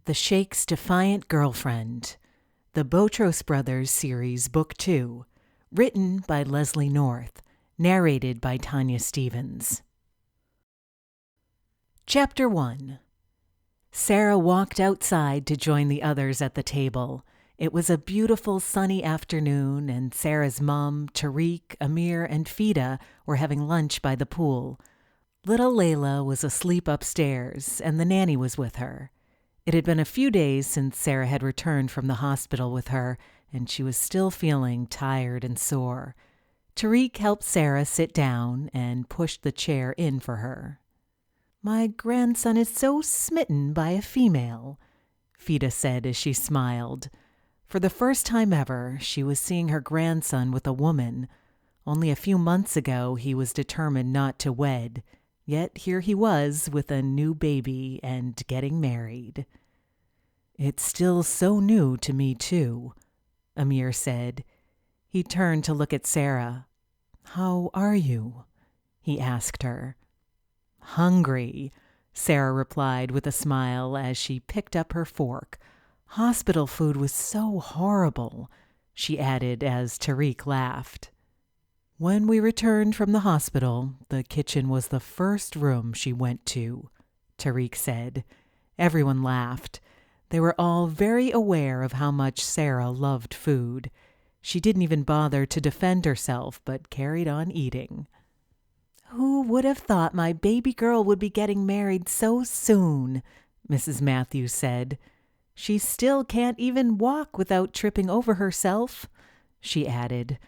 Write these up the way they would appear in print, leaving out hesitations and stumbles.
The Sheikh's Defiant Girlfriend, the Botros Brothers series, Book 2, written by Leslie North, narrated by Tanya Stevens. Chapter 1. Sarah walked outside to join the others at the table. It was a beautiful sunny afternoon, and Sarah's mom, Tariq, Amir, and Fida were having lunch by the pool. Little Layla was asleep upstairs, and the nanny was with her. It had been a few days since Sarah had returned from the hospital with her, and she was still feeling tired and sore. Tariq helped Sarah sit down and pushed the chair in for her. "My grandson is so smitten by a female," Fida said as she smiled. For the first time ever, she was seeing her grandson with a woman. Only a few months ago, he was determined not to wed. Yet here he was with a new baby and getting married. "It's still so new to me, too," Amir said. He turned to look at Sarah. "How are you?" he asked her. "Hungry," Sarah replied with a smile as she picked up her fork. "Hospital food was so horrible," she added as Tariq laughed. "When we returned from the hospital, the kitchen was the first room she went to," Tariq said. Everyone laughed. They were all very aware of how much Sarah loved food. She didn't even bother to defend herself, but carried on eating. "Who would have thought my baby girl would be getting married so soon?" Mrs. Matthews said. "She still can't even walk without tripping over herself," she added.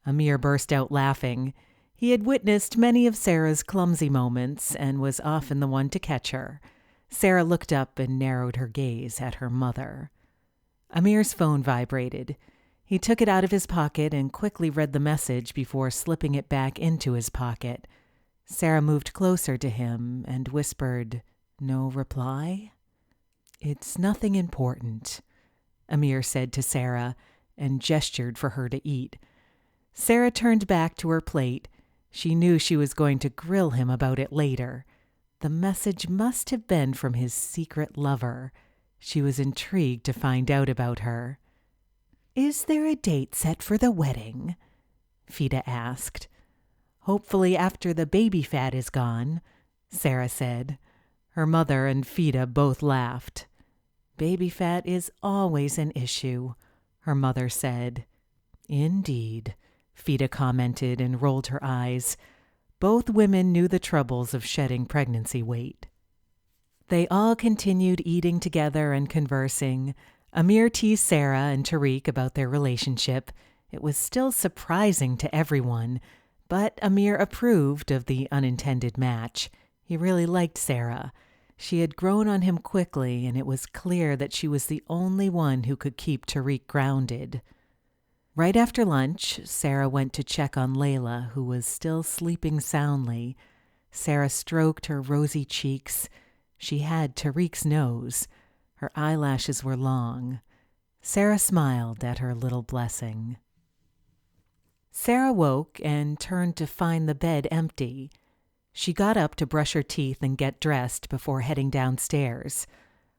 Amir burst out laughing. He had witnessed many of Sarah's clumsy moments and was often the one to catch her. Sarah looked up and narrowed her gaze at her mother. Amir's phone vibrated. He took it out of his pocket and quickly read the message before slipping it back into his pocket. Sarah moved closer to him and whispered, "No reply?" "It's nothing important," Amir said to Sarah and gestured for her to eat. Sarah turned back to her plate. She knew she was going to grill him about it later. The message must have been from his secret lover. She was intrigued to find out about her. "Is there a date set for the wedding?" Fida asked. "Hopefully after the baby fat is gone," Sarah said. Her mother and Fida both laughed. "Baby fat is always an issue," her mother said. "Indeed," Fida commented and rolled her eyes. Both women knew the troubles of shedding pregnancy weight. They all continued eating together and conversing. Amir teased Sarah and Tariq about their relationship. It was still surprising to everyone, but Amir approved of the unintended match. He really liked Sarah. She had grown on him quickly, and it was clear that she was the only one who could keep Tariq grounded. Right after lunch, Sarah went to check on Layla, who was still sleeping soundly. Sarah stroked her rosy cheeks. She had Tariq's nose. Her eyelashes were long. Sarah smiled at her little blessing. Sarah woke and turned to find the bed empty. She got up to brush her teeth and get dressed before heading downstairs.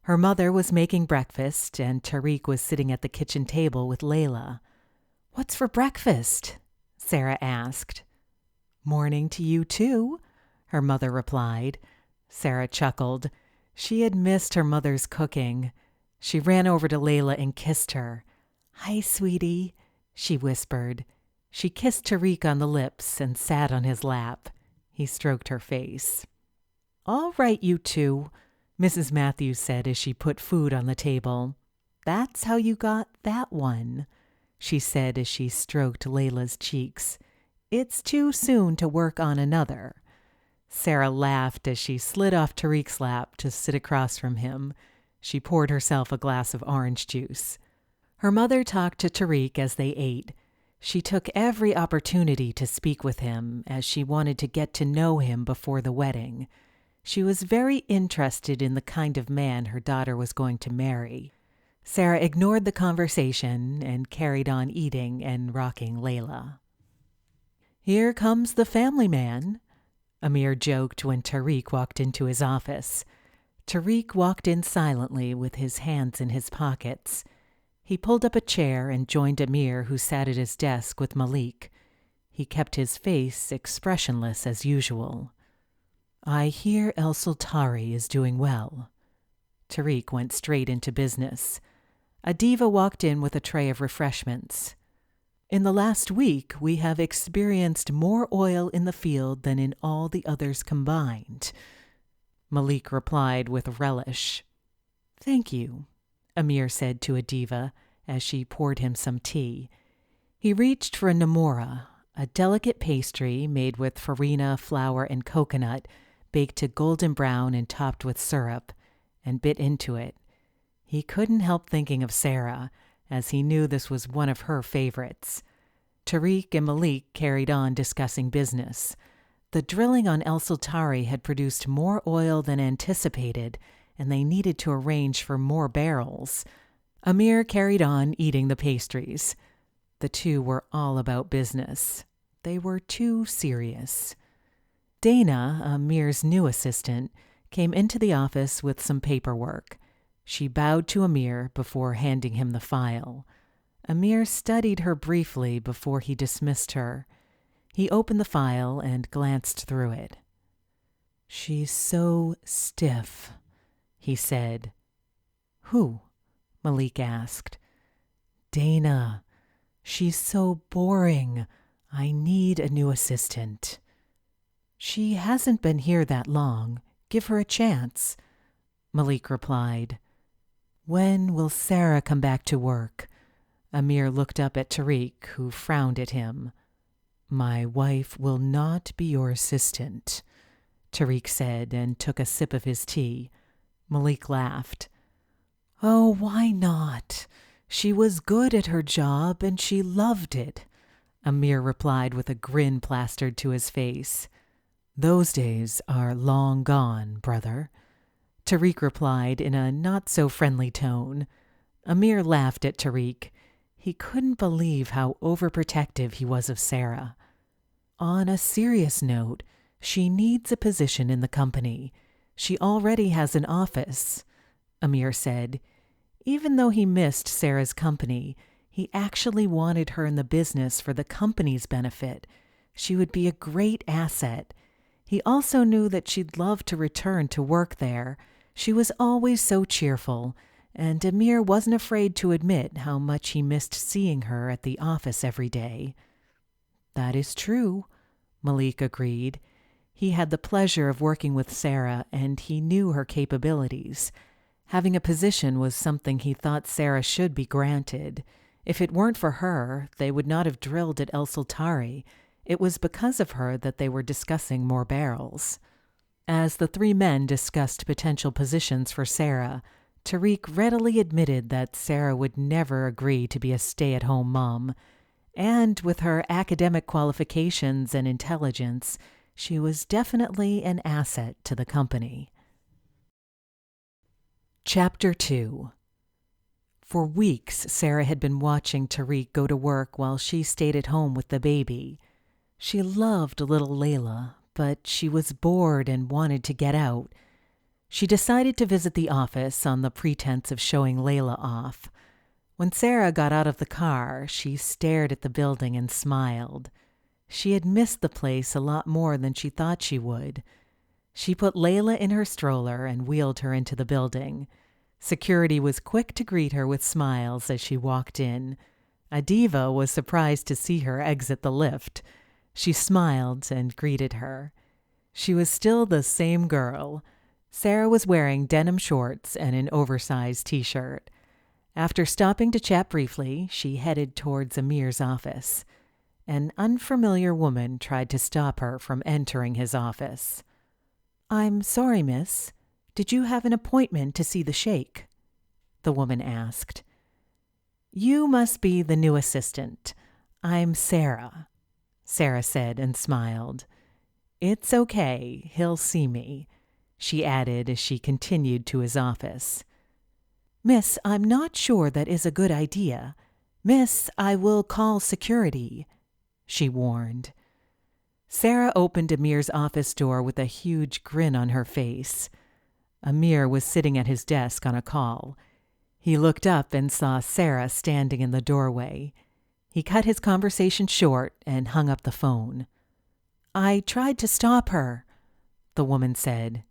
Her mother was making breakfast, and Tariq was sitting at the kitchen table with Layla. "What's for breakfast?" Sarah asked. "Morning to you too," her mother replied. Sarah chuckled. She had missed her mother's cooking. She ran over to Layla and kissed her. "Hi, sweetie," she whispered. She kissed Tariq on the lips and sat on his lap. He stroked her face. "All right, you two," Mrs. Matthews said as she put food on the table. "That's how you got that one," she said as she stroked Layla's cheeks. "It's too soon to work on another." Sarah laughed as she slid off Tariq's lap to sit across from him. She poured herself a glass of orange juice. Her mother talked to Tariq as they ate. She took every opportunity to speak with him, as she wanted to get to know him before the wedding. She was very interested in the kind of man her daughter was going to marry. Sarah ignored the conversation and carried on eating and rocking Layla. "Here comes the family man," Amir joked when Tariq walked into his office. Tariq walked in silently with his hands in his pockets. He pulled up a chair and joined Amir, who sat at his desk with Malik. He kept his face expressionless as usual. "I hear El Sultari is doing well." Tariq went straight into business. A diva walked in with a tray of refreshments. "In the last week, we have experienced more oil in the field than in all the others combined." Malik replied with relish. "Thank you," Amir said to a diva as she poured him some tea. He reached for a namora, a delicate pastry made with farina, flour, and coconut, baked to golden brown and topped with syrup, and bit into it. He couldn't help thinking of Sarah, as he knew this was one of her favorites. Tariq and Malik carried on discussing business. The drilling on El Sultari had produced more oil than anticipated, and they needed to arrange for more barrels. Amir carried on eating the pastries. The two were all about business. They were too serious. Dana, Amir's new assistant, came into the office with some paperwork. She bowed to Amir before handing him the file. Amir studied her briefly before he dismissed her. He opened the file and glanced through it. "She's so stiff," he said. "Who?" Malik asked. "Dana. She's so boring. I need a new assistant." "She hasn't been here that long. Give her a chance," Malik replied. "When will Sarah come back to work?" Amir looked up at Tariq, who frowned at him. "My wife will not be your assistant," Tariq said and took a sip of his tea. Malik laughed. "Oh, why not? She was good at her job and she loved it," Amir replied with a grin plastered to his face. "Those days are long gone, brother," Tariq replied in a not-so-friendly tone. Amir laughed at Tariq. He couldn't believe how overprotective he was of Sarah. "On a serious note, she needs a position in the company. She already has an office," Amir said. Even though he missed Sarah's company, he actually wanted her in the business for the company's benefit. She would be a great asset. He also knew that she'd love to return to work there. She was always so cheerful, and Amir wasn't afraid to admit how much he missed seeing her at the office every day. "That is true," Malik agreed. He had the pleasure of working with Sarah, and he knew her capabilities. Having a position was something he thought Sarah should be granted. If it weren't for her, they would not have drilled at El Sultari. It was because of her that they were discussing more barrels. As the three men discussed potential positions for Sarah, Tariq readily admitted that Sarah would never agree to be a stay-at-home mom. And with her academic qualifications and intelligence, she was definitely an asset to the company. Chapter 2. For weeks, Sarah had been watching Tariq go to work while she stayed at home with the baby. She loved little Layla, but she was bored and wanted to get out. She decided to visit the office on the pretense of showing Layla off. When Sarah got out of the car, she stared at the building and smiled. She had missed the place a lot more than she thought she would. She put Layla in her stroller and wheeled her into the building. Security was quick to greet her with smiles as she walked in. A diva was surprised to see her exit the lift. She smiled and greeted her. She was still the same girl. Sarah was wearing denim shorts and an oversized t-shirt. After stopping to chat briefly, she headed towards Amir's office. An unfamiliar woman tried to stop her from entering his office. "I'm sorry, miss. Did you have an appointment to see the sheikh?" the woman asked. "You must be the new assistant. I'm Sarah," Sarah said and smiled. "It's okay. He'll see me," she added as she continued to his office. "Miss, I'm not sure that is a good idea. Miss, I will call security," she warned. Sarah opened Amir's office door with a huge grin on her face. Amir was sitting at his desk on a call. He looked up and saw Sarah standing in the doorway. He cut his conversation short and hung up the phone. "I tried to stop her," the woman said.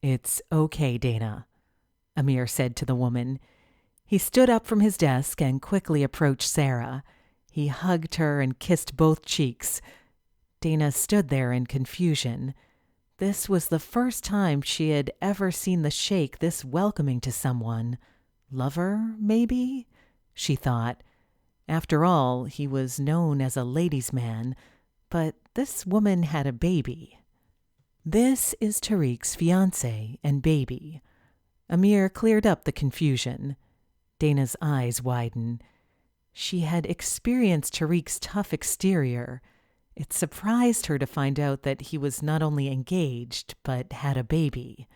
"It's okay, Dana," Amir said to the woman. He stood up from his desk and quickly approached Sarah. He hugged her and kissed both cheeks. Dana stood there in confusion. This was the first time she had ever seen the Sheikh this welcoming to someone. Lover, maybe? She thought. After all, he was known as a ladies' man, but this woman had a baby. "This is Tariq's fiancé and baby." Amir cleared up the confusion. Dana's eyes widened. She had experienced Tariq's tough exterior. It surprised her to find out that he was not only engaged, but had a baby.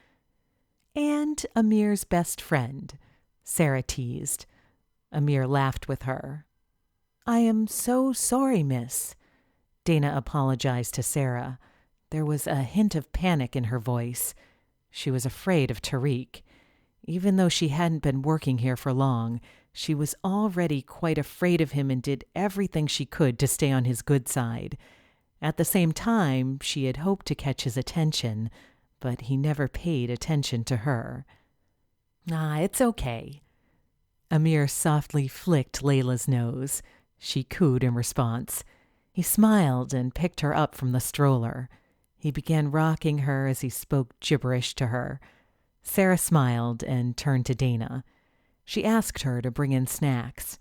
"And Amir's best friend," Sarah teased. Amir laughed with her. "I am so sorry, miss." Dana apologized to Sarah. There was a hint of panic in her voice. She was afraid of Tariq. Even though she hadn't been working here for long, she was already quite afraid of him and did everything she could to stay on his good side. At the same time, she had hoped to catch his attention, but he never paid attention to her. It's okay." Amir softly flicked Layla's nose. She cooed in response. He smiled and picked her up from the stroller. He began rocking her as he spoke gibberish to her. Sarah smiled and turned to Dana. She asked her to bring in snacks.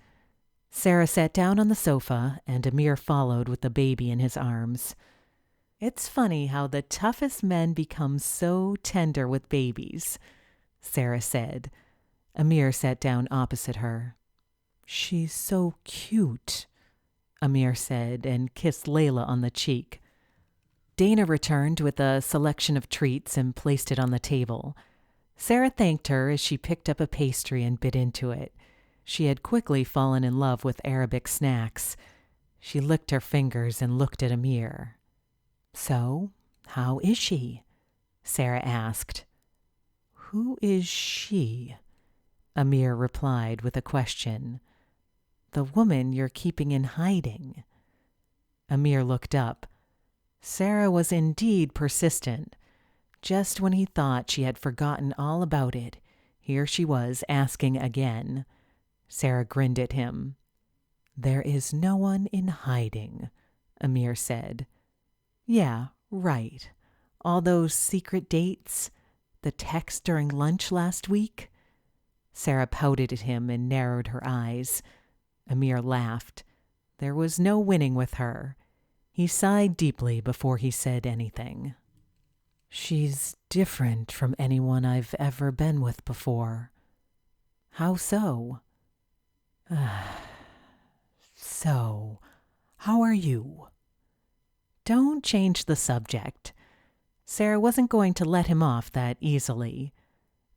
Sarah sat down on the sofa, and Amir followed with the baby in his arms. "It's funny how the toughest men become so tender with babies," Sarah said. Amir sat down opposite her. "She's so cute," Amir said, and kissed Layla on the cheek. Dana returned with a selection of treats and placed it on the table. Sarah thanked her as she picked up a pastry and bit into it. She had quickly fallen in love with Arabic snacks. She licked her fingers and looked at Amir. "So, how is she?" Sarah asked. "Who is she?" Amir replied with a question. "The woman you're keeping in hiding." Amir looked up. Sarah was indeed persistent. Just when he thought she had forgotten all about it, here she was asking again. Sarah grinned at him. "There is no one in hiding," Amir said. "Yeah, right. All those secret dates, the text during lunch last week." Sarah pouted at him and narrowed her eyes. Amir laughed. There was no winning with her. He sighed deeply before he said anything. "She's different from anyone I've ever been with before." "How so?" "So, how are you?" "Don't change the subject." Sarah wasn't going to let him off that easily.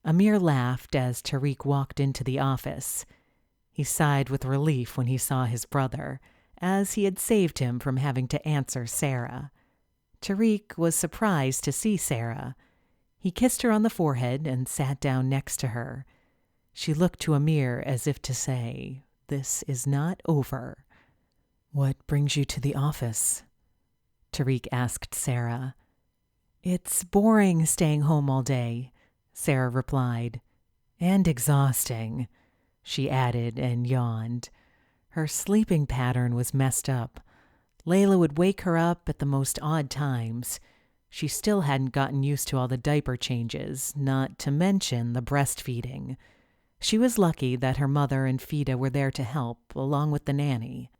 Amir laughed as Tariq walked into the office. He sighed with relief when he saw his brother, as he had saved him from having to answer Sarah. Tariq was surprised to see Sarah. He kissed her on the forehead and sat down next to her. She looked to Amir as if to say, "This is not over." "What brings you to the office?" Tariq asked Sarah. "It's boring staying home all day," Sarah replied. "And exhausting," she added and yawned. Her sleeping pattern was messed up. Layla would wake her up at the most odd times. She still hadn't gotten used to all the diaper changes, not to mention the breastfeeding. She was lucky that her mother and Fida were there to help, along with the nanny.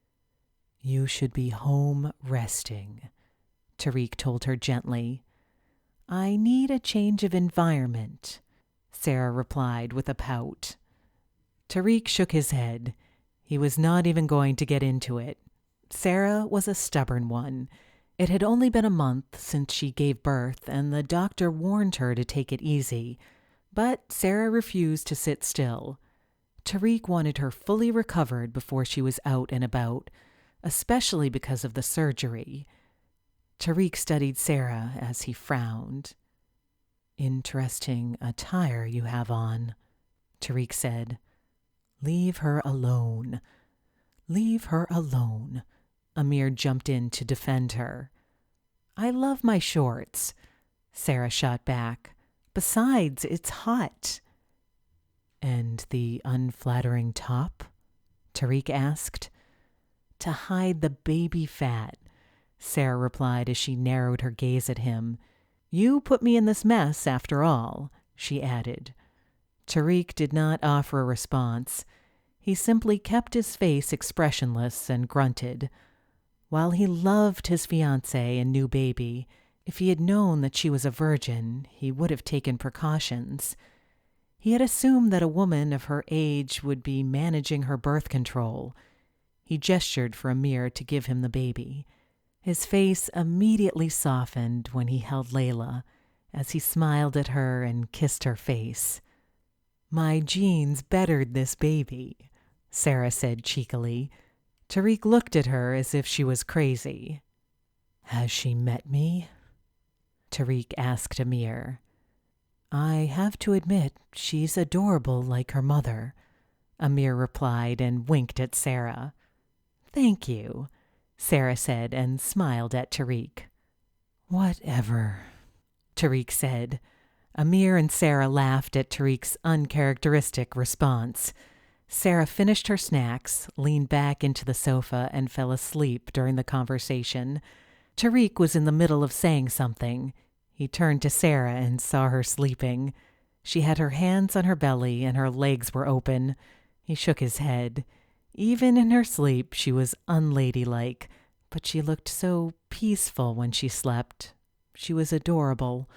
"You should be home resting," Tariq told her gently. "I need a change of environment," Sarah replied with a pout. Tariq shook his head. He was not even going to get into it. Sarah was a stubborn one. It had only been a month since she gave birth, and the doctor warned her to take it easy. But Sarah refused to sit still. Tariq wanted her fully recovered before she was out and about, especially because of the surgery. Tariq studied Sarah as he frowned. "Interesting attire you have on," Tariq said. "Leave her alone. Leave her alone." Amir jumped in to defend her. "I love my shorts," Sarah shot back. "Besides, it's hot." "And the unflattering top?" Tariq asked. "To hide the baby fat," Sarah replied as she narrowed her gaze at him. "You put me in this mess, after all," she added. Tariq did not offer a response. He simply kept his face expressionless and grunted. While he loved his fiancée and new baby, if he had known that she was a virgin, he would have taken precautions. He had assumed that a woman of her age would be managing her birth control. He gestured for Amir to give him the baby. His face immediately softened when he held Layla, as he smiled at her and kissed her face. "My genes bettered this baby," Sarah said cheekily. Tariq looked at her as if she was crazy. "Has she met me?" Tariq asked Amir. "I have to admit, she's adorable like her mother," Amir replied and winked at Sarah. "Thank you," Sarah said and smiled at Tariq. "Whatever," Tariq said. Amir and Sarah laughed at Tariq's uncharacteristic response. Sarah finished her snacks, leaned back into the sofa, and fell asleep during the conversation. Tariq was in the middle of saying something. He turned to Sarah and saw her sleeping. She had her hands on her belly and her legs were open. He shook his head. Even in her sleep, she was unladylike, but she looked so peaceful when she slept. She was adorable.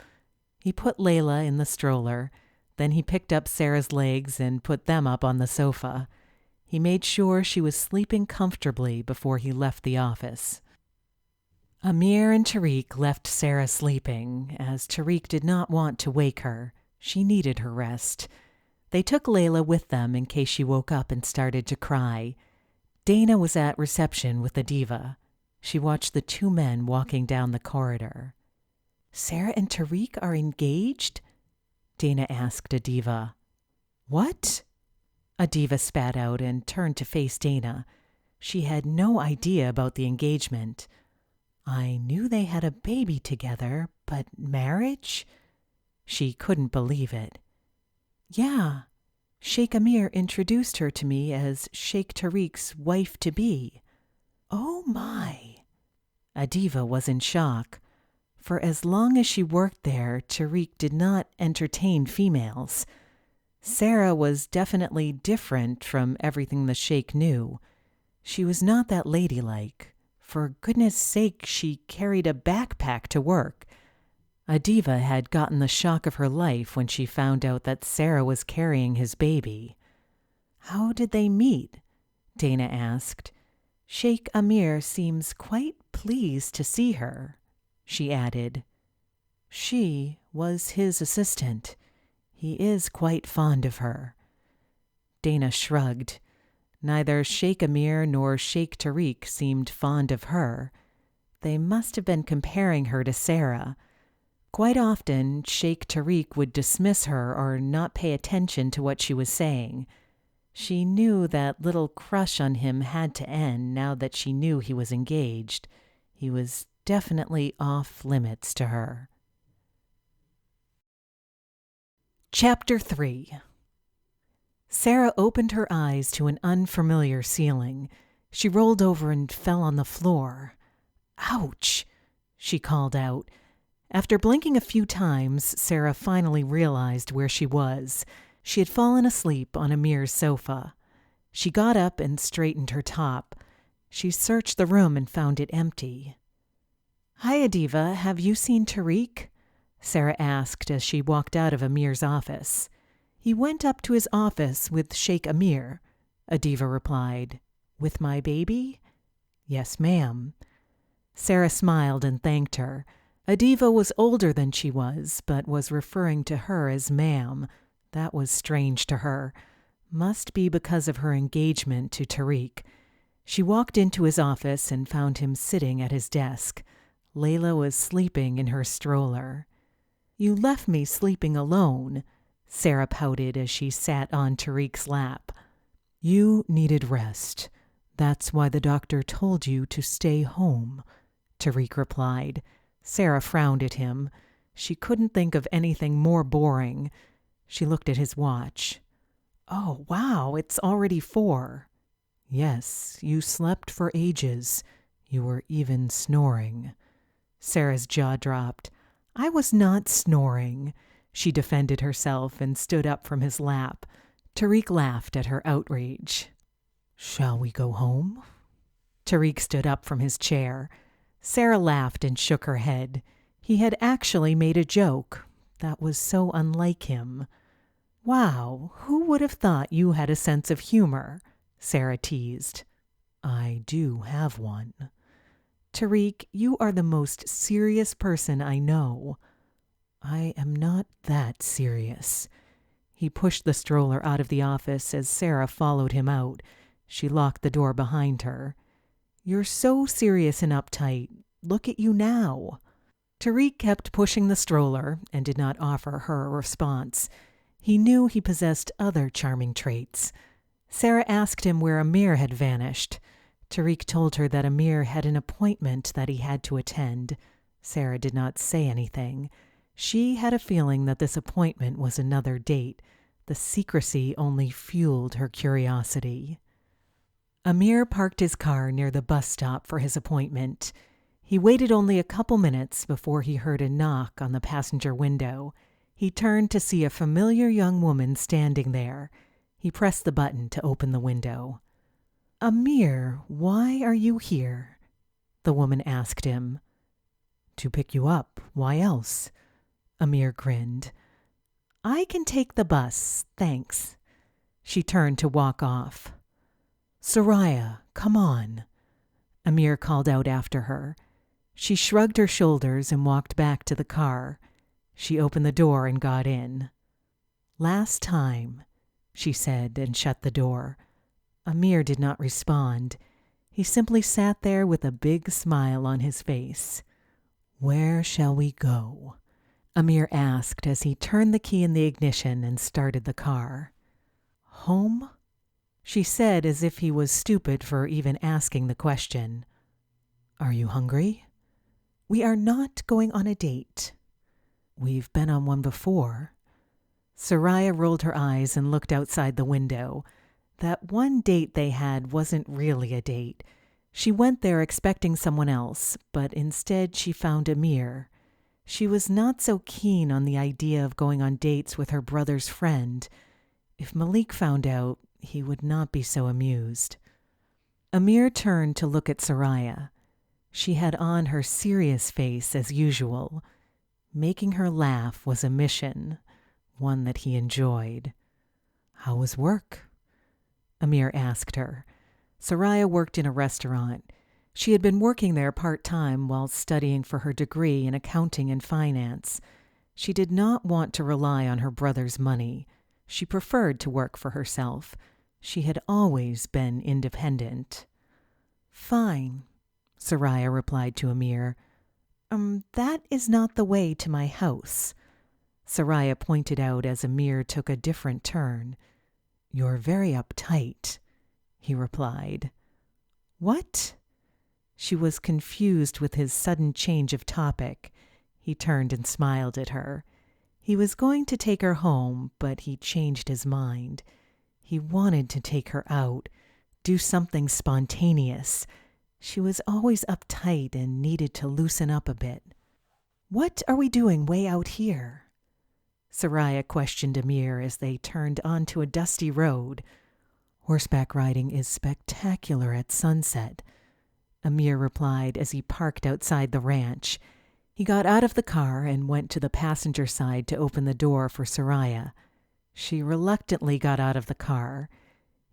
He put Layla in the stroller. Then he picked up Sarah's legs and put them up on the sofa. He made sure she was sleeping comfortably before he left the office. Amir and Tariq left Sarah sleeping, as Tariq did not want to wake her. She needed her rest. They took Layla with them in case she woke up and started to cry. Dana was at reception with the diva. She watched the two men walking down the corridor. "Sarah and Tariq are engaged?" Dana asked Adiva. "What?" Adiva spat out and turned to face Dana. She had no idea about the engagement. "I knew they had a baby together, but marriage?" She couldn't believe it. "Yeah, Sheikh Amir introduced her to me as Sheikh Tariq's wife-to-be." "Oh my!" Adiva was in shock. For as long as she worked there, Tariq did not entertain females. Sarah was definitely different from everything the Sheikh knew. She was not that ladylike. For goodness sake, she carried a backpack to work. Adiva had gotten the shock of her life when she found out that Sarah was carrying his baby. "How did they meet?" Dana asked. "Sheikh Amir seems quite pleased to see her," she added. "She was his assistant. He is quite fond of her." Dana shrugged. Neither Sheikh Amir nor Sheikh Tariq seemed fond of her. They must have been comparing her to Sarah. Quite often, Sheikh Tariq would dismiss her or not pay attention to what she was saying. She knew that little crush on him had to end now that she knew he was engaged. He was definitely off limits to her. Chapter 3. Sarah opened her eyes to an unfamiliar ceiling. She rolled over and fell on the floor. "Ouch!" she called out. After blinking a few times, Sarah finally realized where she was. She had fallen asleep on Amir's sofa. She got up and straightened her top. She searched the room and found it empty. "Hi, Adiva, have you seen Tariq?" Sarah asked as she walked out of Amir's office. "He went up to his office with Sheikh Amir," Adiva replied. "With my baby?" "Yes, ma'am." Sarah smiled and thanked her. Adiva was older than she was, but was referring to her as ma'am. That was strange to her. Must be because of her engagement to Tariq. She walked into his office and found him sitting at his desk. Layla was sleeping in her stroller. You left me sleeping alone, Sarah pouted as she sat on Tariq's lap. You needed rest. That's why the doctor told you to stay home, Tariq replied. Sarah frowned at him. She couldn't think of anything more boring. She looked at his watch. Oh, wow, it's already 4. Yes, you slept for ages. You were even snoring. Sarah's jaw dropped. I was not snoring. She defended herself and stood up from his lap. Tariq laughed at her outrage. Shall we go home? Tariq stood up from his chair. Sarah laughed and shook her head. He had actually made a joke. That was so unlike him. Wow, who would have thought you had a sense of humor? Sarah teased. I do have one. Tariq, you are the most serious person I know. I am not that serious. He pushed the stroller out of the office as Sarah followed him out. She locked the door behind her. You're so serious and uptight. Look at you now. Tariq kept pushing the stroller and did not offer her a response. He knew he possessed other charming traits. Sarah asked him where Amir had vanished. Tariq told her that Amir had an appointment that he had to attend. Sarah did not say anything. She had a feeling that this appointment was another date. The secrecy only fueled her curiosity. Amir parked his car near the bus stop for his appointment. He waited only a couple minutes before he heard a knock on the passenger window. He turned to see a familiar young woman standing there. He pressed the button to open the window. Amir, why are you here? The woman asked him. To pick you up. Why else? Amir grinned. I can take the bus, thanks. She turned to walk off. Soraya, come on. Amir called out after her. She shrugged her shoulders and walked back to the car. She opened the door and got in. Last time, she said and shut the door. Amir did not respond. He simply sat there with a big smile on his face. Where shall we go? Amir asked as he turned the key in the ignition and started the car. Home? She said as if he was stupid for even asking the question. Are you hungry? We are not going on a date. We've been on one before. Soraya rolled her eyes and looked outside the window. That one date they had wasn't really a date. She went there expecting someone else, but instead she found Amir. She was not so keen on the idea of going on dates with her brother's friend. If Malik found out, he would not be so amused. Amir turned to look at Soraya. She had on her serious face as usual. Making her laugh was a mission, one that he enjoyed. How was work? Amir asked her. Soraya worked in a restaurant. She had been working there part-time while studying for her degree in accounting and finance. She did not want to rely on her brother's money. She preferred to work for herself. She had always been independent. Fine, Soraya replied to Amir. That is not the way to my house. Soraya pointed out as Amir took a different turn. You're very uptight, he replied. What? She was confused with his sudden change of topic. He turned and smiled at her. He was going to take her home, but he changed his mind. He wanted to take her out, do something spontaneous. She was always uptight and needed to loosen up a bit. What are we doing way out here? Soraya questioned Amir as they turned onto a dusty road. Horseback riding is spectacular at sunset, Amir replied as he parked outside the ranch. He got out of the car and went to the passenger side to open the door for Soraya. She reluctantly got out of the car.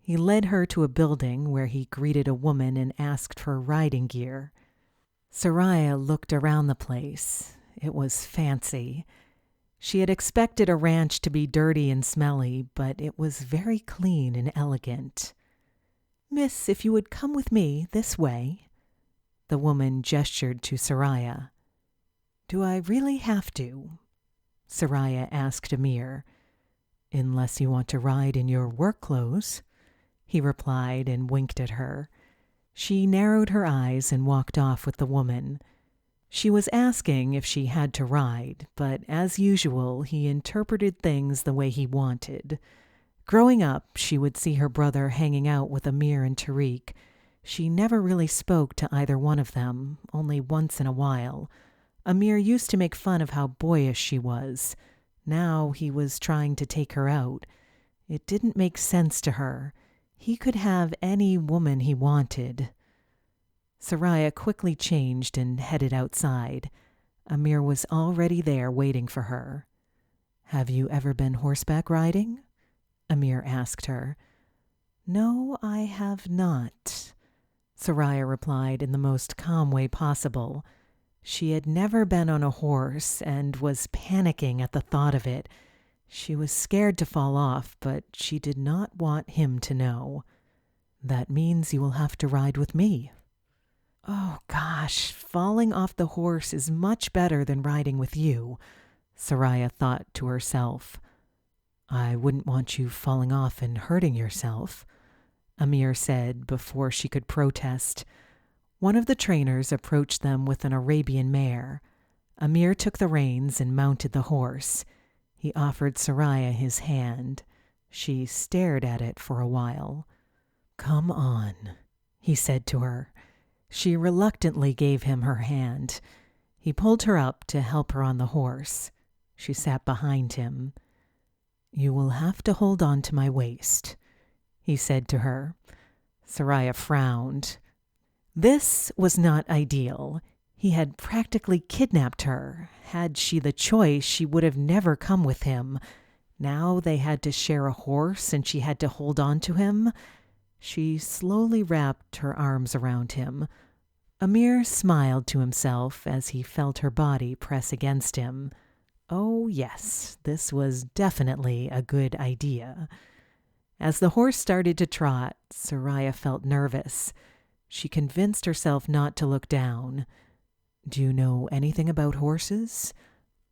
He led her to a building where he greeted a woman and asked for riding gear. Soraya looked around the place. It was fancy. She had expected a ranch to be dirty and smelly, but it was very clean and elegant. Miss, if you would come with me this way. The woman gestured to Soraya. Do I really have to? Soraya asked Amir. "Unless you want to ride in your work clothes," he replied and winked at her. She narrowed her eyes and walked off with the woman. She was asking if she had to ride, but as usual, he interpreted things the way he wanted. Growing up, she would see her brother hanging out with Amir and Tariq. She never really spoke to either one of them, only once in a while. Amir used to make fun of how boyish she was. Now he was trying to take her out. It didn't make sense to her. He could have any woman he wanted. Soraya quickly changed and headed outside. Amir was already there waiting for her. "Have you ever been horseback riding?" Amir asked her. "No, I have not," Soraya replied in the most calm way possible. She had never been on a horse and was panicking at the thought of it. She was scared to fall off, but she did not want him to know. "That means you will have to ride with me." "Oh gosh, falling off the horse is much better than riding with you," Soraya thought to herself. "I wouldn't want you falling off and hurting yourself," Amir said before she could protest. One of the trainers approached them with an Arabian mare. Amir took the reins and mounted the horse. He offered Soraya his hand. She stared at it for a while. "Come on," he said to her. She reluctantly gave him her hand. He pulled her up to help her on the horse. She sat behind him. "You will have to hold on to my waist," he said to her. Soraya frowned. This was not ideal. He had practically kidnapped her. Had she the choice, she would have never come with him. Now they had to share a horse and she had to hold on to him. She slowly wrapped her arms around him. Amir smiled to himself as he felt her body press against him. Oh yes, this was definitely a good idea. As the horse started to trot, Soraya felt nervous. She convinced herself not to look down. "Do you know anything about horses?"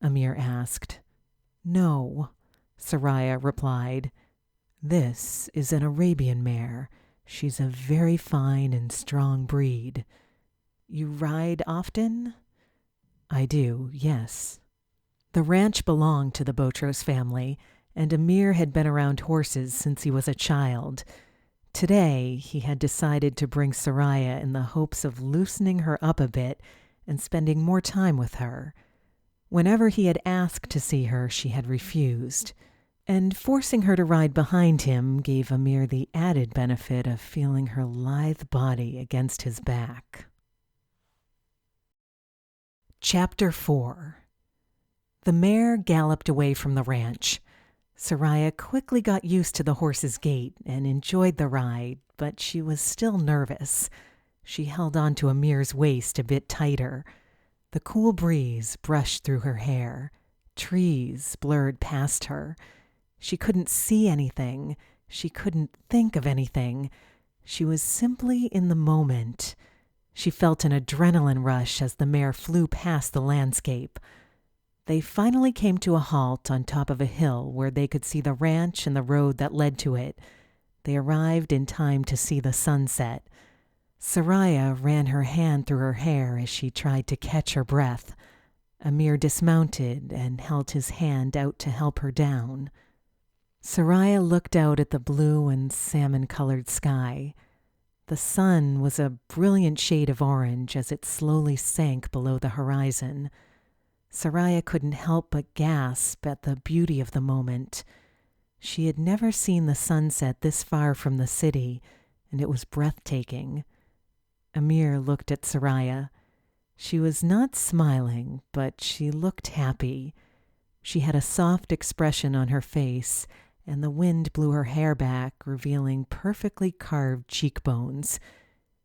Amir asked. "No," Soraya replied. "This is an Arabian mare. She's a very fine and strong breed." "You ride often?" "I do, yes." The ranch belonged to the Botros family, and Amir had been around horses since he was a child. Today, he had decided to bring Soraya in the hopes of loosening her up a bit and spending more time with her. Whenever he had asked to see her, she had refused, and forcing her to ride behind him gave Amir the added benefit of feeling her lithe body against his back. Chapter 4. The mare galloped away from the ranch. Soraya quickly got used to the horse's gait and enjoyed the ride, but she was still nervous. She held on to Amir's waist a bit tighter. The cool breeze brushed through her hair. Trees blurred past her. She couldn't see anything. She couldn't think of anything. She was simply in the moment. She felt an adrenaline rush as the mare flew past the landscape. They finally came to a halt on top of a hill where they could see the ranch and the road that led to it. They arrived in time to see the sunset. Soraya ran her hand through her hair as she tried to catch her breath. Amir dismounted and held his hand out to help her down. Soraya looked out at the blue and salmon-colored sky. The sun was a brilliant shade of orange as it slowly sank below the horizon. Soraya couldn't help but gasp at the beauty of the moment. She had never seen the sunset this far from the city, and it was breathtaking. Amir looked at Soraya. She was not smiling, but she looked happy. She had a soft expression on her face, and the wind blew her hair back, revealing perfectly carved cheekbones.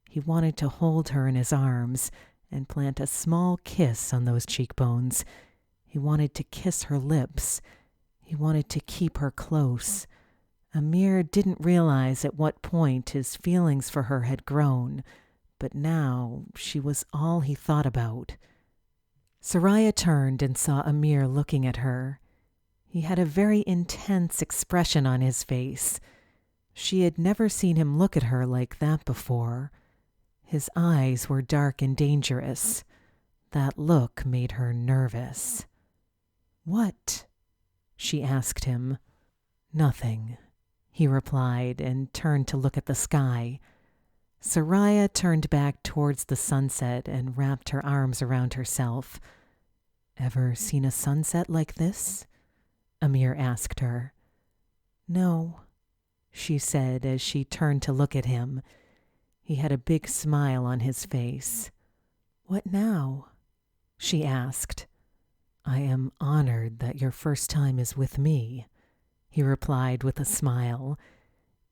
He wanted to hold her in his arms and plant a small kiss on those cheekbones. He wanted to kiss her lips. He wanted to keep her close. Amir didn't realize at what point his feelings for her had grown, but now she was all he thought about. Soraya turned and saw Amir looking at her. He had a very intense expression on his face. She had never seen him look at her like that before. His eyes were dark and dangerous. That look made her nervous. "What?" she asked him. "Nothing," he replied and turned to look at the sky. Soraya turned back towards the sunset and wrapped her arms around herself. "Ever seen a sunset like this?" Amir asked her. "No," she said as she turned to look at him. He had a big smile on his face. "What now?" she asked. "I am honored that your first time is with me," he replied with a smile.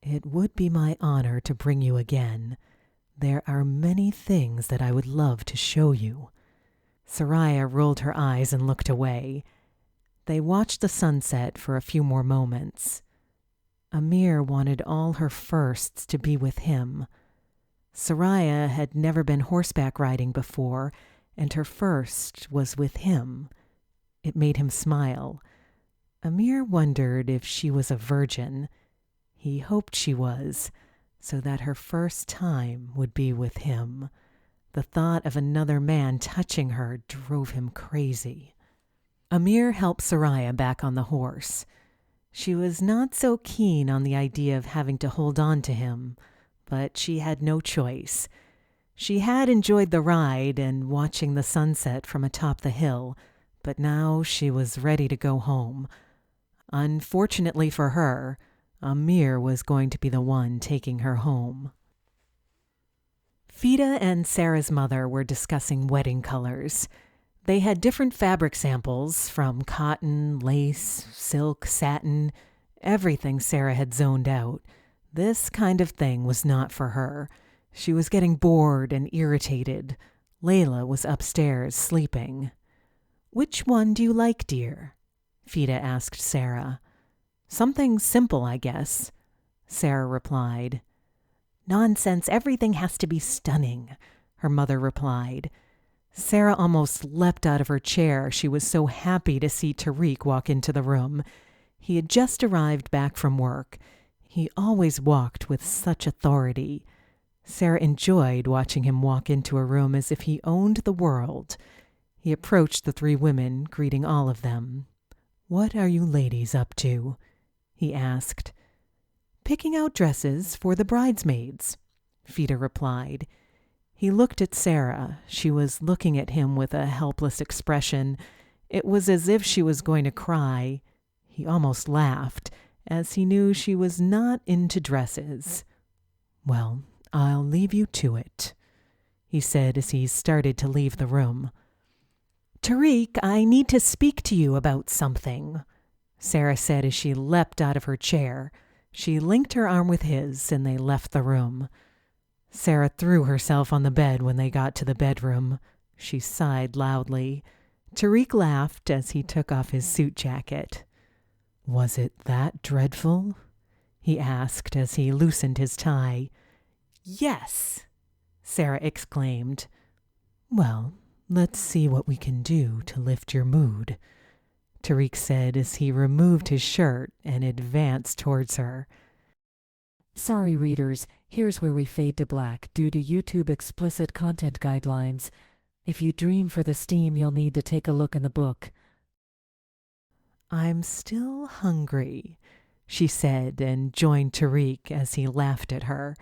"It would be my honor to bring you again. There are many things that I would love to show you." Soraya rolled her eyes and looked away. They watched the sunset for a few more moments. Amir wanted all her firsts to be with him. Soraya had never been horseback riding before, and her first was with him. It made him smile. Amir wondered if she was a virgin. He hoped she was, so that her first time would be with him. The thought of another man touching her drove him crazy. Amir helped Soraya back on the horse. She was not so keen on the idea of having to hold on to him, but she had no choice. She had enjoyed the ride and watching the sunset from atop the hill, but now she was ready to go home. Unfortunately for her, Amir was going to be the one taking her home. Fida and Sarah's mother were discussing wedding colors. They had different fabric samples from cotton, lace, silk, satin, everything Sarah had zoned out. This kind of thing was not for her. She was getting bored and irritated. Layla was upstairs sleeping. "Which one do you like, dear?" Fida asked Sarah. "Something simple, I guess," Sarah replied. "Nonsense, everything has to be stunning," her mother replied. Sarah almost leapt out of her chair. She was so happy to see Tariq walk into the room. He had just arrived back from work. He always walked with such authority. Sarah enjoyed watching him walk into a room as if he owned the world. He approached the three women, greeting all of them. "What are you ladies up to?" he asked. "Picking out dresses for the bridesmaids," Fida replied. He looked at Sarah. She was looking at him with a helpless expression. It was as if she was going to cry. He almost laughed, as he knew she was not into dresses. "Well, I'll leave you to it," he said as he started to leave the room. "Tariq, I need to speak to you about something," Sarah said as she leapt out of her chair. She linked her arm with his, and they left the room. Sarah threw herself on the bed when they got to the bedroom. She sighed loudly. Tariq laughed as he took off his suit jacket. "Was it that dreadful?" he asked as he loosened his tie. "Yes," Sarah exclaimed. "Well, let's see what we can do to lift your mood," Tariq said as he removed his shirt and advanced towards her. Sorry, readers, here's where we fade to black due to YouTube explicit content guidelines. If you dream for the steam, you'll need to take a look in the book. "I'm still hungry," she said, and joined Tariq as he laughed at her.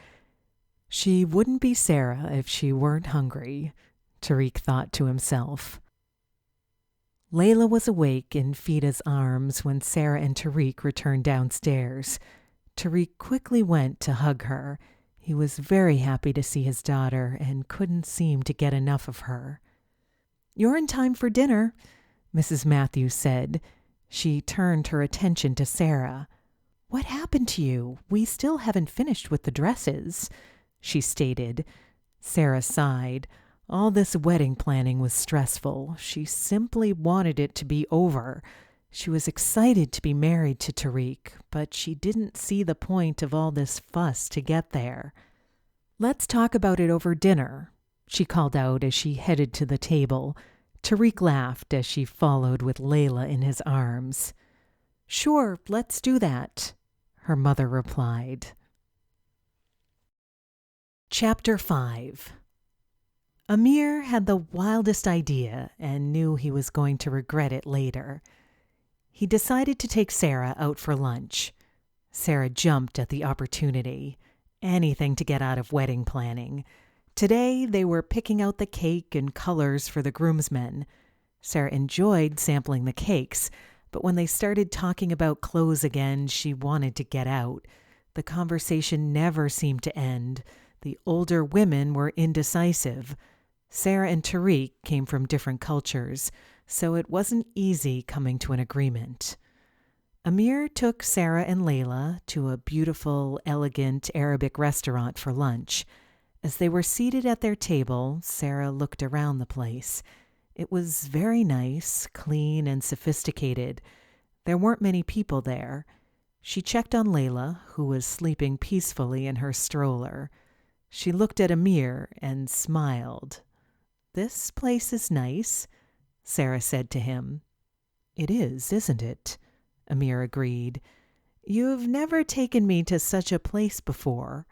She wouldn't be Sarah if she weren't hungry, Tariq thought to himself. Layla was awake in Fida's arms when Sarah and Tariq returned downstairs. Tariq quickly went to hug her. He was very happy to see his daughter and couldn't seem to get enough of her. "You're in time for dinner," Mrs. Matthews said. She turned her attention to Sarah. "What happened to you? We still haven't finished with the dresses," she stated. Sarah sighed. All this wedding planning was stressful. She simply wanted it to be over. She was excited to be married to Tariq, but she didn't see the point of all this fuss to get there. "Let's talk about it over dinner," she called out as she headed to the table. Tariq laughed as she followed with Layla in his arms. "Sure, let's do that," her mother replied. Chapter 5. Amir had the wildest idea and knew he was going to regret it later. He decided to take Sarah out for lunch. Sarah jumped at the opportunity. Anything to get out of wedding planning. Today they were picking out the cake and colors for the groomsmen. Sarah enjoyed sampling the cakes, but when they started talking about clothes again, she wanted to get out. The conversation never seemed to end. The older women were indecisive. Sarah and Tariq came from different cultures, so it wasn't easy coming to an agreement. Amir took Sarah and Layla to a beautiful, elegant Arabic restaurant for lunch. As they were seated at their table, Sarah looked around the place. It was very nice, clean, and sophisticated. There weren't many people there. She checked on Layla, who was sleeping peacefully in her stroller. She looked at Amir and smiled. "This place is nice," Sarah said to him. "It is, isn't it?" Amir agreed. "You've never taken me to such a place before."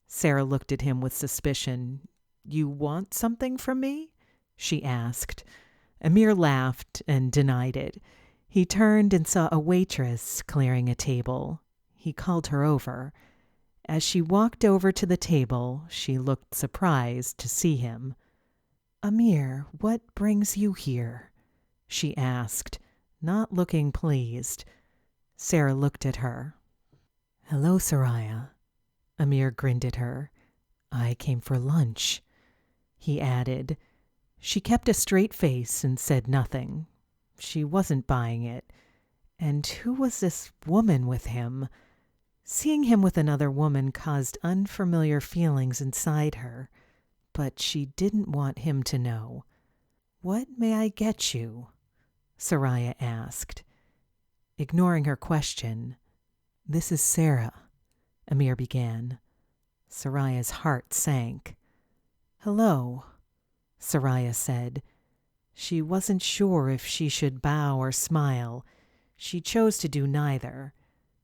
Sarah looked at him with suspicion. "You want something from me?" she asked. Amir laughed and denied it. He turned and saw a waitress clearing a table. He called her over. As she walked over to the table, she looked surprised to see him. "Amir, what brings you here?" she asked, not looking pleased. Sarah looked at her. "Hello, Soraya." Amir grinned at her. "I came for lunch." He added. She kept a straight face and said nothing. She wasn't buying it. And who was this woman with him? Seeing him with another woman caused unfamiliar feelings inside her, but she didn't want him to know. "What may I get you?" Soraya asked. Ignoring her question, "This is Sarah," Amir began. Soraya's heart sank. "Hello," Soraya said. She wasn't sure if she should bow or smile. She chose to do neither.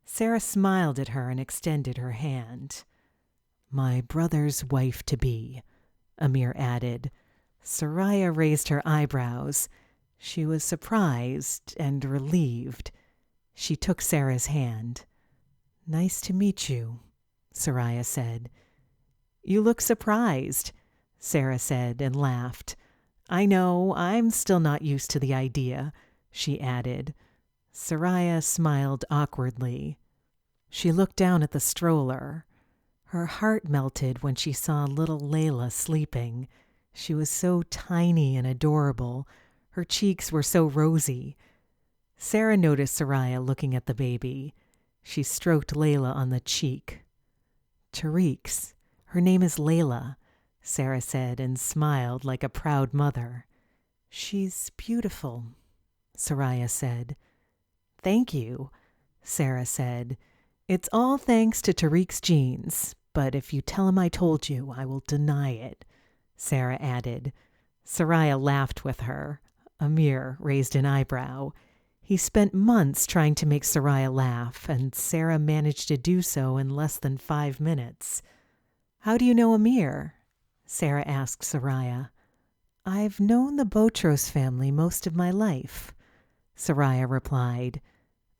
Sarah smiled at her and extended her hand. "My brother's wife-to-be," Amir added. Soraya raised her eyebrows. She was surprised and relieved. She took Sarah's hand. "Nice to meet you," Soraya said. "You look surprised," Sarah said and laughed. "I know, I'm still not used to the idea," she added. Soraya smiled awkwardly. She looked down at the stroller. Her heart melted when she saw little Layla sleeping. She was so tiny and adorable. Her cheeks were so rosy. Sarah noticed Soraya looking at the baby. She stroked Layla on the cheek. "Tariq's. Her name is Layla," Sarah said and smiled like a proud mother. "She's beautiful," Soraya said. "Thank you," Sarah said. "It's all thanks to Tariq's genes, but if you tell him I told you, I will deny it," Sarah added. Soraya laughed with her. Amir raised an eyebrow. He spent months trying to make Soraya laugh, and Sarah managed to do so in less than 5 minutes. "How do you know Amir?" Sarah asked Soraya. "I've known the Botros family most of my life," Soraya replied.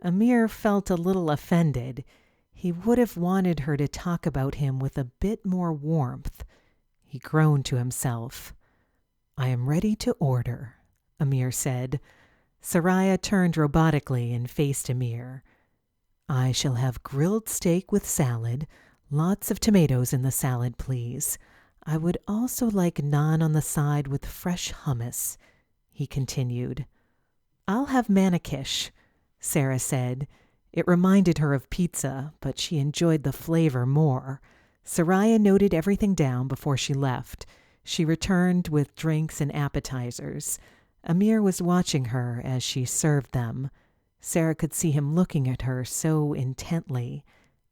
Amir felt a little offended. He would have wanted her to talk about him with a bit more warmth. He groaned to himself. "I am ready to order," Amir said. Soraya turned robotically and faced Amir. "I shall have grilled steak with salad. Lots of tomatoes in the salad, please. I would also like naan on the side with fresh hummus," he continued. "I'll have manakish," Sarah said. It reminded her of pizza, but she enjoyed the flavor more. Soraya noted everything down before she left. She returned with drinks and appetizers. Amir was watching her as she served them. Sarah could see him looking at her so intently.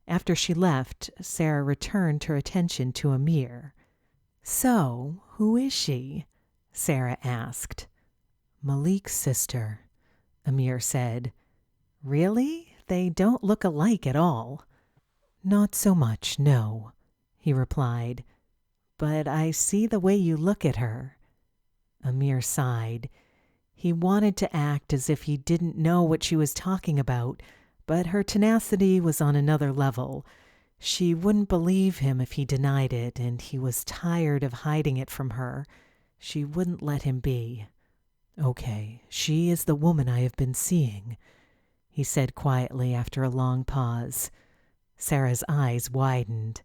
After she left, Sarah returned her attention to Amir. "So, who is she?" Sarah asked. "Malik's sister," Amir said. "Really?" they don't look alike at all." "Not so much, no," he replied. "But I see the way you look at her." Amir sighed. He wanted to act as if he didn't know what she was talking about, but her tenacity was on another level. She wouldn't believe him if he denied it, and he was tired of hiding it from her. She wouldn't let him be. "Okay, she is the woman I have been seeing," he said quietly after a long pause. Sarah's eyes widened.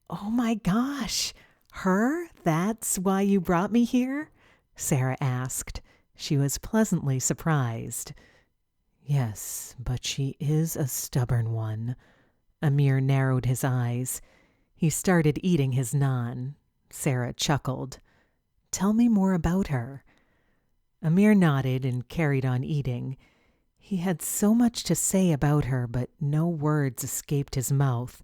"Oh my gosh, her? That's why you brought me here?" Sarah asked. She was pleasantly surprised. "Yes, but she is a stubborn one." Amir narrowed his eyes. He started eating his naan. Sarah chuckled. "Tell me more about her." Amir nodded and carried on eating. He had so much to say about her, but no words escaped his mouth.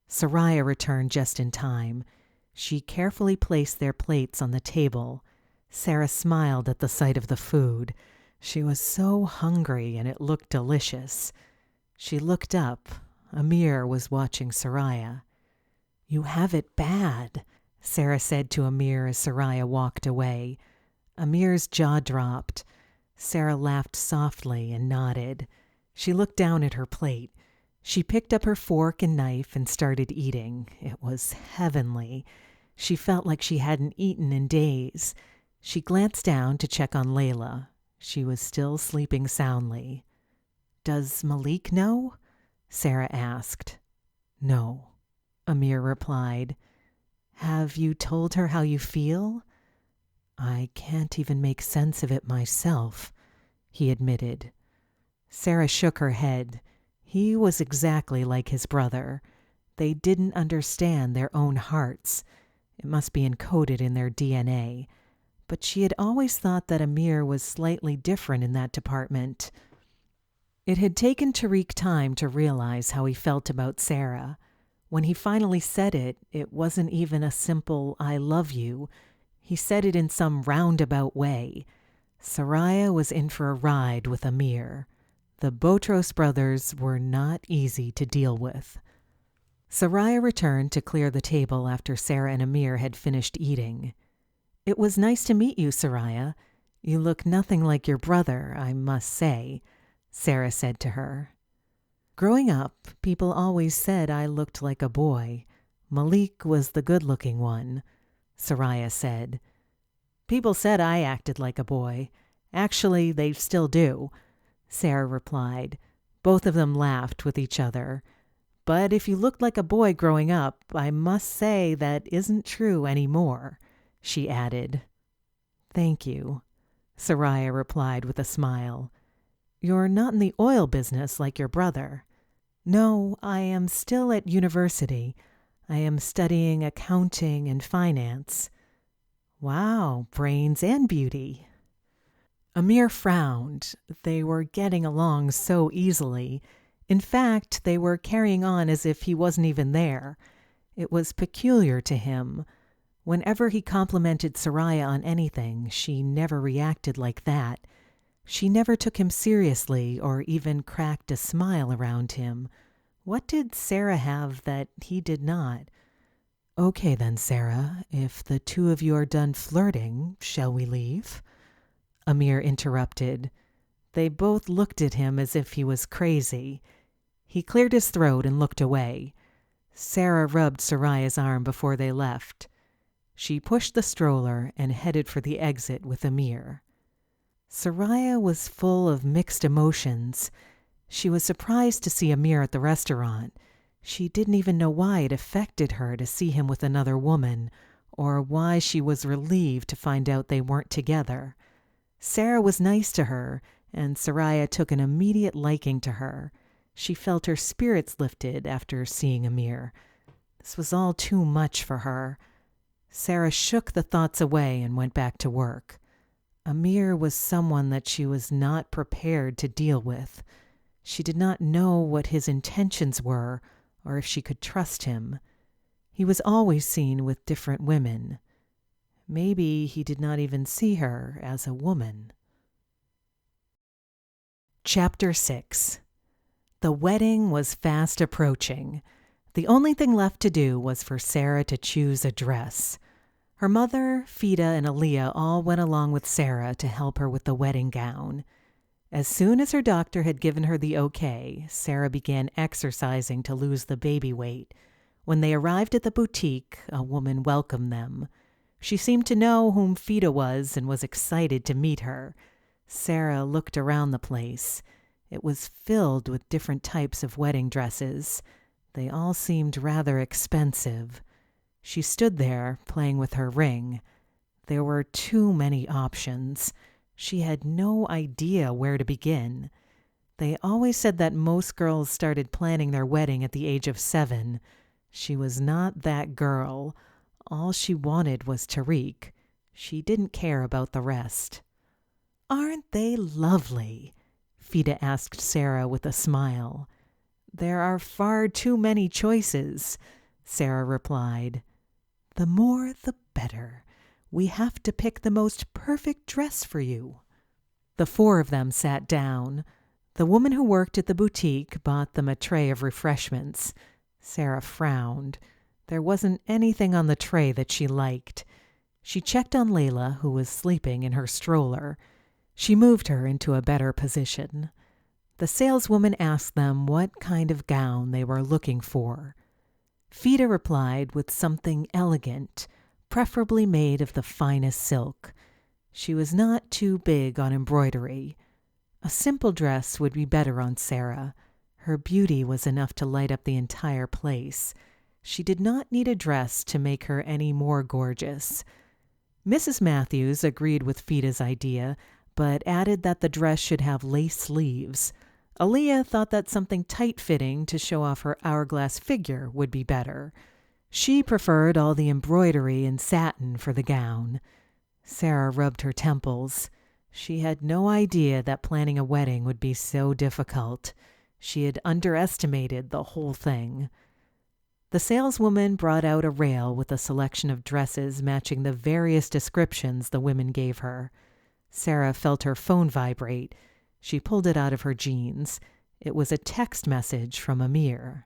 Soraya returned just in time. She carefully placed their plates on the table. Sarah smiled at the sight of the food. She was so hungry, and it looked delicious. She looked up. Amir was watching Soraya. "You have it bad," Sarah said to Amir as Soraya walked away. Amir's jaw dropped. Sarah laughed softly and nodded. She looked down at her plate. She picked up her fork and knife and started eating. It was heavenly. She felt like she hadn't eaten in days. She glanced down to check on Layla. She was still sleeping soundly. "Does Malik know?" Sarah asked. "No," Amir replied. "Have you told her how you feel?" "I can't even make sense of it myself," he admitted. Sarah shook her head. He was exactly like his brother. They didn't understand their own hearts. It must be encoded in their DNA. But she had always thought that Amir was slightly different in that department. It had taken Tariq time to realize how he felt about Sarah. When he finally said it, it wasn't even a simple "I love you." He said it in some roundabout way. Soraya was in for a ride with Amir. The Botros brothers were not easy to deal with. Soraya returned to clear the table after Sarah and Amir had finished eating. "It was nice to meet you, Soraya. You look nothing like your brother, I must say," Sarah said to her. "Growing up, people always said I looked like a boy. Malik was the good-looking one," Soraya said. "People said I acted like a boy. Actually, they still do," Sarah replied. Both of them laughed with each other. "But if you looked like a boy growing up, I must say that isn't true anymore," she added. "Thank you," Soraya replied with a smile. "You're not in the oil business like your brother." "No, I am still at university. I am studying accounting and finance." "Wow, brains and beauty." Amir frowned. They were getting along so easily. In fact, they were carrying on as if he wasn't even there. It was peculiar to him. Whenever he complimented Soraya on anything, she never reacted like that. She never took him seriously or even cracked a smile around him. What did Sarah have that he did not? "Okay then, Sarah, if the two of you are done flirting, shall we leave?" Amir interrupted. They both looked at him as if he was crazy. He cleared his throat and looked away. Sarah rubbed Soraya's arm before they left. She pushed the stroller and headed for the exit with Amir. Soraya was full of mixed emotions. She was surprised to see Amir at the restaurant. She didn't even know why it affected her to see him with another woman, or why she was relieved to find out they weren't together. Sarah was nice to her, and Soraya took an immediate liking to her. She felt her spirits lifted after seeing Amir. This was all too much for her. Sarah shook the thoughts away and went back to work. Amir was someone that she was not prepared to deal with. She did not know what his intentions were or if she could trust him. He was always seen with different women. Maybe he did not even see her as a woman. Chapter 6. The wedding was fast approaching. The only thing left to do was for Sarah to choose a dress. Her mother, Fida, and Aaliyah all went along with Sarah to help her with the wedding gown. As soon as her doctor had given her the okay, Sarah began exercising to lose the baby weight. When they arrived at the boutique, a woman welcomed them. She seemed to know whom Fida was and was excited to meet her. Sarah looked around the place. It was filled with different types of wedding dresses. They all seemed rather expensive. She stood there, playing with her ring. There were too many options. She had no idea where to begin. They always said that most girls started planning their wedding at the age of 7. She was not that girl. All she wanted was Tariq. She didn't care about the rest. "Aren't they lovely?" Fida asked Sarah with a smile. "There are far too many choices," Sarah replied. "The more the better. We have to pick the most perfect dress for you." The 4 of them sat down. The woman who worked at the boutique bought them a tray of refreshments. Sarah frowned. There wasn't anything on the tray that she liked. She checked on Layla, who was sleeping in her stroller. She moved her into a better position. The saleswoman asked them what kind of gown they were looking for. Fida replied with something elegant, preferably made of the finest silk. She was not too big on embroidery. A simple dress would be better on Sarah. Her beauty was enough to light up the entire place. She did not need a dress to make her any more gorgeous. Mrs. Matthews agreed with Fida's idea, but added that the dress should have lace sleeves. Aaliyah thought that something tight-fitting to show off her hourglass figure would be better. She preferred all the embroidery and satin for the gown. Sarah rubbed her temples. She had no idea that planning a wedding would be so difficult. She had underestimated the whole thing. The saleswoman brought out a rail with a selection of dresses matching the various descriptions the women gave her. Sarah felt her phone vibrate. She pulled it out of her jeans. It was a text message from Amir.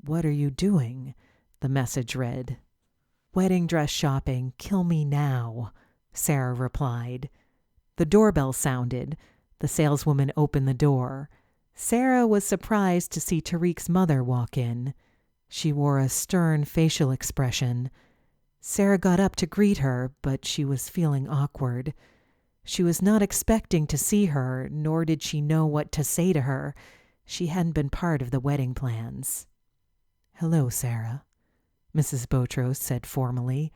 "What are you doing?" the message read. "Wedding dress shopping. Kill me now," Sarah replied. The doorbell sounded. The saleswoman opened the door. Sarah was surprised to see Tariq's mother walk in. She wore a stern facial expression. Sarah got up to greet her, but she was feeling awkward. She was not expecting to see her, nor did she know what to say to her. She hadn't been part of the wedding plans. "Hello, Sarah," Mrs. Botros said formally.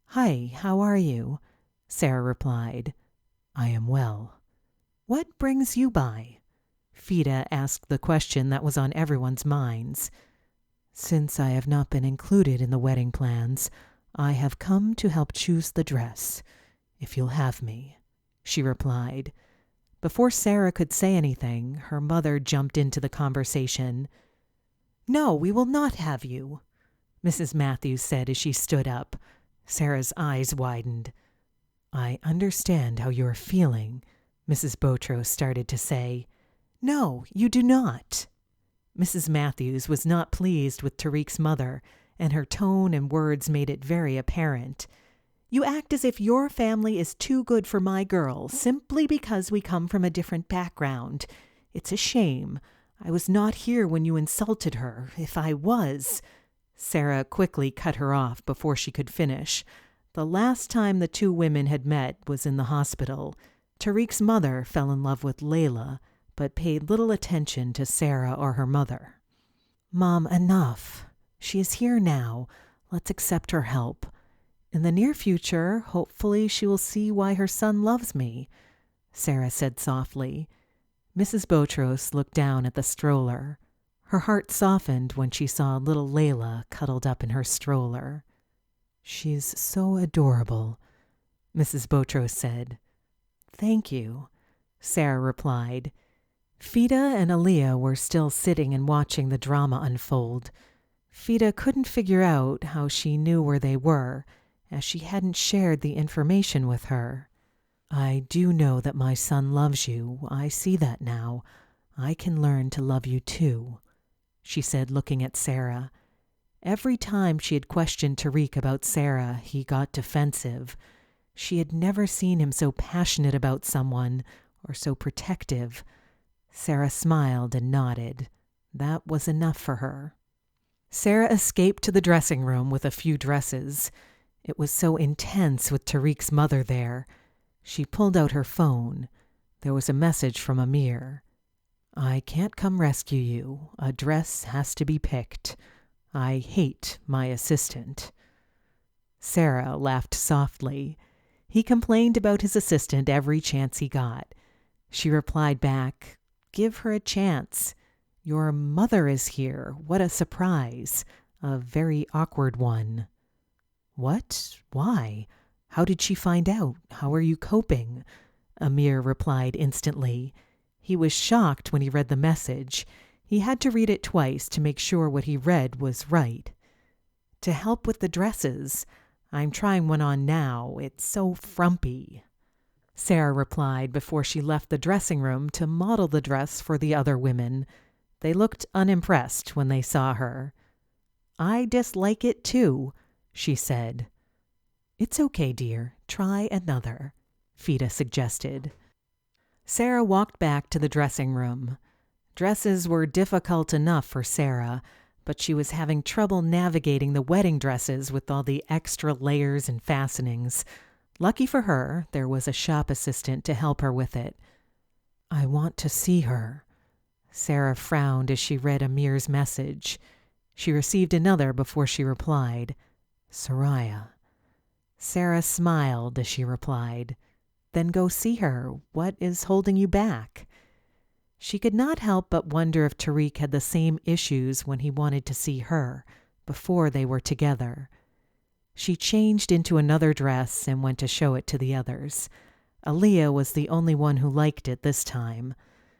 "Hi, how are you?" Sarah replied. "I am well." "What brings you by?" Fida asked the question that was on everyone's minds. "Since I have not been included in the wedding plans, I have come to help choose the dress, if you'll have me," she replied. Before Sarah could say anything, her mother jumped into the conversation. "No, we will not have you," Mrs. Matthews said as she stood up. Sarah's eyes widened. "I understand how you are feeling," Mrs. Botros started to say. "No, you do not." Mrs. Matthews was not pleased with Tariq's mother, and her tone and words made it very apparent. "You act as if your family is too good for my girl, simply because we come from a different background. It's a shame. I was not here when you insulted her. If I was—" Sarah quickly cut her off before she could finish. The last time the 2 women had met was in the hospital. Tariq's mother fell in love with Layla, but paid little attention to Sarah or her mother. "Mom, enough. She is here now. Let's accept her help. In the near future, hopefully she will see why her son loves me," Sarah said softly. Mrs. Botros looked down at the stroller. Her heart softened when she saw little Layla cuddled up in her stroller. "She's so adorable," Mrs. Botros said. "Thank you," Sarah replied. Fida and Aaliyah were still sitting and watching the drama unfold. Fida couldn't figure out how she knew where they were, as she hadn't shared the information with her. "I do know that my son loves you. I see that now. I can learn to love you too, she said, looking at Sarah. Every time she had questioned Tariq about Sarah, he got defensive. She had never seen him so passionate about someone or so protective. Sarah smiled and nodded. That was enough for her. Sarah escaped to the dressing room with a few dresses. It was so intense with Tariq's mother there. She pulled out her phone. There was a message from Amir. I can't come rescue you. A dress has to be picked. I hate my assistant. Sarah laughed softly. He complained about his assistant every chance he got. She replied back, Give her a chance. Your mother is here. What a surprise. A very awkward one. What? Why? How did she find out? How are you coping? Amir replied instantly. He was shocked when he read the message. He had to read it twice to make sure what he read was right. To help with the dresses. I'm trying one on now. It's so frumpy. Sarah replied before she left the dressing room to model the dress for the other women. They looked unimpressed when they saw her. I dislike it too, she said. It's okay, dear. Try another, Fida suggested. Sarah walked back to the dressing room. Dresses were difficult enough for Sarah, but she was having trouble navigating the wedding dresses with all the extra layers and fastenings. Lucky for her, there was a shop assistant to help her with it. I want to see her. Sarah frowned as she read Amir's message. She received another before she replied, Soraya. Sarah smiled as she replied, Then go see her. What is holding you back? She could not help but wonder if Tariq had the same issues when he wanted to see her, before they were together. She changed into another dress and went to show it to the others. Aaliyah was the only one who liked it this time.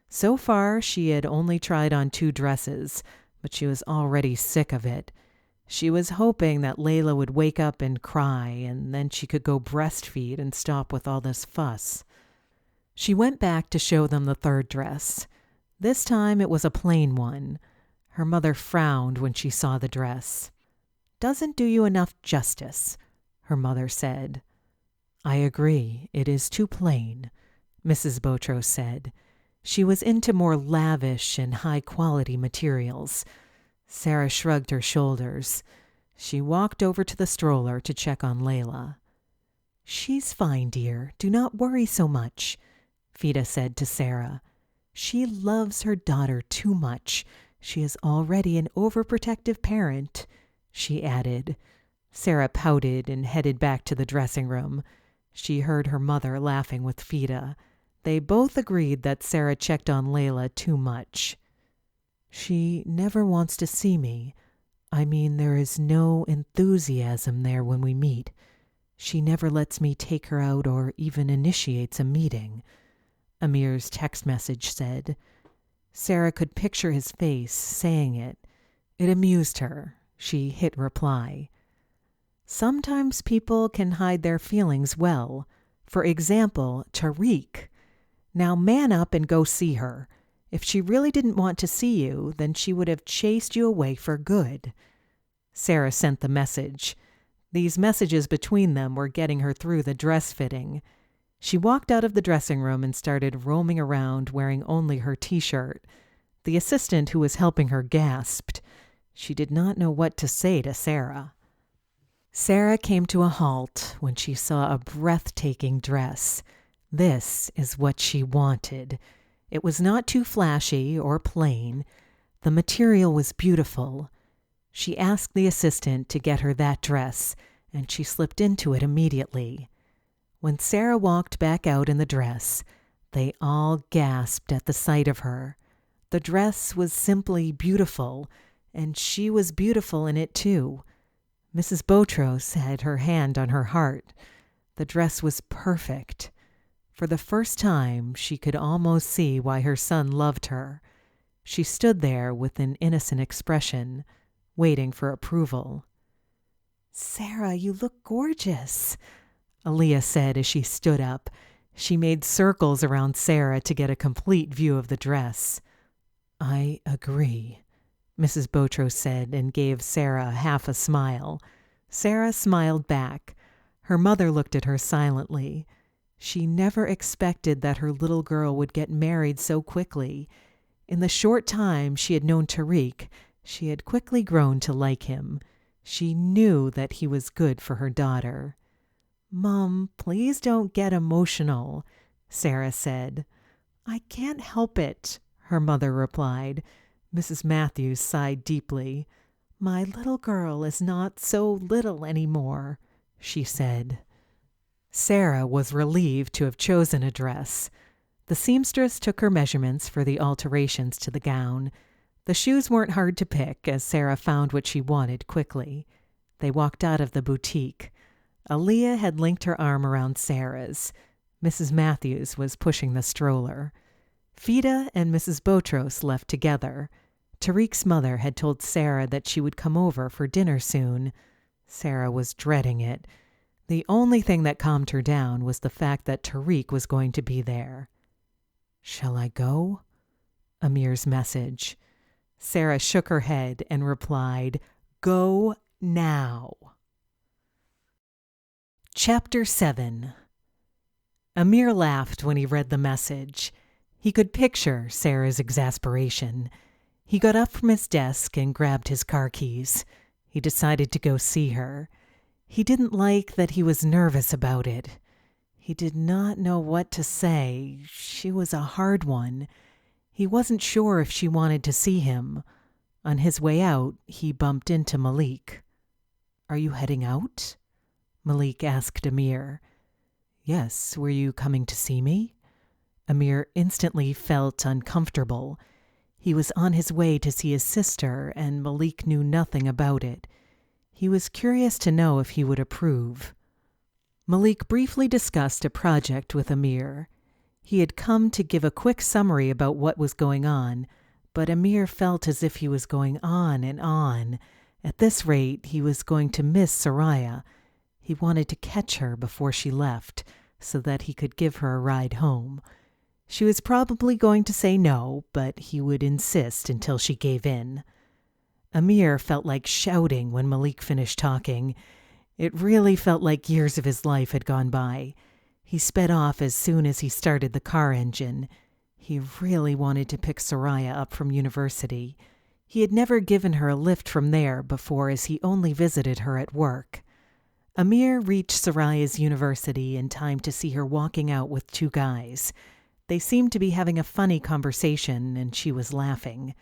So far, she had only tried on 2 dresses, but she was already sick of it. She was hoping that Layla would wake up and cry, and then she could go breastfeed and stop with all this fuss. She went back to show them the 3rd dress. This time it was a plain one. Her mother frowned when she saw the dress. Doesn't do you enough justice, her mother said. I agree, it is too plain, Mrs. Botros said. She was into more lavish and high-quality materials. Sarah shrugged her shoulders. She walked over to the stroller to check on Layla. She's fine, dear. Do not worry so much, Fida said to Sarah. She loves her daughter too much. She is already an overprotective parent, she added. Sarah pouted and headed back to the dressing room. She heard her mother laughing with Fida. They both agreed that Sarah checked on Layla too much. She never wants to see me. I mean, there is no enthusiasm there when we meet. She never lets me take her out or even initiates a meeting, Amir's text message said. Sarah could picture his face saying it. It amused her. She hit reply. Sometimes people can hide their feelings well. For example, Tariq. Now man up and go see her. If she really didn't want to see you, then she would have chased you away for good. Sarah sent the message. These messages between them were getting her through the dress fitting. She walked out of the dressing room and started roaming around wearing only her t-shirt. The assistant who was helping her gasped. She did not know what to say to Sarah. Sarah came to a halt when she saw a breathtaking dress. This is what she wanted. It was not too flashy or plain. The material was beautiful. She asked the assistant to get her that dress, and she slipped into it immediately. When Sarah walked back out in the dress, they all gasped at the sight of her. The dress was simply beautiful, and she was beautiful in it too. Mrs. Botros had her hand on her heart. The dress was perfect. For the first time, she could almost see why her son loved her. She stood there with an innocent expression, waiting for approval. Sarah, you look gorgeous, Aaliyah said as she stood up. She made circles around Sarah to get a complete view of the dress. I agree, Mrs. Botros said and gave Sarah half a smile. Sarah smiled back. Her mother looked at her silently. She never expected that her little girl would get married so quickly. In the short time she had known Tariq, she had quickly grown to like him. She knew that he was good for her daughter. "Mom, please don't get emotional," Sarah said. "I can't help it," her mother replied. Mrs. Matthews sighed deeply. "My little girl is not so little anymore," she said. Sarah was relieved to have chosen a dress. The seamstress took her measurements for the alterations to the gown. The shoes weren't hard to pick, as Sarah found what she wanted quickly. They walked out of the boutique. Aaliyah had linked her arm around Sarah's. Mrs. Matthews was pushing the stroller. Fida and Mrs. Botros left together. Tariq's mother had told Sarah that she would come over for dinner soon. Sarah was dreading it. The only thing that calmed her down was the fact that Tariq was going to be there. "Shall I go?" Amir's message. Sarah shook her head and replied, "Go now." Chapter 7. Amir laughed when he read the message. He could picture Sarah's exasperation. He got up from his desk and grabbed his car keys. He decided to go see her. He didn't like that he was nervous about it. He did not know what to say. She was a hard one. He wasn't sure if she wanted to see him. On his way out, he bumped into Malik. "Are you heading out?" Malik asked Amir. "Yes, were you coming to see me?" Amir instantly felt uncomfortable. He was on his way to see his sister, and Malik knew nothing about it. He was curious to know if he would approve. Malik briefly discussed a project with Amir. He had come to give a quick summary about what was going on, but Amir felt as if he was going on and on. At this rate, he was going to miss Soraya. He wanted to catch her before she left, so that he could give her a ride home. She was probably going to say no, but he would insist until she gave in. Amir felt like shouting when Malik finished talking. It really felt like years of his life had gone by. He sped off as soon as he started the car engine. He really wanted to pick Soraya up from university. He had never given her a lift from there before, as he only visited her at work. Amir reached Soraya's university in time to see her walking out with two guys. They seemed to be having a funny conversation, and she was laughing.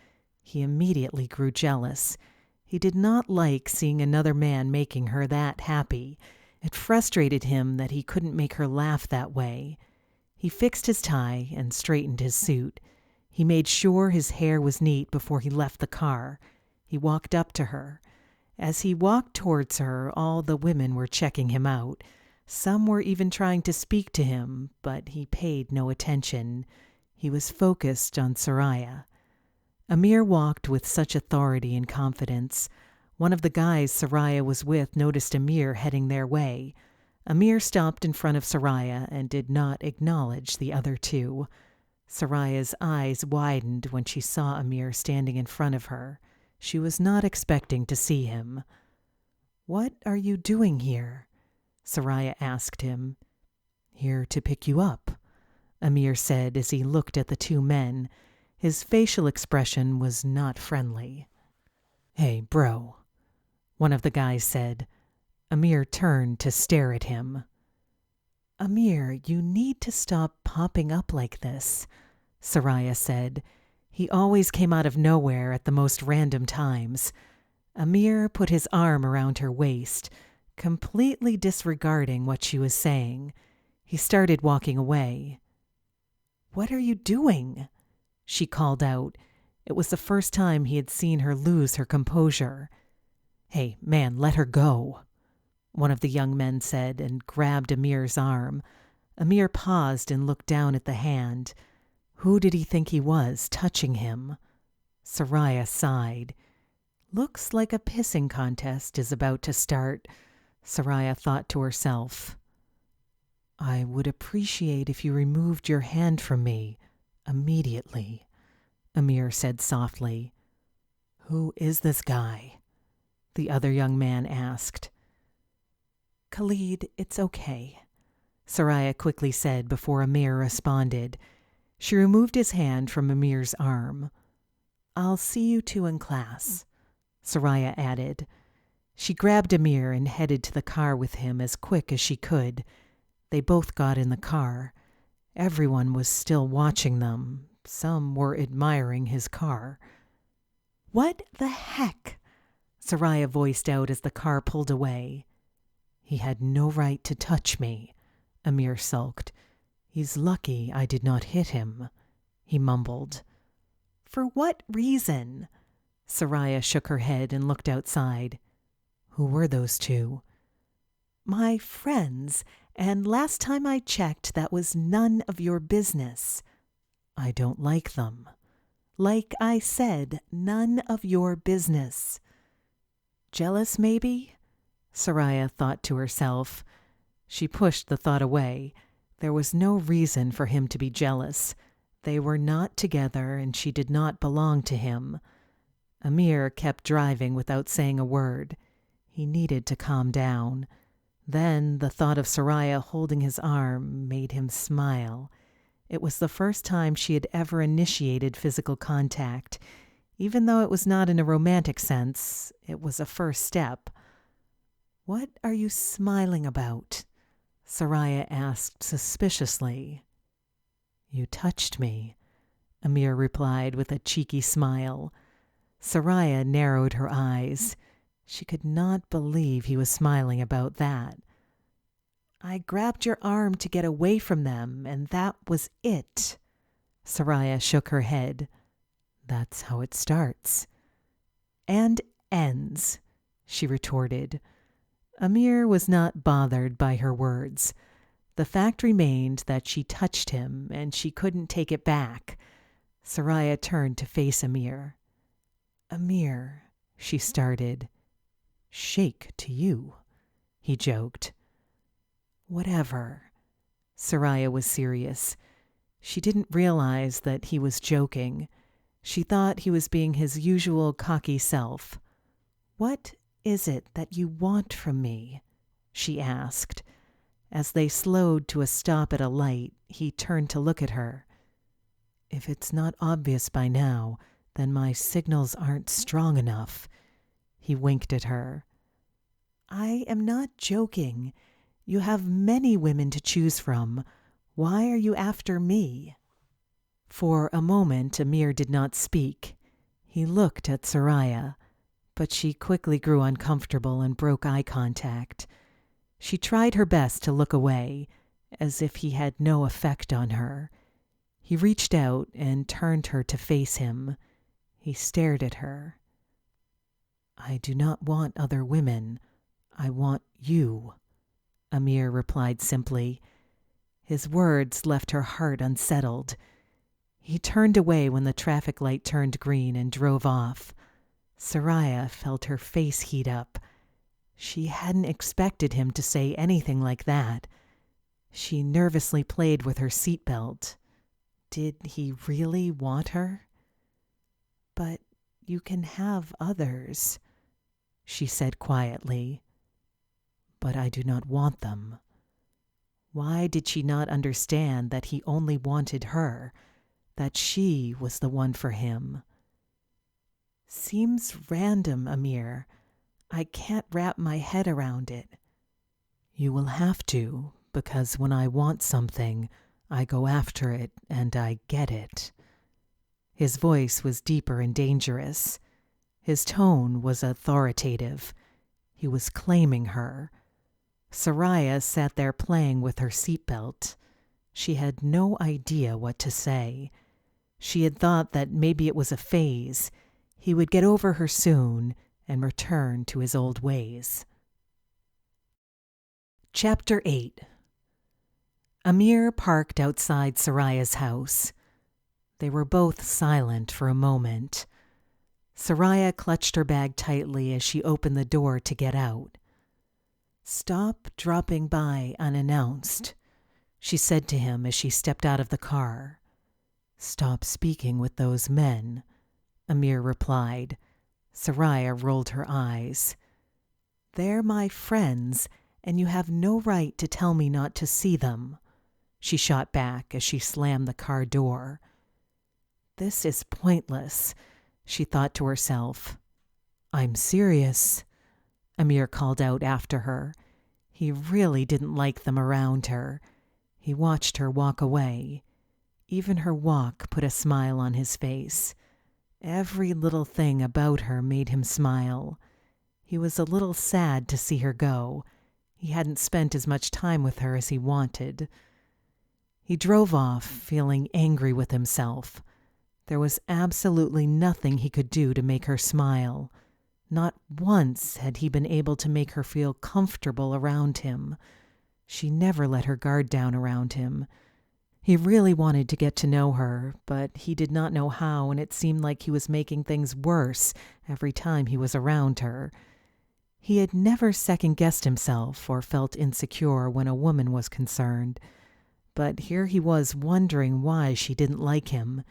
He immediately grew jealous. He did not like seeing another man making her that happy. It frustrated him that he couldn't make her laugh that way. He fixed his tie and straightened his suit. He made sure his hair was neat before he left the car. He walked up to her. As he walked towards her, all the women were checking him out. Some were even trying to speak to him, but he paid no attention. He was focused on Soraya. Amir walked with such authority and confidence. One of the guys Soraya was with noticed Amir heading their way. Amir stopped in front of Soraya and did not acknowledge the other two. Soraya's eyes widened when she saw Amir standing in front of her. She was not expecting to see him. "What are you doing here?" Soraya asked him. "Here to pick you up," Amir said as he looked at the two men. His facial expression was not friendly. "Hey, bro," one of the guys said. Amir turned to stare at him. "Amir, you need to stop popping up like this," Soraya said. He always came out of nowhere at the most random times. Amir put his arm around her waist, completely disregarding what she was saying. He started walking away. "What are you doing?" she called out. It was the first time he had seen her lose her composure. "Hey, man, let her go," one of the young men said and grabbed Amir's arm. Amir paused and looked down at the hand. Who did he think he was, touching him? Soraya sighed. "Looks like a pissing contest is about to start," Soraya thought to herself. "I would appreciate if you removed your hand from me immediately," Amir said softly. "Who is this guy?" the other young man asked. "Khalid, it's okay," Soraya quickly said before Amir responded. She removed his hand from Amir's arm. "I'll see you two in class," Soraya added. She grabbed Amir and headed to the car with him as quick as she could. They both got in the car. Everyone was still watching them. Some were admiring his car. "What the heck?" Soraya voiced out as the car pulled away. "He had no right to touch me," Amir sulked. "He's lucky I did not hit him," he mumbled. "For what reason?" Soraya shook her head and looked outside. "Who were those two?" "My friends, and last time I checked, that was none of your business." "I don't like them." "Like I said, none of your business." "Jealous, maybe?" Soraya thought to herself. She pushed the thought away. There was no reason for him to be jealous. They were not together, and she did not belong to him. Amir kept driving without saying a word. He needed to calm down. Then the thought of Soraya holding his arm made him smile. It was the first time she had ever initiated physical contact. Even though it was not in a romantic sense, it was a first step. "What are you smiling about?" Soraya asked suspiciously. "You touched me," Amir replied with a cheeky smile. Soraya narrowed her eyes. She could not believe he was smiling about that. "I grabbed your arm to get away from them, and that was it." Soraya shook her head. "That's how it starts." "And ends," she retorted. Amir was not bothered by her words. The fact remained that she touched him, and she couldn't take it back. Soraya turned to face Amir. "Amir," she started. "Sheikh to you," he joked. "Whatever." Soraya was serious. She didn't realize that he was joking. She thought he was being his usual cocky self. "What is it that you want from me?" she asked. As they slowed to a stop at a light, he turned to look at her. "If it's not obvious by now, then my signals aren't strong enough." He winked at her. "I am not joking. You have many women to choose from. Why are you after me?" For a moment Amir did not speak. He looked at Soraya, but she quickly grew uncomfortable and broke eye contact. She tried her best to look away, as if he had no effect on her. He reached out and turned her to face him. He stared at her. "I do not want other women. I want you," Amir replied simply. His words left her heart unsettled. He turned away when the traffic light turned green and drove off. Soraya felt her face heat up. She hadn't expected him to say anything like that. She nervously played with her seatbelt. Did he really want her? "But you can have others," she said quietly. "But I do not want them." Why did she not understand that he only wanted her, that she was the one for him? "Seems random, Amir. I can't wrap my head around it." "You will have to, because when I want something, I go after it and I get it." His voice was deeper and dangerous. His tone was authoritative. He was claiming her. Soraya sat there playing with her seatbelt. She had no idea what to say. She had thought that maybe it was a phase. He would get over her soon and return to his old ways. Chapter 8. Amir parked outside Soraya's house. They were both silent for a moment. Soraya clutched her bag tightly as she opened the door to get out. "Stop dropping by unannounced," she said to him as she stepped out of the car. "Stop speaking with those men," Amir replied. Soraya rolled her eyes. "They're my friends, and you have no right to tell me not to see them," she shot back as she slammed the car door. "This is pointless," she thought to herself. "I'm serious," Amir called out after her. He really didn't like them around her. He watched her walk away. Even her walk put a smile on his face. Every little thing about her made him smile. He was a little sad to see her go. He hadn't spent as much time with her as he wanted. He drove off, feeling angry with himself. There was absolutely nothing he could do to make her smile. Not once had he been able to make her feel comfortable around him. She never let her guard down around him. He really wanted to get to know her, but he did not know how, and it seemed like he was making things worse every time he was around her. He had never second-guessed himself or felt insecure when a woman was concerned, but here he was wondering why she didn't like him.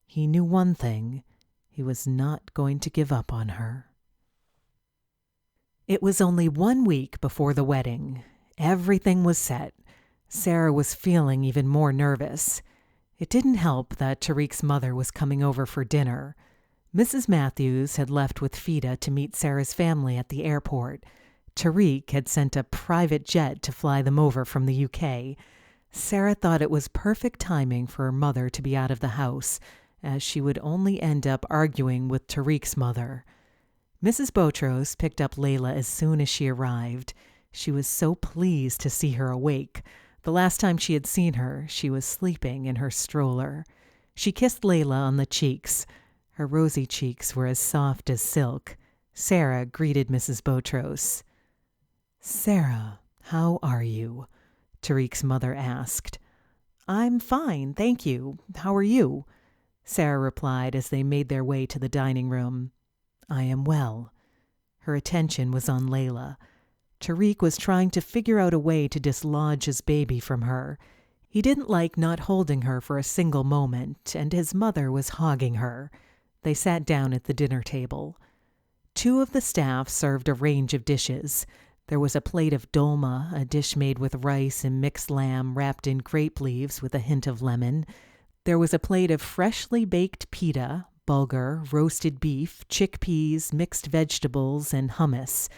He knew one thing: he was not going to give up on her. It was only 1 week before the wedding. Everything was set. Sarah was feeling even more nervous. It didn't help that Tariq's mother was coming over for dinner. Mrs. Matthews had left with Fida to meet Sarah's family at the airport. Tariq had sent a private jet to fly them over from the UK. Sarah thought it was perfect timing for her mother to be out of the house, as she would only end up arguing with Tariq's mother. Mrs. Botros picked up Layla as soon as she arrived. She was so pleased to see her awake. The last time she had seen her, she was sleeping in her stroller. She kissed Layla on the cheeks. Her rosy cheeks were as soft as silk. Sarah greeted Mrs. Botros. "Sarah, how are you?" Tariq's mother asked. "I'm fine, thank you. How are you?" Sarah replied as they made their way to the dining room. "I am well." Her attention was on Layla. Tariq was trying to figure out a way to dislodge his baby from her. He didn't like not holding her for a single moment, and his mother was hogging her. They sat down at the dinner table. 2 of the staff served a range of dishes. There was a plate of dolma, a dish made with rice and mixed lamb wrapped in grape leaves with a hint of lemon. There was a plate of freshly baked pita, bulgur, roasted beef, chickpeas, mixed vegetables, and hummus.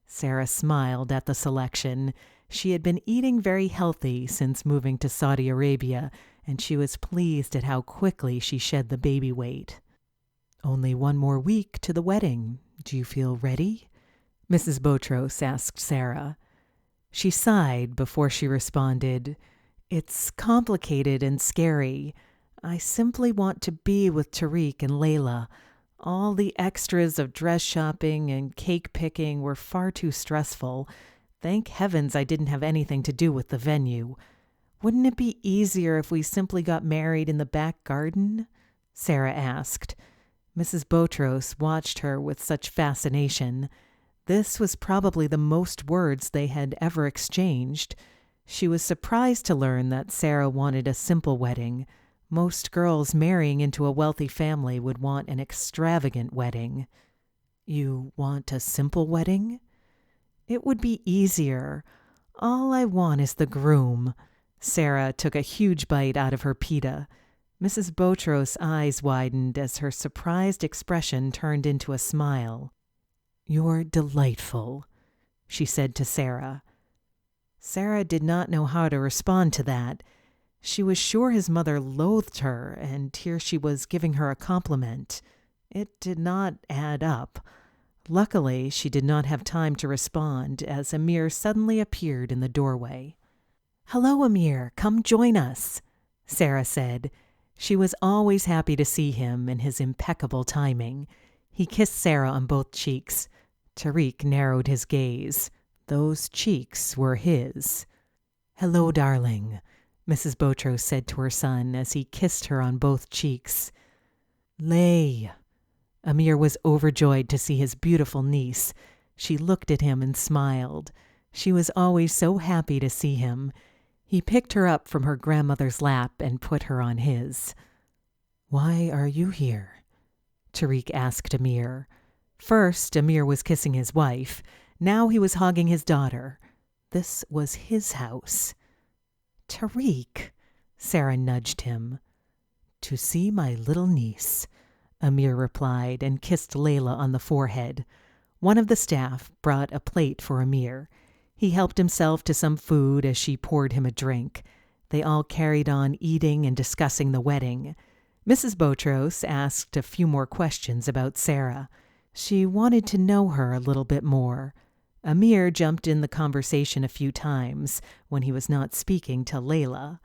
Sarah smiled at the selection. She had been eating very healthy since moving to Saudi Arabia, and she was pleased at how quickly she shed the baby weight. "Only 1 more week to the wedding. Do you feel ready?" Mrs. Botros asked Sarah. She sighed before she responded, "It's complicated and scary. I simply want to be with Tariq and Layla. All the extras of dress shopping and cake picking were far too stressful. Thank heavens I didn't have anything to do with the venue. Wouldn't it be easier if we simply got married in the back garden?" Sarah asked. Mrs. Botros watched her with such fascination. This was probably the most words they had ever exchanged. She was surprised to learn that Sarah wanted a simple wedding. Most girls marrying into a wealthy family would want an extravagant wedding. "You want a simple wedding?" "It would be easier. All I want is the groom." Sarah took a huge bite out of her pita. Mrs. Botros' eyes widened as her surprised expression turned into a smile. "You're delightful," she said to Sarah. Sarah did not know how to respond to that. She was sure his mother loathed her, and here she was giving her a compliment. It did not add up. Luckily, she did not have time to respond as Amir suddenly appeared in the doorway. "Hello, Amir. Come join us," Sarah said. She was always happy to see him and his impeccable timing. He kissed Sarah on both cheeks. Tariq narrowed his gaze. Those cheeks were his. "Hello, darling," Mrs. Botros said to her son as he kissed her on both cheeks. "Lay." Amir was overjoyed to see his beautiful niece. She looked at him and smiled. She was always so happy to see him. He picked her up from her grandmother's lap and put her on his. "Why are you here?" Tariq asked Amir. First, Amir was kissing his wife. Now he was hugging his daughter. This was his house. "Tariq," Sarah nudged him. "To see my little niece," Amir replied and kissed Layla on the forehead. One of the staff brought a plate for Amir. He helped himself to some food as she poured him a drink. They all carried on eating and discussing the wedding. Mrs. Botros asked a few more questions about Sarah. She wanted to know her a little bit more. Amir jumped in the conversation a few times when he was not speaking to Layla.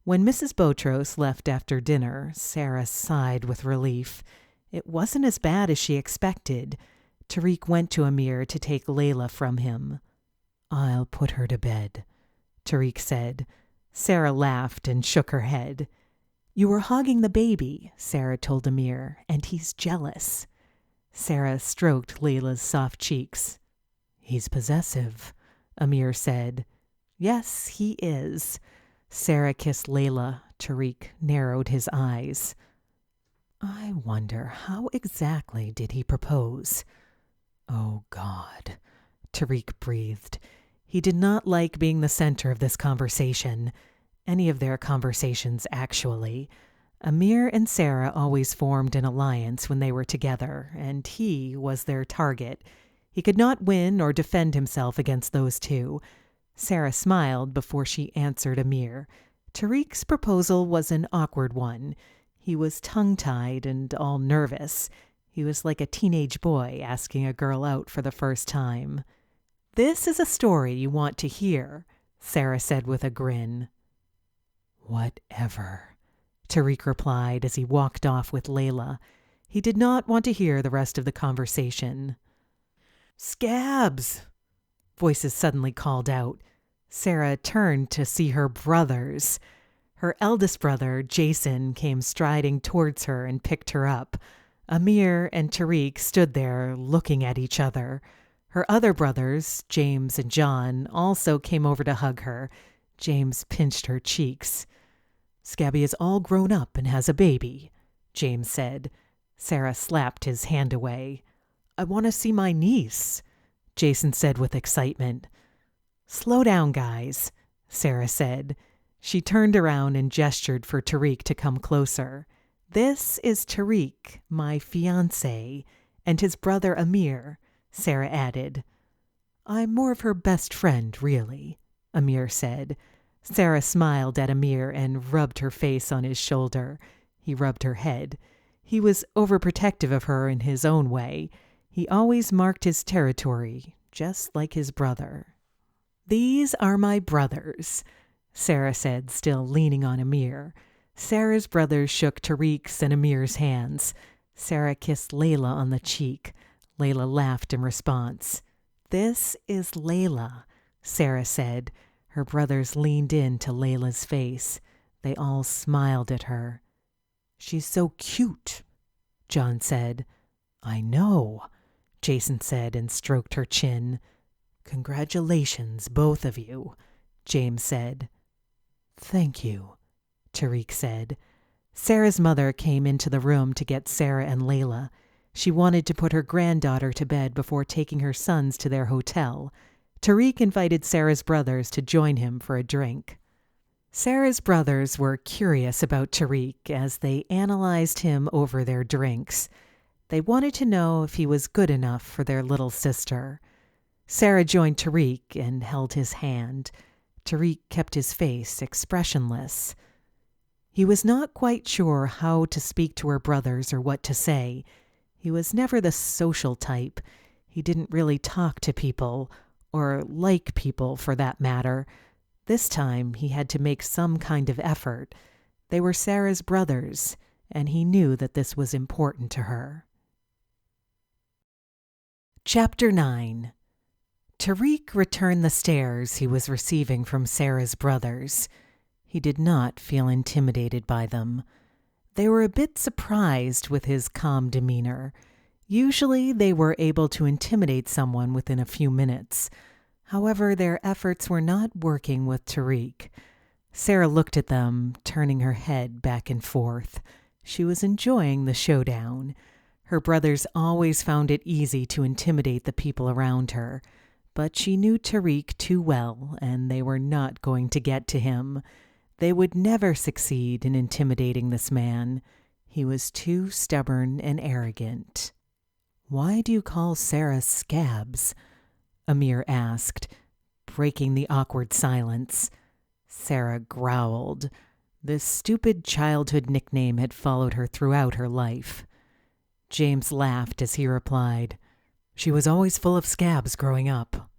When Mrs. Botros left after dinner, Sarah sighed with relief. It wasn't as bad as she expected. Tariq went to Amir to take Layla from him. "I'll put her to bed," Tariq said. Sarah laughed and shook her head. "You were hogging the baby," Sarah told Amir, "and he's jealous." Sarah stroked Layla's soft cheeks. "He's possessive," Amir said. "Yes, he is." Sarah kissed Layla. Tariq narrowed his eyes. "I wonder how exactly did he propose?" "Oh, God," Tariq breathed. He did not like being the center of this conversation. Any of their conversations, actually. Amir and Sarah always formed an alliance when they were together, and he was their target. He could not win or defend himself against those two. Sarah smiled before she answered Amir. Tariq's proposal was an awkward one. He was tongue-tied and all nervous. He was like a teenage boy asking a girl out for the first time. "This is a story you want to hear," Sarah said with a grin. "Whatever," Tariq replied as he walked off with Layla. He did not want to hear the rest of the conversation. "Scabs!" Voices suddenly called out. Sarah turned to see her brothers. Her eldest brother, Jason, came striding towards her and picked her up. Amir and Tariq stood there looking at each other. Her other brothers, James and John, also came over to hug her. James pinched her cheeks. "Scabby is all grown up and has a baby," James said. Sarah slapped his hand away. "I want to see my niece," Jason said with excitement. "Slow down, guys," Sarah said. She turned around and gestured for Tariq to come closer. "This is Tariq, my fiancé, and his brother Amir," Sarah added. "I'm more of her best friend, really," Amir said. Sarah smiled at Amir and rubbed her face on his shoulder. He rubbed her head. He was overprotective of her in his own way. He always marked his territory, just like his brother. "These are my brothers," Sarah said, still leaning on Amir. Sarah's brothers shook Tariq's and Amir's hands. Sarah kissed Layla on the cheek. Layla laughed in response. "This is Layla," Sarah said. Her brothers leaned in to Layla's face. They all smiled at her. "She's so cute," John said. "I know," Jason said and stroked her chin. "Congratulations, both of you," James said. "Thank you," Tariq said. Sarah's mother came into the room to get Sarah and Layla. She wanted to put her granddaughter to bed before taking her sons to their hotel. Tariq invited Sarah's brothers to join him for a drink. Sarah's brothers were curious about Tariq as they analyzed him over their drinks. They wanted to know if he was good enough for their little sister. Sarah joined Tariq and held his hand. Tariq kept his face expressionless. He was not quite sure how to speak to her brothers or what to say. He was never the social type. He didn't really talk to people, or like people for that matter. This time he had to make some kind of effort. They were Sarah's brothers, and he knew that this was important to her. Chapter 9. Tariq returned the stares he was receiving from Sarah's brothers. He did not feel intimidated by them. They were a bit surprised with his calm demeanor. Usually they were able to intimidate someone within a few minutes. However, their efforts were not working with Tariq. Sarah looked at them, turning her head back and forth. She was enjoying the showdown. Her brothers always found it easy to intimidate the people around her, but she knew Tariq too well, and they were not going to get to him. They would never succeed in intimidating this man. He was too stubborn and arrogant. "Why do you call Sarah Scabs?" Amir asked, breaking the awkward silence. Sarah growled. This stupid childhood nickname had followed her throughout her life. James laughed as he replied, "She was always full of scabs growing up."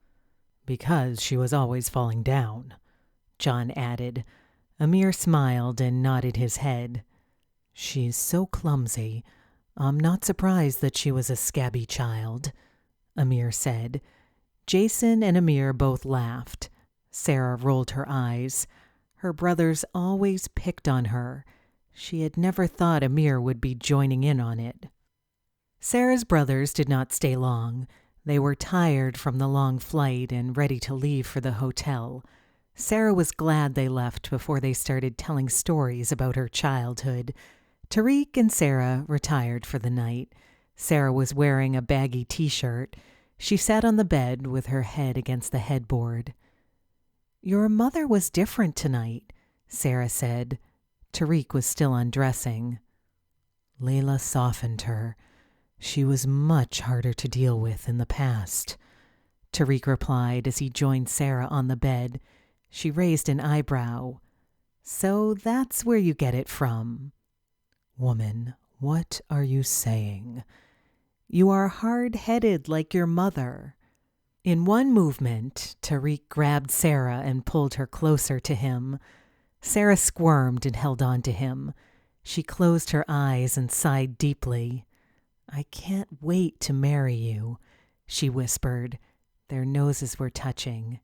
"Because she was always falling down," John added. Amir smiled and nodded his head. "She's so clumsy. I'm not surprised that she was a scabby child," Amir said. Jason and Amir both laughed. Sarah rolled her eyes. Her brothers always picked on her. She had never thought Amir would be joining in on it. Sarah's brothers did not stay long. They were tired from the long flight and ready to leave for the hotel. Sarah was glad they left before they started telling stories about her childhood. Tariq and Sarah retired for the night. Sarah was wearing a baggy t-shirt. She sat on the bed with her head against the headboard. "Your mother was different tonight," Sarah said. Tariq was still undressing. "Layla softened her. She was much harder to deal with in the past," Tariq replied as he joined Sarah on the bed. She raised an eyebrow. "So that's where you get it from." "Woman, what are you saying?" "You are hard-headed like your mother." In one movement, Tariq grabbed Sarah and pulled her closer to him. Sarah squirmed and held on to him. She closed her eyes and sighed deeply. "I can't wait to marry you," she whispered. Their noses were touching.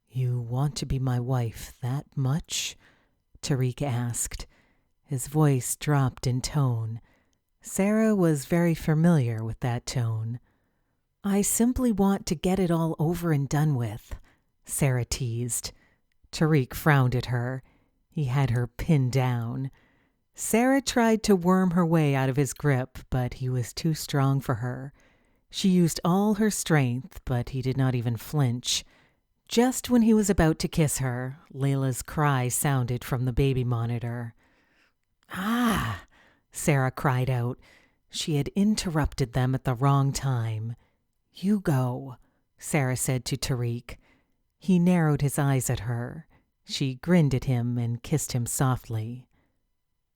"You want to be my wife that much?" Tariq asked. His voice dropped in tone. Sarah was very familiar with that tone. "I simply want to get it all over and done with," Sarah teased. Tariq frowned at her. He had her pinned down. Sarah tried to worm her way out of his grip, but he was too strong for her. She used all her strength, but he did not even flinch. Just when he was about to kiss her, Layla's cry sounded from the baby monitor. "Ah!" Sarah cried out. She had interrupted them at the wrong time. "You go," Sarah said to Tariq. He narrowed his eyes at her. She grinned at him and kissed him softly.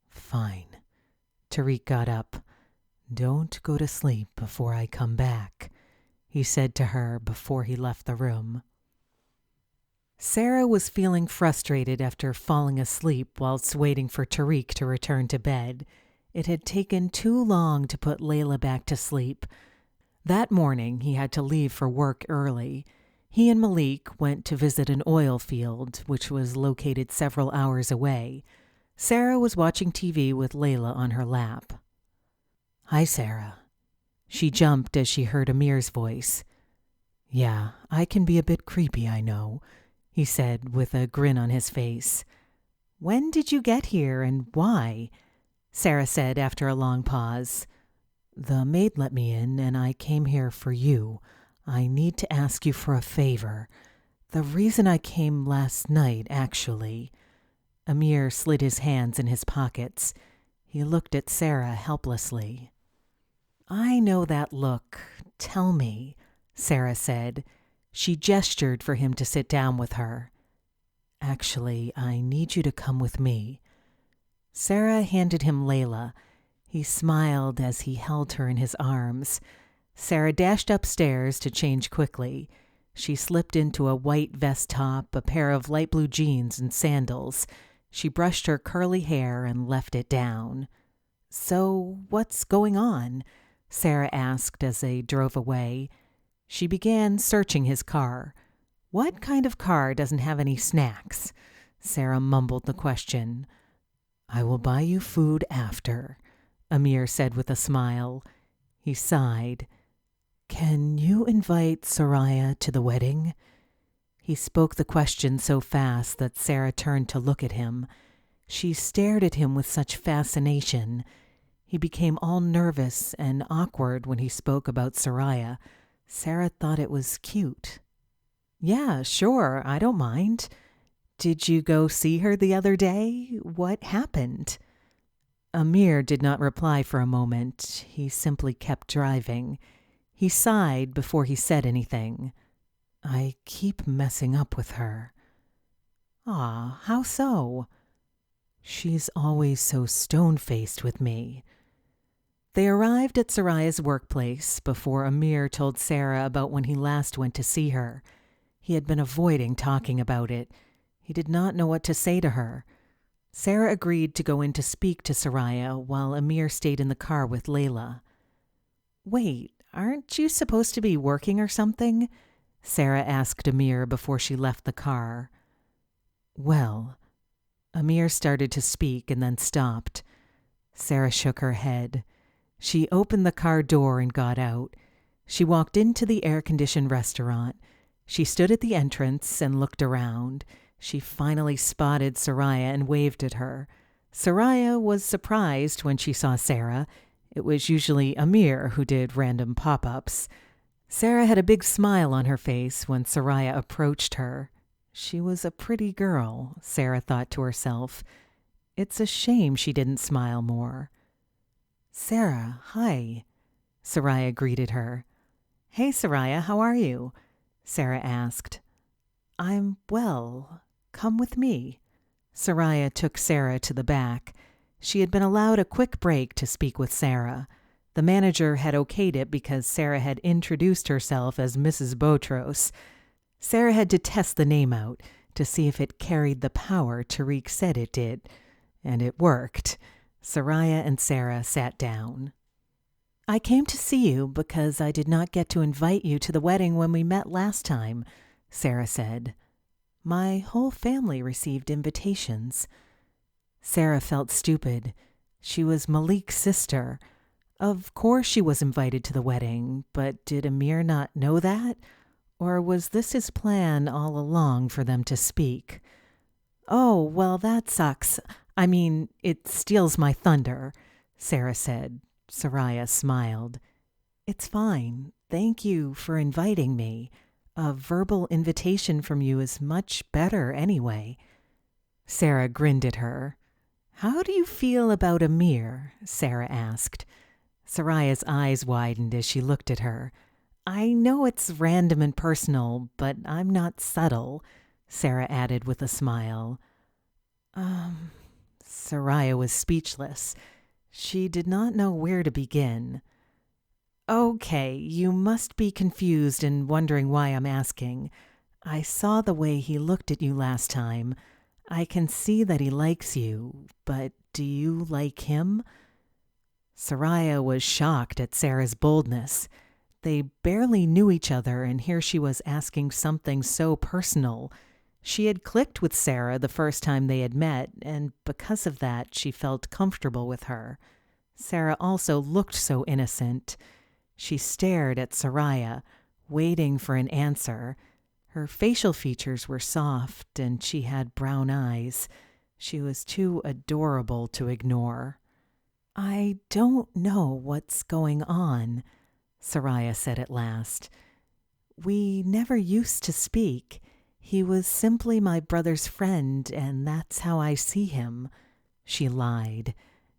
"Fine." Tariq got up. "Don't go to sleep before I come back," he said to her before he left the room. Sarah was feeling frustrated after falling asleep whilst waiting for Tariq to return to bed. It had taken too long to put Layla back to sleep. That morning he had to leave for work early. He and Malik went to visit an oil field, which was located several hours away. Sarah was watching TV with Layla on her lap. "Hi, Sarah." She jumped as she heard Amir's voice. "Yeah, I can be a bit creepy, I know," he said with a grin on his face. "When did you get here and why?" Sarah said after a long pause. "The maid let me in and I came here for you. I need to ask you for a favor. The reason I came last night, actually." Amir slid his hands in his pockets. He looked at Sarah helplessly. "I know that look. Tell me," Sarah said. She gestured for him to sit down with her. "Actually, I need you to come with me." Sarah handed him Layla. He smiled as he held her in his arms. Sarah dashed upstairs to change quickly. She slipped into a white vest top, a pair of light blue jeans, and sandals. She brushed her curly hair and left it down. "So, what's going on?" Sarah asked as they drove away. She began searching his car. "What kind of car doesn't have any snacks?" Sarah mumbled the question. "I will buy you food after," Amir said with a smile. He sighed. "Can you invite Soraya to the wedding?" He spoke the question so fast that Sarah turned to look at him. She stared at him with such fascination. He became all nervous and awkward when he spoke about Soraya. Sarah thought it was cute. "Yeah, sure, I don't mind. Did you go see her the other day? What happened?" Amir did not reply for a moment. He simply kept driving. He sighed before he said anything. "I keep messing up with her." "Ah, how so?" "She's always so stone-faced with me." They arrived at Soraya's workplace before Amir told Sarah about when he last went to see her. He had been avoiding talking about it. He did not know what to say to her. Sarah agreed to go in to speak to Soraya while Amir stayed in the car with Layla. "Wait, aren't you supposed to be working or something?" Sarah asked Amir before she left the car. "Well," Amir started to speak and then stopped. Sarah shook her head. She opened the car door and got out. She walked into the air-conditioned restaurant. She stood at the entrance and looked around. She finally spotted Soraya and waved at her. Soraya was surprised when she saw Sarah. It was usually Amir who did random pop-ups. Sarah had a big smile on her face when Soraya approached her. She was a pretty girl, Sarah thought to herself. It's a shame she didn't smile more. "Sarah, hi," Soraya greeted her. "Hey, Soraya, how are you?" Sarah asked. "I'm well. Come with me." Soraya took Sarah to the back. She had been allowed a quick break to speak with Sarah. The manager had okayed it because Sarah had introduced herself as Mrs. Botros. Sarah had to test the name out to see if it carried the power Tariq said it did. And it worked. Soraya and Sarah sat down. "I came to see you because I did not get to invite you to the wedding when we met last time," Sarah said. "My whole family received invitations." Sarah felt stupid. She was Malik's sister. Of course she was invited to the wedding, but did Amir not know that? Or was this his plan all along for them to speak? "Oh, well, that sucks. I mean, it steals my thunder," Sarah said. Soraya smiled. "It's fine. Thank you for inviting me. A verbal invitation from you is much better anyway." Sarah grinned at her. "How do you feel about Amir?" Sarah asked. Soraya's eyes widened as she looked at her. "I know it's random and personal, but I'm not subtle," Sarah added with a smile. Soraya was speechless. She did not know where to begin. "Okay, you must be confused and wondering why I'm asking. I saw the way he looked at you last time. I can see that he likes you, but do you like him?" Soraya was shocked at Sarah's boldness. They barely knew each other, and here she was asking something so personal. She had clicked with Sarah the first time they had met, and because of that, she felt comfortable with her. Sarah also looked so innocent. She stared at Soraya, waiting for an answer. Her facial features were soft, and she had brown eyes. She was too adorable to ignore. "I don't know what's going on," Soraya said at last. "We never used to speak. He was simply my brother's friend, and that's how I see him." She lied.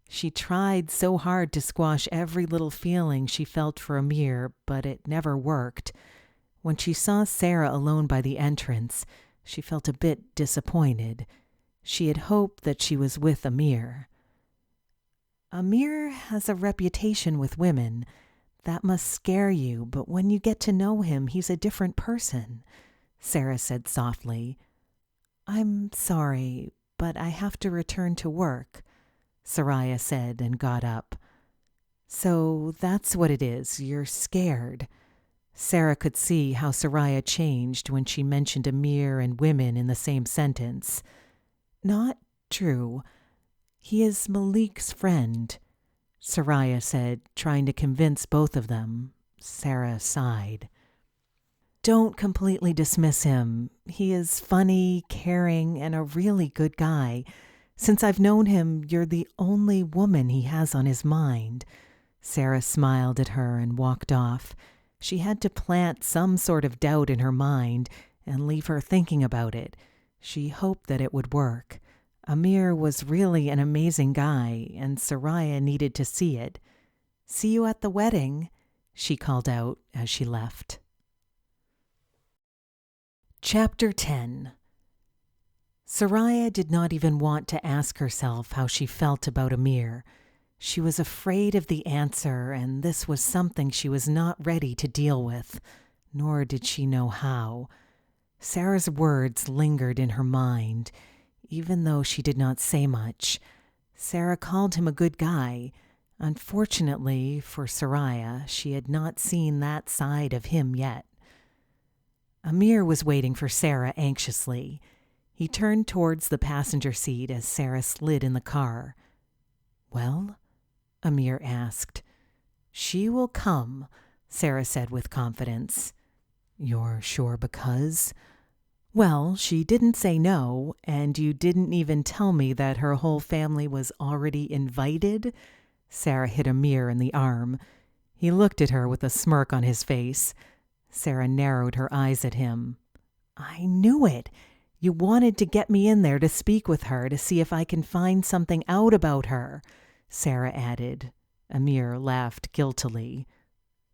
She tried so hard to squash every little feeling she felt for Amir, but it never worked. When she saw Sarah alone by the entrance, she felt a bit disappointed. She had hoped that she was with Amir. "Amir has a reputation with women. That must scare you, but when you get to know him, he's a different person," Sarah said softly. "I'm sorry, but I have to return to work," Soraya said and got up. "So that's what it is. You're scared." Sarah could see how Soraya changed when she mentioned Amir and women in the same sentence. "Not true. He is Malik's friend," Soraya said, trying to convince both of them. Sarah sighed. "Don't completely dismiss him. He is funny, caring, and a really good guy. Since I've known him, you're the only woman he has on his mind." Sarah smiled at her and walked off. She had to plant some sort of doubt in her mind and leave her thinking about it. She hoped that it would work. Amir was really an amazing guy, and Soraya needed to see it. "See you at the wedding," she called out as she left. Chapter 10. Soraya did not even want to ask herself how she felt about Amir. She was afraid of the answer, and this was something she was not ready to deal with, nor did she know how. Sarah's words lingered in her mind, even though she did not say much. Sarah called him a good guy. Unfortunately for Soraya, she had not seen that side of him yet. Amir was waiting for Sarah anxiously. He turned towards the passenger seat as Sarah slid in the car. "Well?" Amir asked. "She will come," Sarah said with confidence. "You're sure because?" "Well, she didn't say no, and you didn't even tell me that her whole family was already invited." Sarah hit Amir in the arm. He looked at her with a smirk on his face. Sarah narrowed her eyes at him. "I knew it. You wanted to get me in there to speak with her to see if I can find something out about her," Sarah added. Amir laughed guiltily.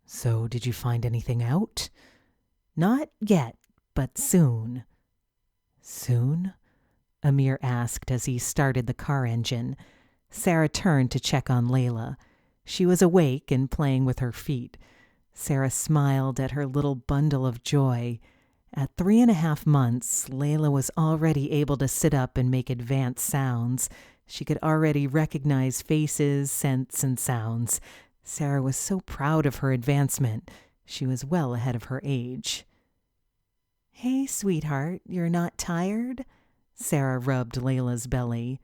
"So did you find anything out?" "Not yet, but soon." "Soon?" Amir asked as he started the car engine. Sarah turned to check on Layla. She was awake and playing with her feet. Sarah smiled at her little bundle of joy. At 3.5 months, Layla was already able to sit up and make advanced sounds. She could already recognize faces, scents, and sounds. Sarah was so proud of her advancement. She was well ahead of her age. "Hey, sweetheart, you're not tired?" Sarah rubbed Layla's belly.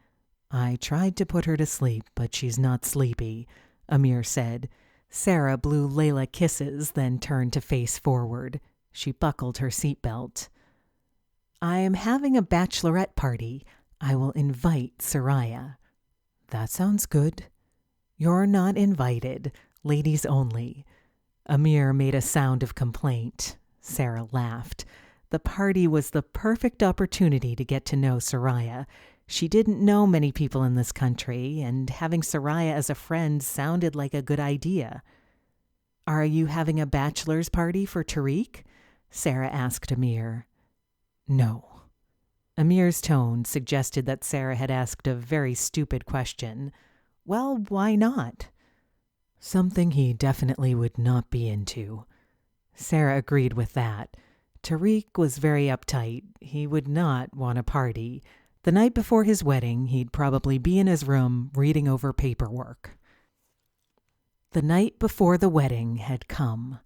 "I tried to put her to sleep, but she's not sleepy," Amir said. Sarah blew Layla kisses, then turned to face forward. She buckled her seatbelt. "I am having a bachelorette party. I will invite Soraya." "That sounds good." "You're not invited. Ladies only." Amir made a sound of complaint. Sarah laughed. The party was the perfect opportunity to get to know Soraya. She didn't know many people in this country, and having Soraya as a friend sounded like a good idea. "Are you having a bachelor's party for Tariq?" Sarah asked Amir. "No." Amir's tone suggested that Sarah had asked a very stupid question. "Well, why not?" "Something he definitely would not be into." Sarah agreed with that. Tariq was very uptight. He would not want a party. The night before his wedding, he'd probably be in his room reading over paperwork. The night before the wedding had come.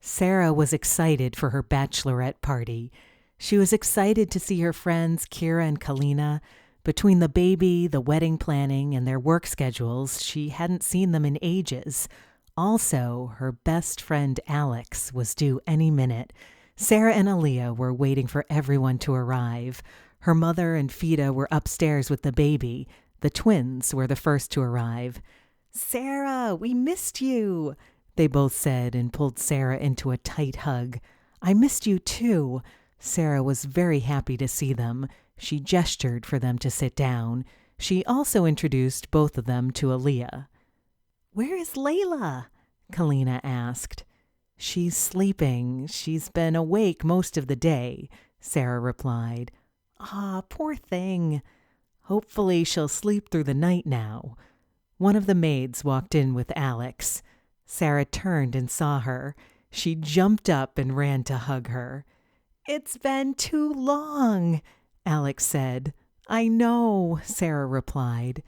Sarah was excited for her bachelorette party. She was excited to see her friends Kira and Kalina. Between the baby, the wedding planning, and their work schedules, she hadn't seen them in ages. Also, her best friend Alex was due any minute. Sarah and Aaliyah were waiting for everyone to arrive. Her mother and Fida were upstairs with the baby. The twins were the first to arrive. "Sarah, we missed you," they both said and pulled Sarah into a tight hug. "I missed you too." Sarah was very happy to see them. She gestured for them to sit down. She also introduced both of them to Aaliyah. "Where is Layla?" Kalina asked. "She's sleeping. She's been awake most of the day," Sarah replied. "Ah, poor thing. Hopefully she'll sleep through the night now." One of the maids walked in with Alex. Sarah turned and saw her. She jumped up and ran to hug her. "It's been too long," Alex said. "I know," Sarah replied.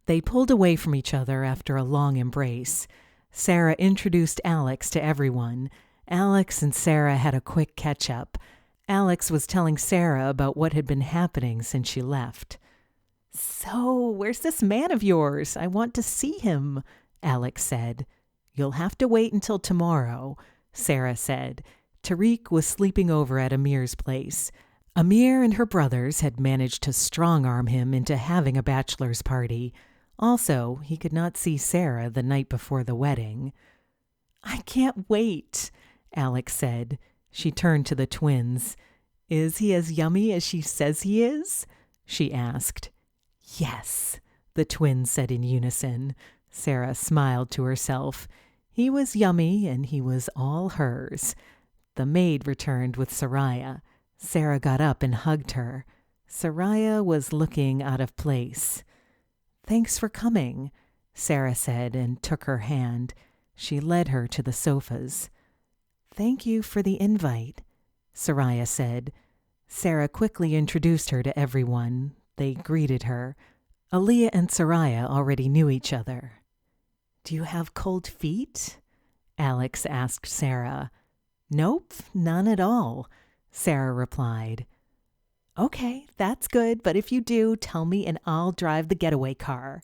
They pulled away from each other after a long embrace. Sarah introduced Alex to everyone. Alex and Sarah had a quick catch-up. Alex was telling Sarah about what had been happening since she left. "So, where's this man of yours? I want to see him," Alex said. "You'll have to wait until tomorrow," Sarah said. Tariq was sleeping over at Amir's place. Amir and her brothers had managed to strong-arm him into having a bachelor's party. Also, he could not see Sarah the night before the wedding. "I can't wait," Alex said. She turned to the twins. "Is he as yummy as she says he is?" she asked. "Yes," the twins said in unison. Sarah smiled to herself. He was yummy and he was all hers. The maid returned with Soraya. Sarah got up and hugged her. Soraya was looking out of place. "Thanks for coming," Sarah said and took her hand. She led her to the sofas. "Thank you for the invite," Soraya said. Sarah quickly introduced her to everyone. They greeted her. Aaliyah and Soraya already knew each other. "Do you have cold feet?" Alex asked Sarah. "Nope, none at all," Sarah replied. "Okay, that's good, but if you do, tell me and I'll drive the getaway car."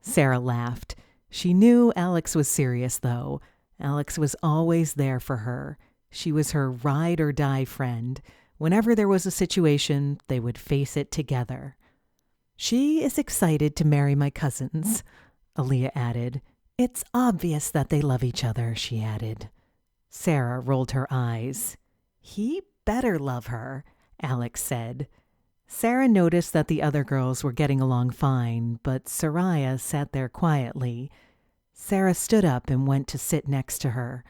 Sarah laughed. She knew Alex was serious, though. Alex was always there for her. She was her ride-or-die friend. Whenever there was a situation, they would face it together. "She is excited to marry my cousins," Aaliyah added. "It's obvious that they love each other," she added. Sarah rolled her eyes. "He better love her," Alex said. Sarah noticed that the other girls were getting along fine, but Soraya sat there quietly. Sarah stood up and went to sit next to her.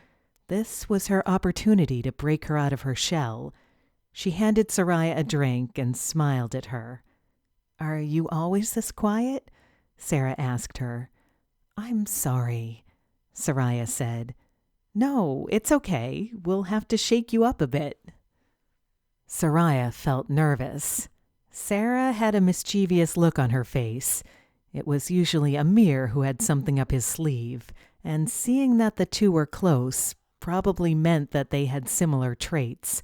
This was her opportunity to break her out of her shell. She handed Soraya a drink and smiled at her. "Are you always this quiet?" Sarah asked her. "I'm sorry," Soraya said. "No, it's okay. We'll have to shake you up a bit." Soraya felt nervous. Sarah had a mischievous look on her face. It was usually Amir who had something up his sleeve, and seeing that the two were close probably meant that they had similar traits.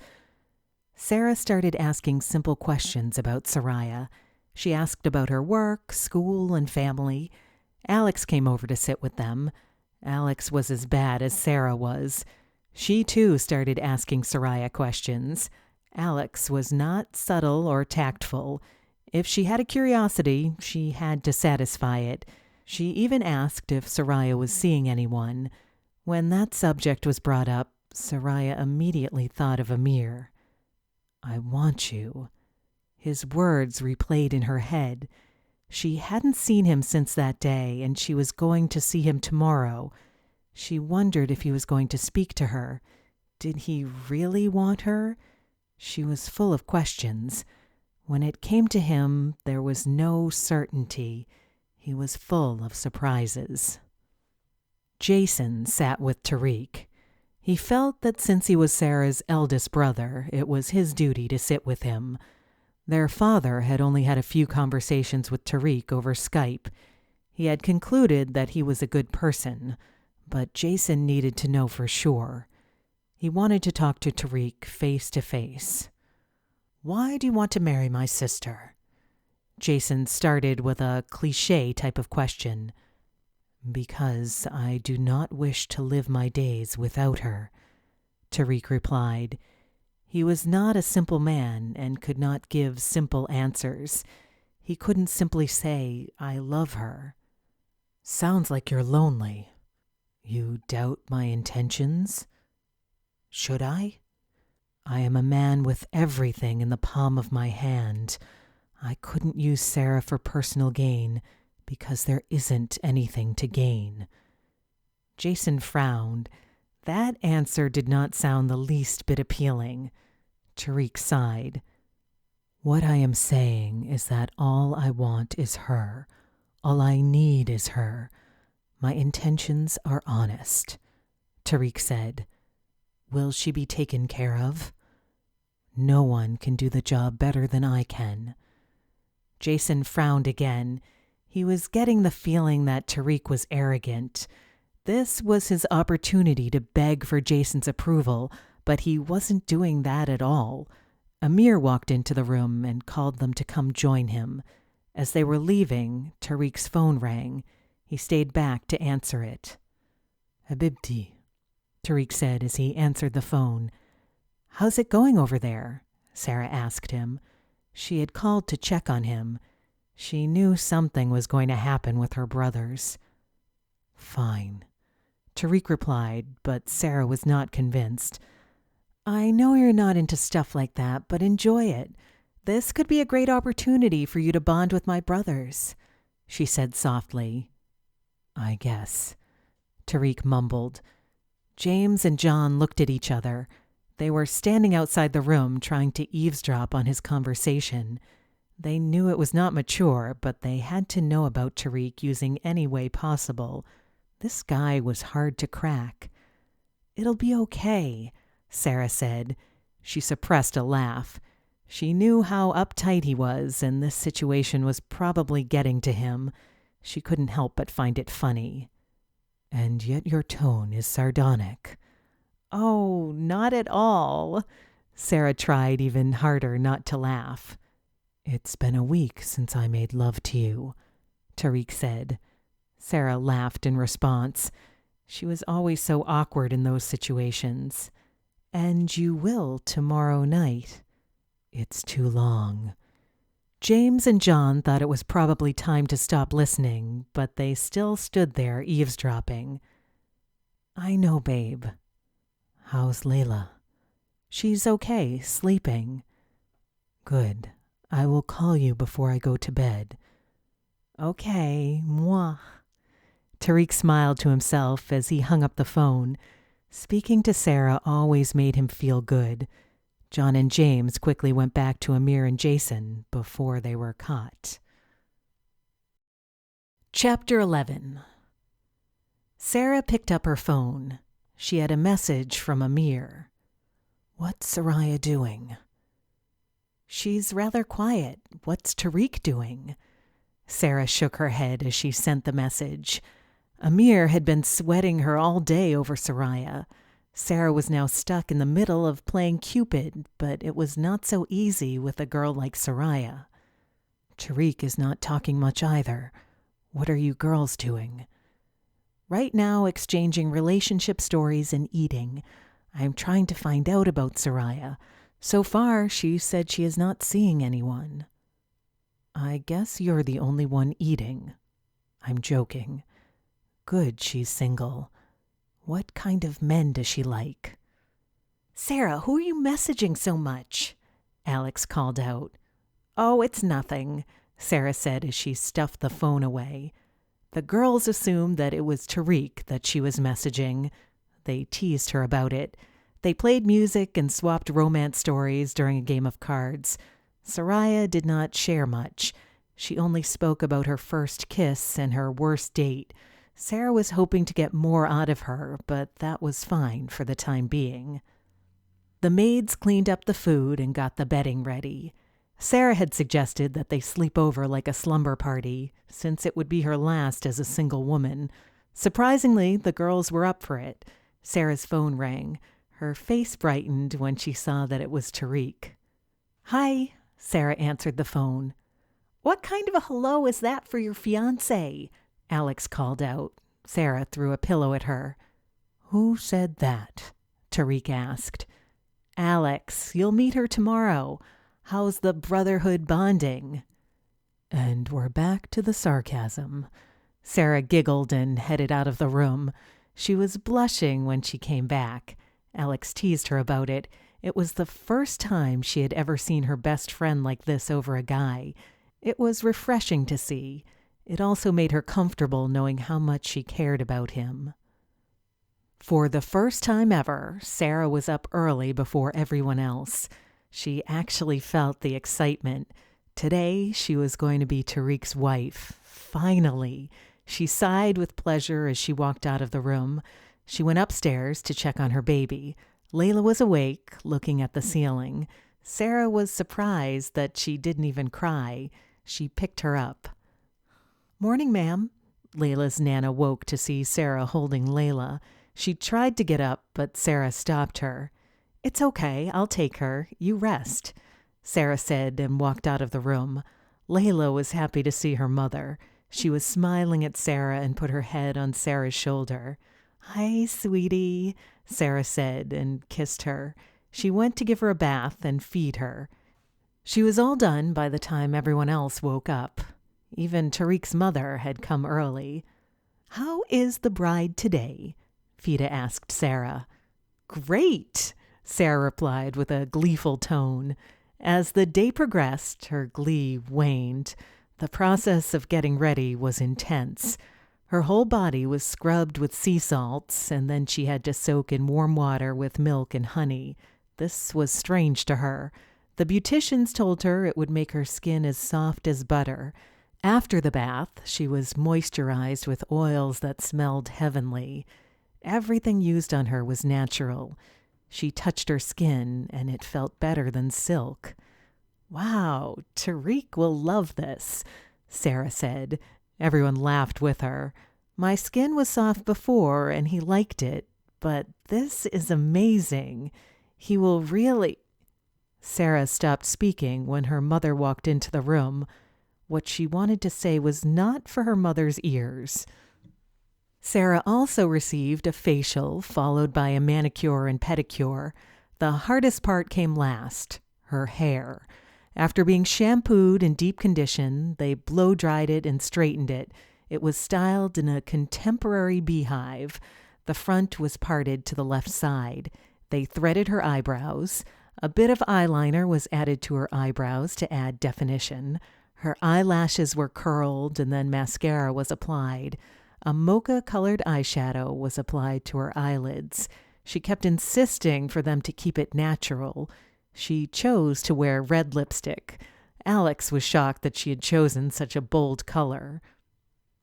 Sarah started asking simple questions about Soraya. She asked about her work, school, and family. Alex came over to sit with them. Alex was as bad as Sarah was. She too started asking Soraya questions. Alex was not subtle or tactful. If she had a curiosity, she had to satisfy it. She even asked if Soraya was seeing anyone. When that subject was brought up, Soraya immediately thought of Amir. "I want you." His words replayed in her head. She hadn't seen him since that day, and she was going to see him tomorrow. She wondered if he was going to speak to her. Did he really want her? She was full of questions. When it came to him, there was no certainty. He was full of surprises. Jason sat with Tariq. He felt that since he was Sarah's eldest brother, it was his duty to sit with him. Their father had only had a few conversations with Tariq over Skype. He had concluded that he was a good person, but Jason needed to know for sure. He wanted to talk to Tariq face to face. "Why do you want to marry my sister?" Jason started with a cliché type of question. "Because I do not wish to live my days without her," Tariq replied. He was not a simple man and could not give simple answers. He couldn't simply say, "I love her." "Sounds like you're lonely." "You doubt my intentions?" "Should I?" "I am a man with everything in the palm of my hand. I couldn't use Sarah for personal gain because there isn't anything to gain." Jason frowned. That answer did not sound the least bit appealing. Tariq sighed. "What I am saying is that all I want is her. All I need is her. My intentions are honest," Tariq said. "Will she be taken care of?" "No one can do the job better than I can." Jason frowned again. He was getting the feeling that Tariq was arrogant. This was his opportunity to beg for Jason's approval, but he wasn't doing that at all. Amir walked into the room and called them to come join him. As they were leaving, Tariq's phone rang. He stayed back to answer it. "Habibti," Tariq said as he answered the phone. "How's it going over there?" Sarah asked him. She had called to check on him. She knew something was going to happen with her brothers. Fine, Tariq replied, but Sarah was not convinced. I know you're not into stuff like that, but enjoy it. This could be a great opportunity for you to bond with my brothers, she said softly. I guess, Tariq mumbled. James and John looked at each other. They were standing outside the room trying to eavesdrop on his conversation. They knew it was not mature, but they had to know about Tariq using any way possible. This guy was hard to crack. It'll be okay, Sarah said. She suppressed a laugh. She knew how uptight he was, and this situation was probably getting to him. She couldn't help but find it funny. And yet your tone is sardonic. Oh, not at all. Sarah tried even harder not to laugh. It's been a week since I made love to you, Tariq said. Sarah laughed in response. She was always so awkward in those situations. And you will tomorrow night. It's too long. James and John thought it was probably time to stop listening, but they still stood there eavesdropping. I know, babe. How's Layla? She's okay, sleeping. Good. I will call you before I go to bed. Okay, moi. Tariq smiled to himself as he hung up the phone. Speaking to Sarah always made him feel good. John and James quickly went back to Amir and Jason before they were caught. Chapter 11. Sarah picked up her phone. She had a message from Amir. What's Soraya doing? She's rather quiet. What's Tariq doing? Sarah shook her head as she sent the message. Amir had been sweating her all day over Soraya. Sarah was now stuck in the middle of playing Cupid, but it was not so easy with a girl like Soraya. Tariq is not talking much either. What are you girls doing? Right now, exchanging relationship stories and eating. I am trying to find out about Soraya. So far, she said she is not seeing anyone. I guess you're the only one eating. I'm joking. Good, she's single. What kind of men does she like? Sarah, who are you messaging so much? Alex called out. Oh, it's nothing, Sarah said as she stuffed the phone away. The girls assumed that it was Tariq that she was messaging. They teased her about it. They played music and swapped romance stories during a game of cards. Soraya did not share much. She only spoke about her first kiss and her worst date. Sarah was hoping to get more out of her, but that was fine for the time being. The maids cleaned up the food and got the bedding ready. Sarah had suggested that they sleep over like a slumber party, since it would be her last as a single woman. Surprisingly, the girls were up for it. Sarah's phone rang. Her face brightened when she saw that it was Tariq. Hi, Sarah answered the phone. What kind of a hello is that for your fiancé? Alex called out. Sarah threw a pillow at her. Who said that? Tariq asked. Alex, you'll meet her tomorrow. How's the brotherhood bonding? And we're back to the sarcasm. Sarah giggled and headed out of the room. She was blushing when she came back. Alex teased her about it. It was the first time she had ever seen her best friend like this over a guy. It was refreshing to see. It also made her comfortable knowing how much she cared about him. For the first time ever, Sarah was up early before everyone else. She actually felt the excitement. Today, she was going to be Tariq's wife. Finally! She sighed with pleasure as she walked out of the room. She went upstairs to check on her baby. Layla was awake, looking at the ceiling. Sarah was surprised that she didn't even cry. She picked her up. Morning, ma'am. Layla's Nana woke to see Sarah holding Layla. She tried to get up, but Sarah stopped her. It's okay, I'll take her. You rest, Sarah said and walked out of the room. Layla was happy to see her mother. She was smiling at Sarah and put her head on Sarah's shoulder. Hi, sweetie, Sarah said and kissed her. She went to give her a bath and feed her. She was all done by the time everyone else woke up. Even Tariq's mother had come early. "How is the bride today?" Fida asked Sarah. "Great," Sarah replied with a gleeful tone. As the day progressed, her glee waned. The process of getting ready was intense. Her whole body was scrubbed with sea salts, and then she had to soak in warm water with milk and honey. This was strange to her. The beauticians told her it would make her skin as soft as butter. After the bath, she was moisturized with oils that smelled heavenly. Everything used on her was natural. She touched her skin, and it felt better than silk. "Wow, Tariq will love this," Sarah said. Everyone laughed with her. "My skin was soft before, and he liked it, but this is amazing. He will really—" Sarah stopped speaking when her mother walked into the room. What she wanted to say was not for her mother's ears. Sarah also received a facial, followed by a manicure and pedicure. The hardest part came last, her hair. After being shampooed in deep condition, they blow-dried it and straightened it. It was styled in a contemporary beehive. The front was parted to the left side. They threaded her eyebrows. A bit of eyeliner was added to her eyebrows to add definition. Her eyelashes were curled, and then mascara was applied. A mocha-colored eyeshadow was applied to her eyelids. She kept insisting for them to keep it natural. She chose to wear red lipstick. Alex was shocked that she had chosen such a bold color.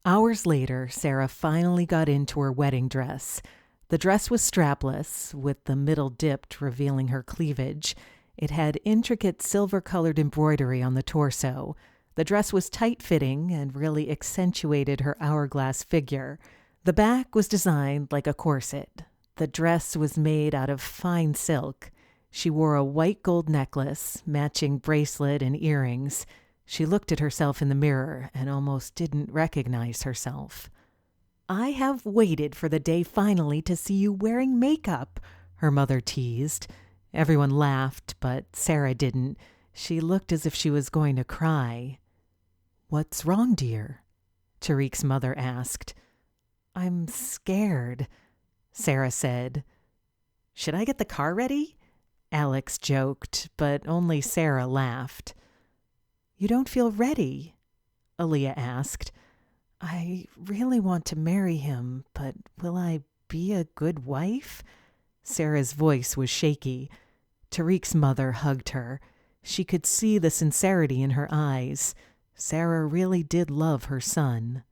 Hours later, Sarah finally got into her wedding dress. The dress was strapless, with the middle dipped, revealing her cleavage. It had intricate silver-colored embroidery on the torso. The dress was tight-fitting and really accentuated her hourglass figure. The back was designed like a corset. The dress was made out of fine silk. She wore a white gold necklace, matching bracelet and earrings. She looked at herself in the mirror and almost didn't recognize herself. "I have waited for the day finally to see you wearing makeup," her mother teased. Everyone laughed, but Sarah didn't. She looked as if she was going to cry. "What's wrong, dear?" Tariq's mother asked. "I'm scared," Sarah said. "Should I get the car ready?" Alex joked, but only Sarah laughed. "You don't feel ready?" Aaliyah asked. "I really want to marry him, but will I be a good wife?" Sarah's voice was shaky. Tariq's mother hugged her. She could see the sincerity in her eyes. Sarah really did love her son.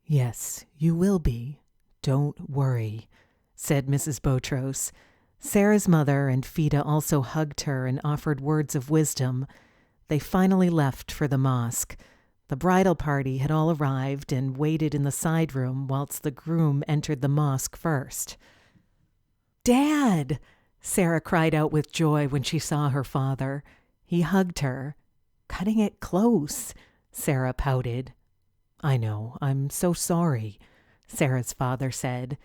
"Yes, you will be. Don't worry," said Mrs. Botros. Sarah's mother and Fida also hugged her and offered words of wisdom. They finally left for the mosque. The bridal party had all arrived and waited in the side room whilst the groom entered the mosque first. "Dad!" Sarah cried out with joy when she saw her father. He hugged her. "Cutting it close," Sarah pouted. "I know, I'm so sorry," Sarah's father said.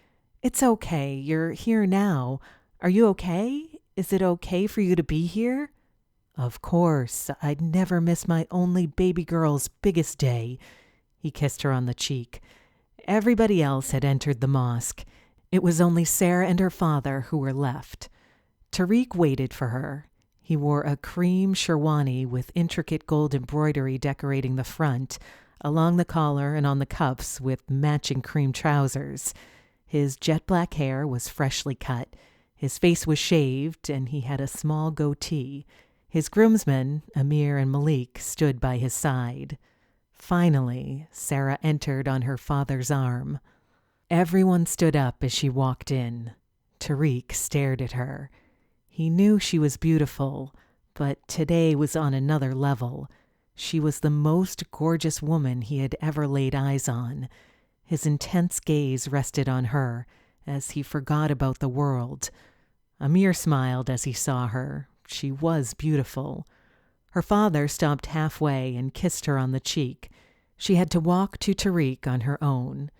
"It's okay, you're here now. Are you okay? Is it okay for you to be here?" "Of course, I'd never miss my only baby girl's biggest day." He kissed her on the cheek. Everybody else had entered the mosque. It was only Sarah and her father who were left. Tariq waited for her. He wore a cream sherwani with intricate gold embroidery decorating the front, along the collar and on the cuffs with matching cream trousers. His jet black hair was freshly cut. His face was shaved, and he had a small goatee. His groomsmen, Amir and Malik, stood by his side. Finally, Sarah entered on her father's arm. Everyone stood up as she walked in. Tariq stared at her. He knew she was beautiful, but today was on another level. She was the most gorgeous woman he had ever laid eyes on. His intense gaze rested on her as he forgot about the world. Amir smiled as he saw her. She was beautiful. Her father stopped halfway and kissed her on the cheek. She had to walk to Tariq on her own.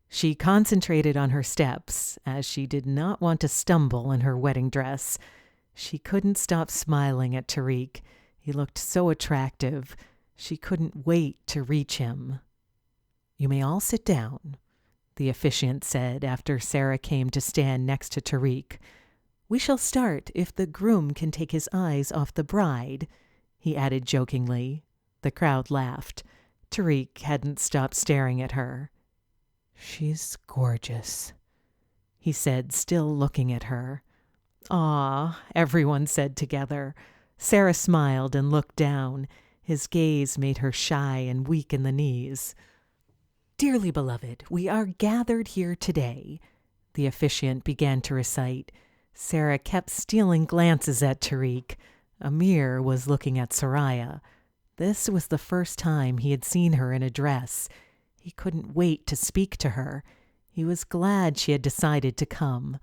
She concentrated on her steps, as she did not want to stumble in her wedding dress. She couldn't stop smiling at Tariq. He looked so attractive. She couldn't wait to reach him. "You may all sit down," the officiant said after Sarah came to stand next to Tariq. "We shall start if the groom can take his eyes off the bride," he added jokingly. The crowd laughed. Tariq hadn't stopped staring at her. "She's gorgeous," he said, still looking at her. "Aw," everyone said together. Sarah smiled and looked down. His gaze made her shy and weak in the knees. "Dearly beloved, we are gathered here today," the officiant began to recite. Sarah kept stealing glances at Tariq. Amir was looking at Soraya. This was the first time he had seen her in a dress. He couldn't wait to speak to her. He was glad she had decided to come.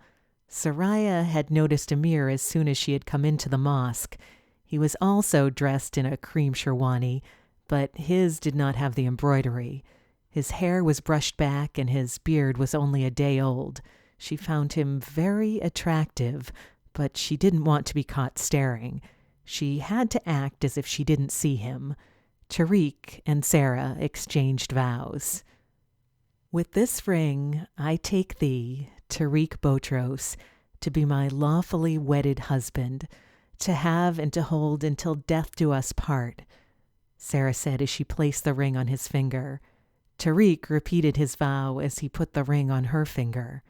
Soraya had noticed Amir as soon as she had come into the mosque. He was also dressed in a cream sherwani, but his did not have the embroidery. His hair was brushed back and his beard was only a day old. She found him very attractive, but she didn't want to be caught staring. She had to act as if she didn't see him. Tariq and Sarah exchanged vows. "With this ring, I take thee, Tariq Botros, to be my lawfully wedded husband, to have and to hold until death do us part," Sarah said as she placed the ring on his finger. Tariq repeated his vow as he put the ring on her finger.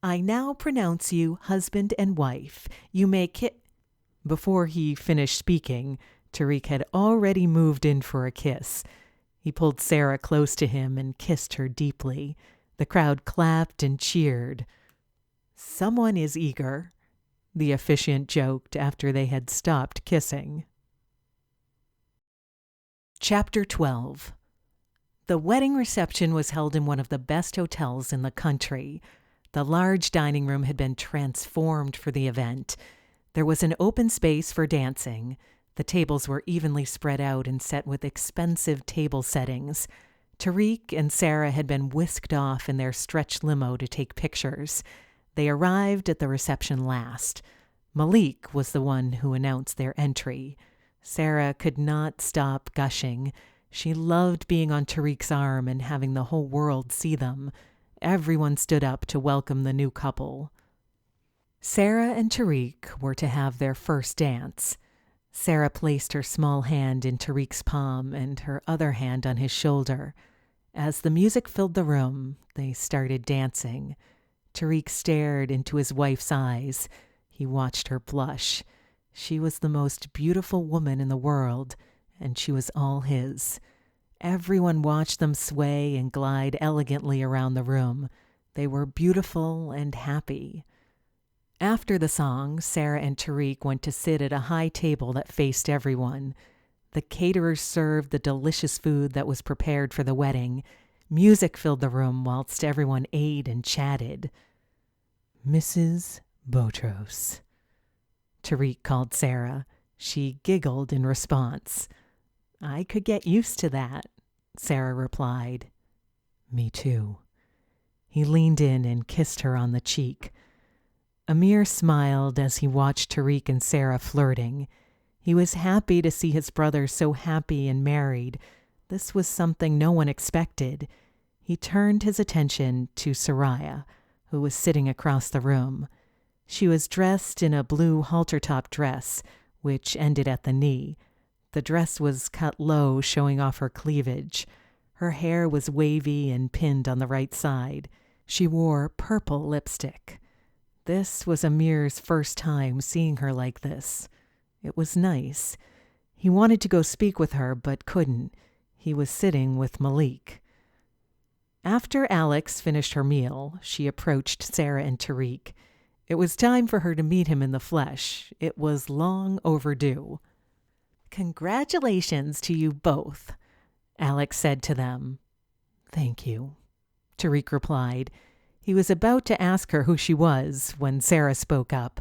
"I now pronounce you husband and wife. You may Before he finished speaking, Tariq had already moved in for a kiss. He pulled Sarah close to him and kissed her deeply. The crowd clapped and cheered. "Someone is eager," the officiant joked after they had stopped kissing. Chapter 12. The wedding reception was held in one of the best hotels in the country. The large dining room had been transformed for the event. There was an open space for dancing. The tables were evenly spread out and set with expensive table settings. Tariq and Sarah had been whisked off in their stretch limo to take pictures. They arrived at the reception last. Malik was the one who announced their entry. Sarah could not stop gushing. She loved being on Tariq's arm and having the whole world see them. Everyone stood up to welcome the new couple. Sarah and Tariq were to have their first dance. Sarah placed her small hand in Tariq's palm and her other hand on his shoulder. As the music filled the room, they started dancing. Tariq stared into his wife's eyes. He watched her blush. She was the most beautiful woman in the world, and she was all his. Everyone watched them sway and glide elegantly around the room. They were beautiful and happy. After the song, Sarah and Tariq went to sit at a high table that faced everyone. The caterers served the delicious food that was prepared for the wedding. Music filled the room whilst everyone ate and chatted. "Mrs. Botros," Tariq called Sarah. She giggled in response. "I could get used to that," Sarah replied. "Me too." He leaned in and kissed her on the cheek. Amir smiled as he watched Tariq and Sarah flirting. He was happy to see his brother so happy and married. This was something no one expected. He turned his attention to Soraya, who was sitting across the room. She was dressed in a blue halter-top dress, which ended at the knee. The dress was cut low, showing off her cleavage. Her hair was wavy and pinned on the right side. She wore purple lipstick. This was Amir's first time seeing her like this. It was nice. He wanted to go speak with her, but couldn't. He was sitting with Malik. After Alex finished her meal, she approached Sarah and Tariq. It was time for her to meet him in the flesh. It was long overdue. "Congratulations to you both," Alex said to them. "Thank you," Tariq replied. He was about to ask her who she was when Sarah spoke up.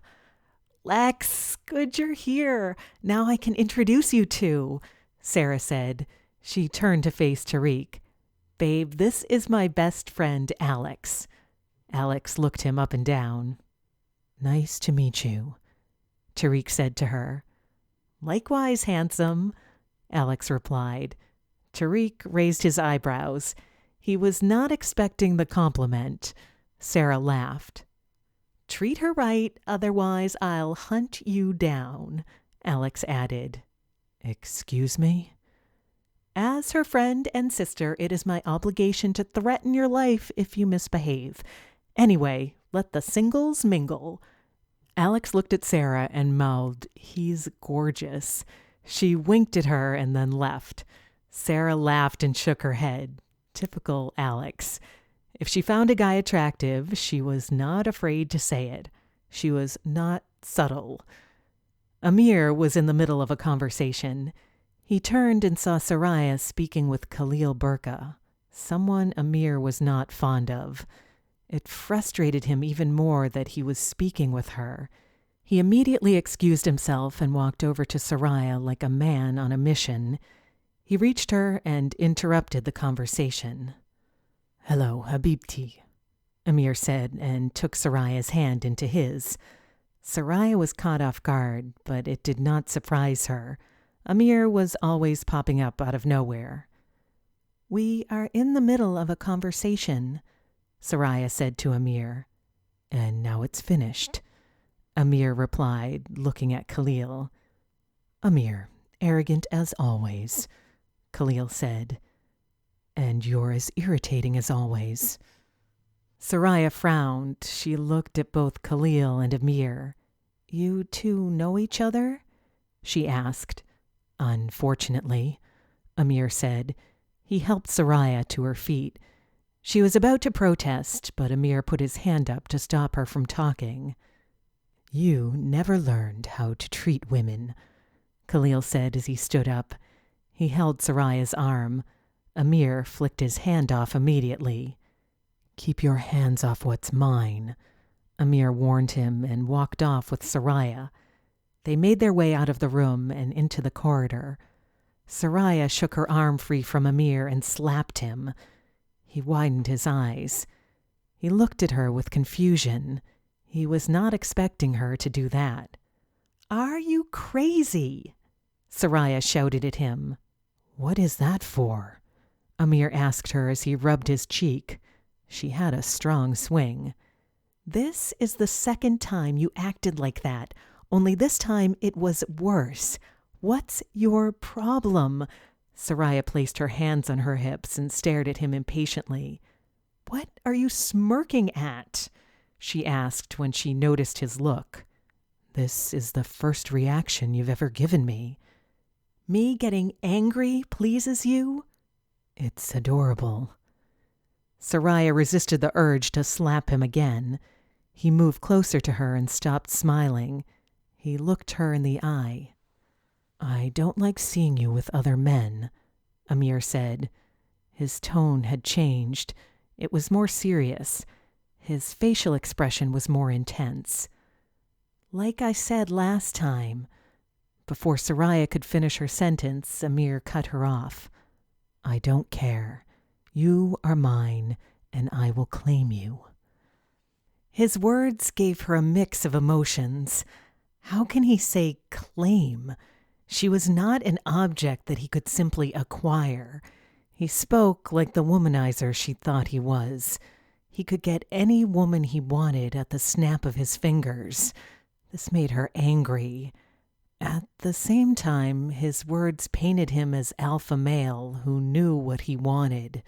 "Lex, good you're here. Now I can introduce you to," Sarah said. She turned to face Tariq. "Babe, this is my best friend, Alex." Alex looked him up and down. "Nice to meet you." Tariq said to her. "Likewise, handsome," Alex replied. Tariq raised his eyebrows. He was not expecting the compliment. Sarah laughed. "Treat her right, otherwise I'll hunt you down," Alex added. "Excuse me?" "As her friend and sister, it is my obligation to threaten your life if you misbehave. Anyway, let the singles mingle." Alex looked at Sarah and mouthed, "He's gorgeous." She winked at her and then left. Sarah laughed and shook her head. Typical Alex. If she found a guy attractive, she was not afraid to say it. She was not subtle. Amir was in the middle of a conversation. He turned and saw Soraya speaking with Khalil Burqa, someone Amir was not fond of. It frustrated him even more that he was speaking with her. He immediately excused himself and walked over to Soraya like a man on a mission. He reached her and interrupted the conversation. "Hello, Habibti," Amir said and took Soraya's hand into his. Soraya was caught off guard, but it did not surprise her. Amir was always popping up out of nowhere. "We are in the middle of a conversation," Soraya said to Amir. "And now it's finished," Amir replied, looking at Khalil. "Amir, arrogant as always," Khalil said. "And you're as irritating as always." Soraya frowned. She looked at both Khalil and Amir. "You two know each other?" she asked. "Unfortunately," Amir said. He helped Soraya to her feet. She was about to protest, but Amir put his hand up to stop her from talking. "You never learned how to treat women," Khalil said as he stood up. He held Soraya's arm. Amir flicked his hand off immediately. "Keep your hands off what's mine," Amir warned him and walked off with Soraya. They made their way out of the room and into the corridor. Soraya shook her arm free from Amir and slapped him. He widened his eyes. He looked at her with confusion. He was not expecting her to do that. "Are you crazy?" Soraya shouted at him. "What is that for?" Amir asked her as he rubbed his cheek. She had a strong swing. "This is the second time you acted like that, only this time it was worse. What's your problem?" Soraya placed her hands on her hips and stared at him impatiently. "What are you smirking at?" she asked when she noticed his look. "This is the first reaction you've ever given me." "Me getting angry pleases you?" "It's adorable." Soraya resisted the urge to slap him again. He moved closer to her and stopped smiling. He looked her in the eye. "I don't like seeing you with other men," Amir said. His tone had changed. It was more serious. His facial expression was more intense. "Like I said last time." Before Soraya could finish her sentence, Amir cut her off. "I don't care. You are mine, and I will claim you." His words gave her a mix of emotions. How can he say claim? She was not an object that he could simply acquire. He spoke like the womanizer she thought he was. He could get any woman he wanted at the snap of his fingers. This made her angry. At the same time, his words painted him as alpha male who knew what he wanted.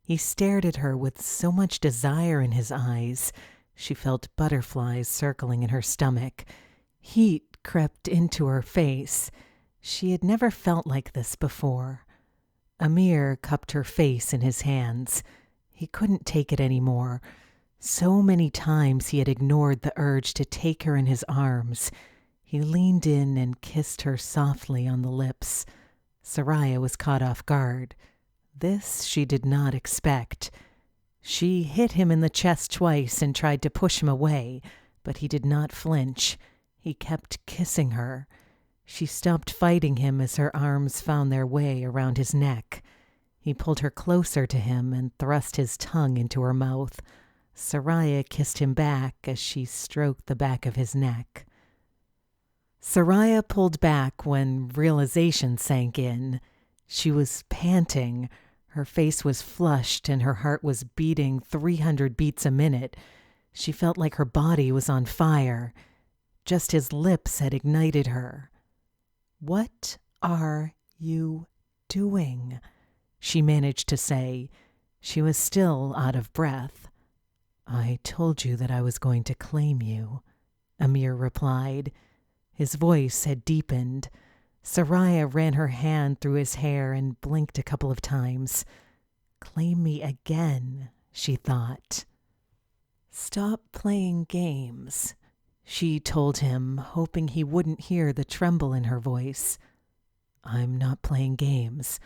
He stared at her with so much desire in his eyes. She felt butterflies circling in her stomach. Heat crept into her face. She had never felt like this before. Amir cupped her face in his hands. He couldn't take it anymore. So many times he had ignored the urge to take her in his arms. He leaned in and kissed her softly on the lips. Soraya was caught off guard. This she did not expect. She hit him in the chest twice and tried to push him away, but he did not flinch. He kept kissing her. She stopped fighting him as her arms found their way around his neck. He pulled her closer to him and thrust his tongue into her mouth. Soraya kissed him back as she stroked the back of his neck. Soraya pulled back when realization sank in. She was panting. Her face was flushed and her heart was beating 300 beats a minute. She felt like her body was on fire. Just his lips had ignited her. "What are you doing?" she managed to say. She was still out of breath. "I told you that I was going to claim you," Amir replied. His voice had deepened. Soraya ran her hand through his hair and blinked a couple of times. "Claim me again," she thought. "Stop playing games," she told him, hoping he wouldn't hear the tremble in her voice. "I'm not playing games.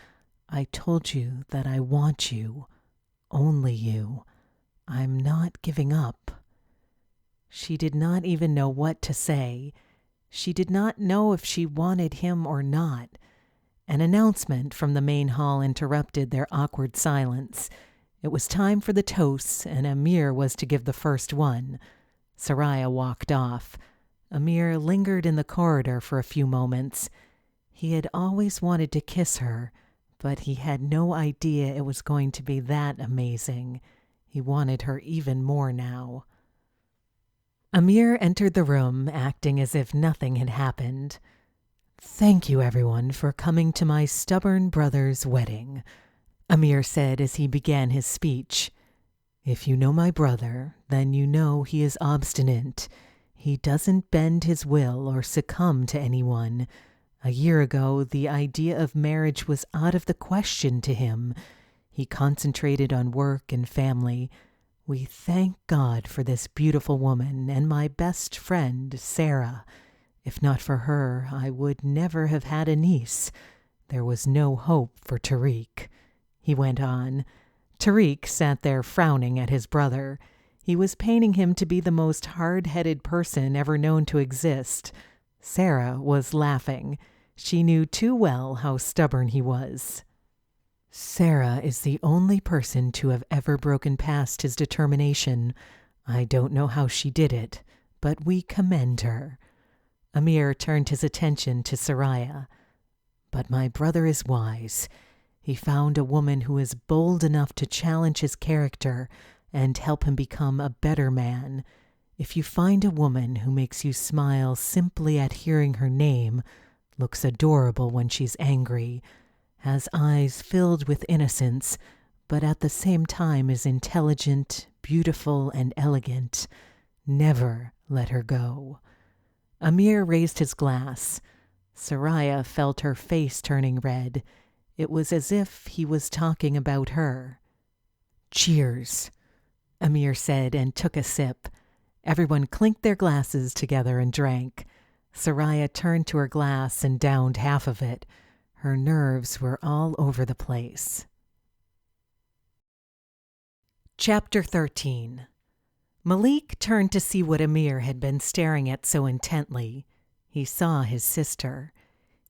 I told you that I want you. Only you. I'm not giving up." She did not even know what to say. She did not know if she wanted him or not. An announcement from the main hall interrupted their awkward silence. It was time for the toasts, and Amir was to give the first one. Soraya walked off. Amir lingered in the corridor for a few moments. He had always wanted to kiss her, but he had no idea it was going to be that amazing. He wanted her even more now. Amir entered the room, acting as if nothing had happened. "Thank you, everyone, for coming to my stubborn brother's wedding," Amir said as he began his speech. "If you know my brother, then you know he is obstinate. He doesn't bend his will or succumb to anyone. A year ago, the idea of marriage was out of the question to him. He concentrated on work and family. We thank God for this beautiful woman and my best friend, Sarah. If not for her, I would never have had a niece. There was no hope for Tariq," he went on. Tariq sat there frowning at his brother. He was painting him to be the most hard-headed person ever known to exist. Sarah was laughing. She knew too well how stubborn he was. "Sarah is the only person to have ever broken past his determination. I don't know how she did it, but we commend her." Amir turned his attention to Soraya. "But my brother is wise. He found a woman who is bold enough to challenge his character and help him become a better man. If you find a woman who makes you smile simply at hearing her name, looks adorable when she's angry, has eyes filled with innocence, but at the same time is intelligent, beautiful, and elegant, never let her go." Amir raised his glass. Soraya felt her face turning red. It was as if he was talking about her. "Cheers," Amir said and took a sip. Everyone clinked their glasses together and drank. Soraya turned to her glass and downed half of it. Her nerves were all over the place. Chapter 13. Malik turned to see what Amir had been staring at so intently. He saw his sister.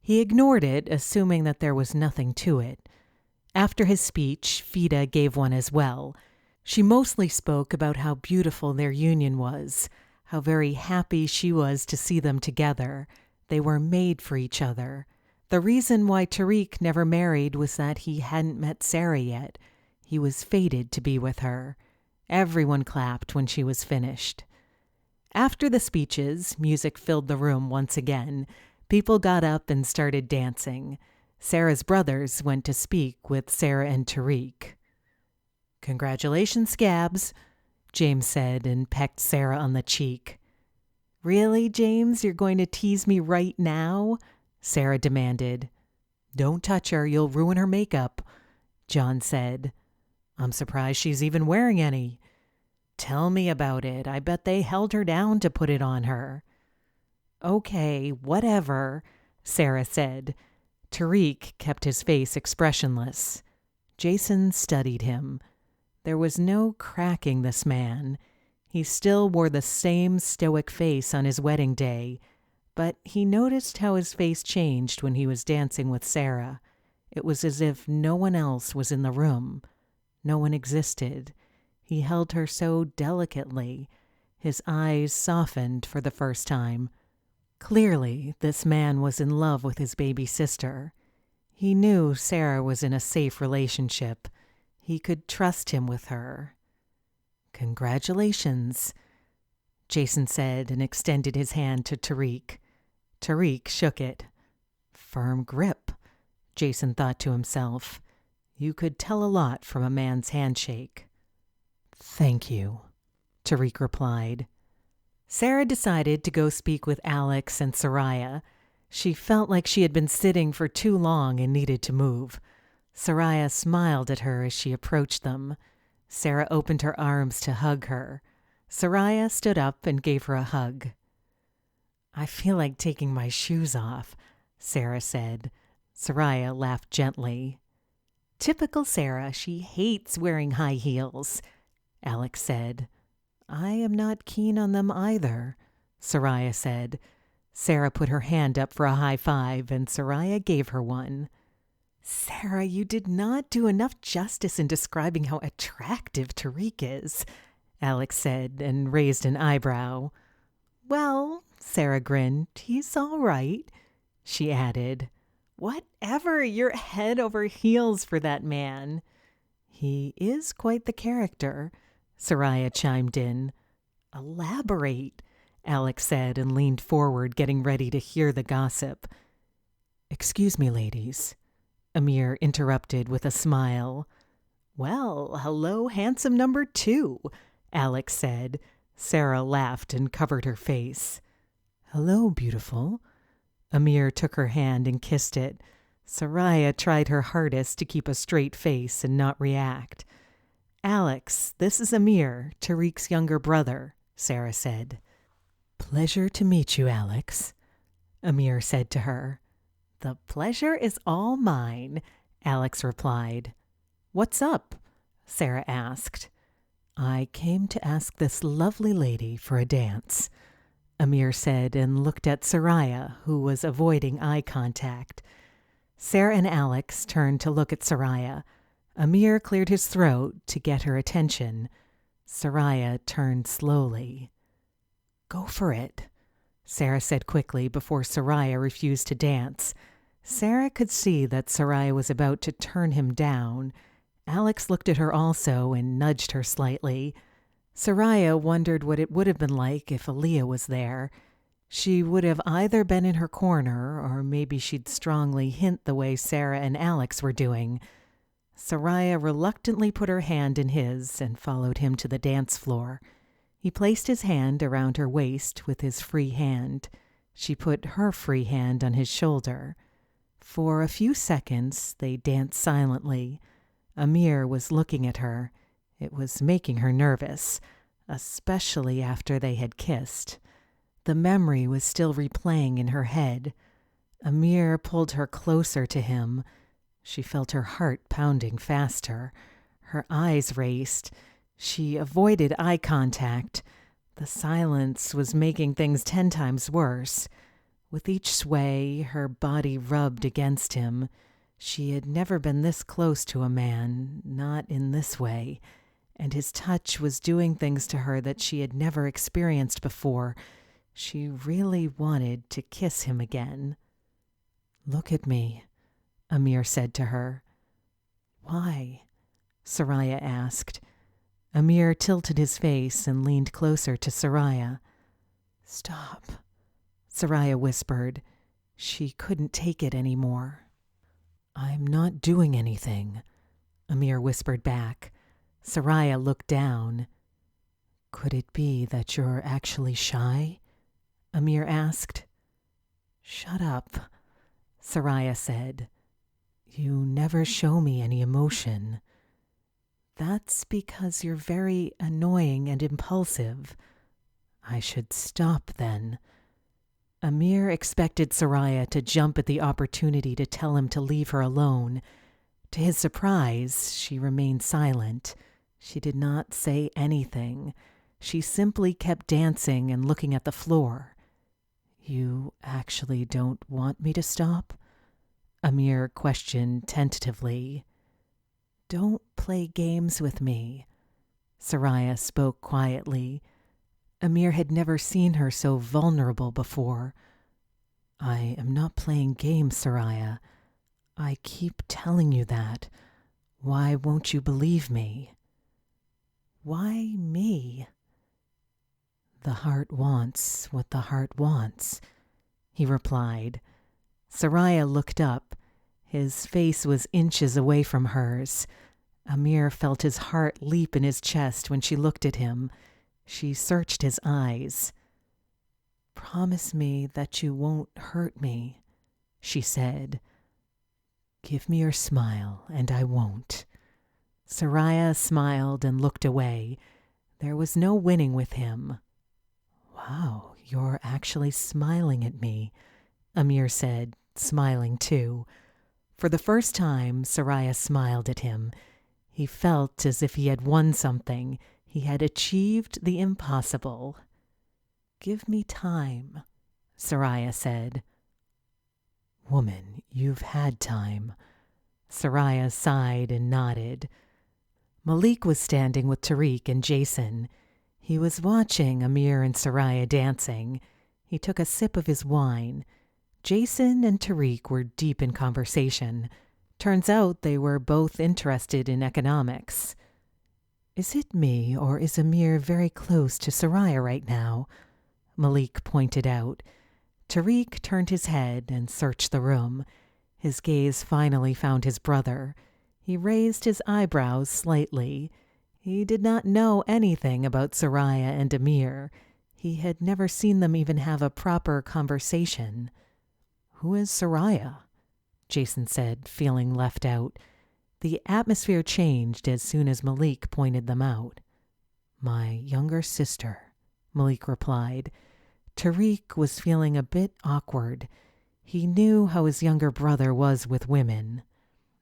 He ignored it, assuming that there was nothing to it. After his speech, Fida gave one as well. She mostly spoke about how beautiful their union was, how very happy she was to see them together. They were made for each other. The reason why Tariq never married was that he hadn't met Sarah yet. He was fated to be with her. Everyone clapped when she was finished. After the speeches, music filled the room once again. People got up and started dancing. Sarah's brothers went to speak with Sarah and Tariq. "Congratulations, Scabs," James said and pecked Sarah on the cheek. "Really, James, you're going to tease me right now?" Sarah demanded. "Don't touch her, you'll ruin her makeup," John said. "I'm surprised she's even wearing any." "Tell me about it. I bet they held her down to put it on her." "Okay, whatever," Sarah said. Tariq kept his face expressionless. Jason studied him. There was no cracking this man. He still wore the same stoic face on his wedding day, but he noticed how his face changed when he was dancing with Sarah. It was as if no one else was in the room. No one existed. He held her so delicately. His eyes softened for the first time. Clearly, this man was in love with his baby sister. He knew Sarah was in a safe relationship. He could trust him with her. "Congratulations," Jason said and extended his hand to Tariq. Tariq shook it. Firm grip, Jason thought to himself. You could tell a lot from a man's handshake. "Thank you," Tariq replied. Sarah decided to go speak with Alex and Soraya. She felt like she had been sitting for too long and needed to move. Soraya smiled at her as she approached them. Sarah opened her arms to hug her. Soraya stood up and gave her a hug. "I feel like taking my shoes off," Sarah said. Soraya laughed gently. "Typical Sarah, she hates wearing high heels," Alex said. "I am not keen on them either," Soraya said. Sarah put her hand up for a high five, and Soraya gave her one. "Sarah, you did not do enough justice in describing how attractive Tariq is," Alex said, and raised an eyebrow. "Well," Sarah grinned, "he's all right," she added. "Whatever, you're head over heels for that man." "He is quite the character," Soraya chimed in. "Elaborate," Alex said and leaned forward, getting ready to hear the gossip. "Excuse me, ladies," Amir interrupted with a smile. "Well, hello, handsome number 2, Alex said. Sarah laughed and covered her face. "Hello, beautiful." Amir took her hand and kissed it. Soraya tried her hardest to keep a straight face and not react. "Alex, this is Amir, Tariq's younger brother," Sarah said. "Pleasure to meet you, Alex," Amir said to her. "The pleasure is all mine," Alex replied. "What's up?" Sarah asked. "I came to ask this lovely lady for a dance," Amir said and looked at Soraya, who was avoiding eye contact. Sarah and Alex turned to look at Soraya. Amir cleared his throat to get her attention. Soraya turned slowly. "Go for it," Sarah said quickly before Soraya refused to dance. Sarah could see that Soraya was about to turn him down. Alex looked at her also and nudged her slightly. Soraya wondered what it would have been like if Aaliyah was there. She would have either been in her corner or maybe she'd strongly hint the way Sarah and Alex were doing. Soraya reluctantly put her hand in his and followed him to the dance floor. He placed his hand around her waist with his free hand. She put her free hand on his shoulder. For a few seconds, they danced silently. Amir was looking at her. It was making her nervous, especially after they had kissed. The memory was still replaying in her head. Amir pulled her closer to him. She felt her heart pounding faster. Her eyes raced. She avoided eye contact. The silence was making things 10 times worse. With each sway, her body rubbed against him. She had never been this close to a man, not in this way, and his touch was doing things to her that she had never experienced before. She really wanted to kiss him again. "Look at me," Amir said to her. "Why?" Soraya asked. Amir tilted his face and leaned closer to Soraya. "Stop," Soraya whispered. She couldn't take it anymore. "I'm not doing anything," Amir whispered back. Soraya looked down. "Could it be that you're actually shy?" Amir asked. "Shut up," Soraya said. "You never show me any emotion." "That's because you're very annoying and impulsive." "I should stop then." Amir expected Soraya to jump at the opportunity to tell him to leave her alone. To his surprise, she remained silent. She did not say anything. She simply kept dancing and looking at the floor. "You actually don't want me to stop?" Amir questioned tentatively. "Don't play games with me." Soraya spoke quietly. Amir had never seen her so vulnerable before. I am not playing games, Soraya. I keep telling you that. Why won't you believe me? Why me? The heart wants what the heart wants, he replied. Soraya looked up. His face was inches away from hers. Amir felt his heart leap in his chest when she looked at him. She searched his eyes. Promise me that you won't hurt me, she said. Give me your smile, and I won't. Soraya smiled and looked away. There was no winning with him. Wow, you're actually smiling at me, Amir said, smiling too. For the first time, Soraya smiled at him. He felt as if he had won something. He had achieved the impossible. Give me time, Soraya said. Woman, you've had time. Soraya sighed and nodded. Malik was standing with Tariq and Jason. He was watching Amir and Sariah dancing. He took a sip of his wine. Jason and Tariq were deep in conversation. Turns out they were both interested in economics. Is it me, or is Amir very close to Soraya right now? Malik pointed out. Tariq turned his head and searched the room. His gaze finally found his brother. He raised his eyebrows slightly. He did not know anything about Soraya and Amir. He had never seen them even have a proper conversation. Who is Soraya? Jason said, feeling left out. The atmosphere changed as soon as Malik pointed them out. My younger sister, Malik replied. Tariq was feeling a bit awkward. He knew how his younger brother was with women.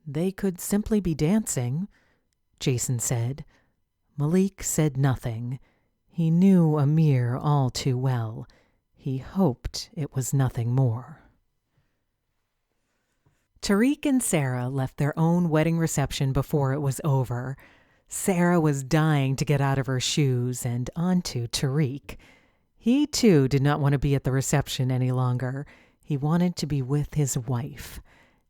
They could simply be dancing, Jason said. Malik said nothing. He knew Amir all too well. He hoped it was nothing more. Tariq and Sarah left their own wedding reception before it was over. Sarah was dying to get out of her shoes and onto Tariq. He, too, did not want to be at the reception any longer. He wanted to be with his wife.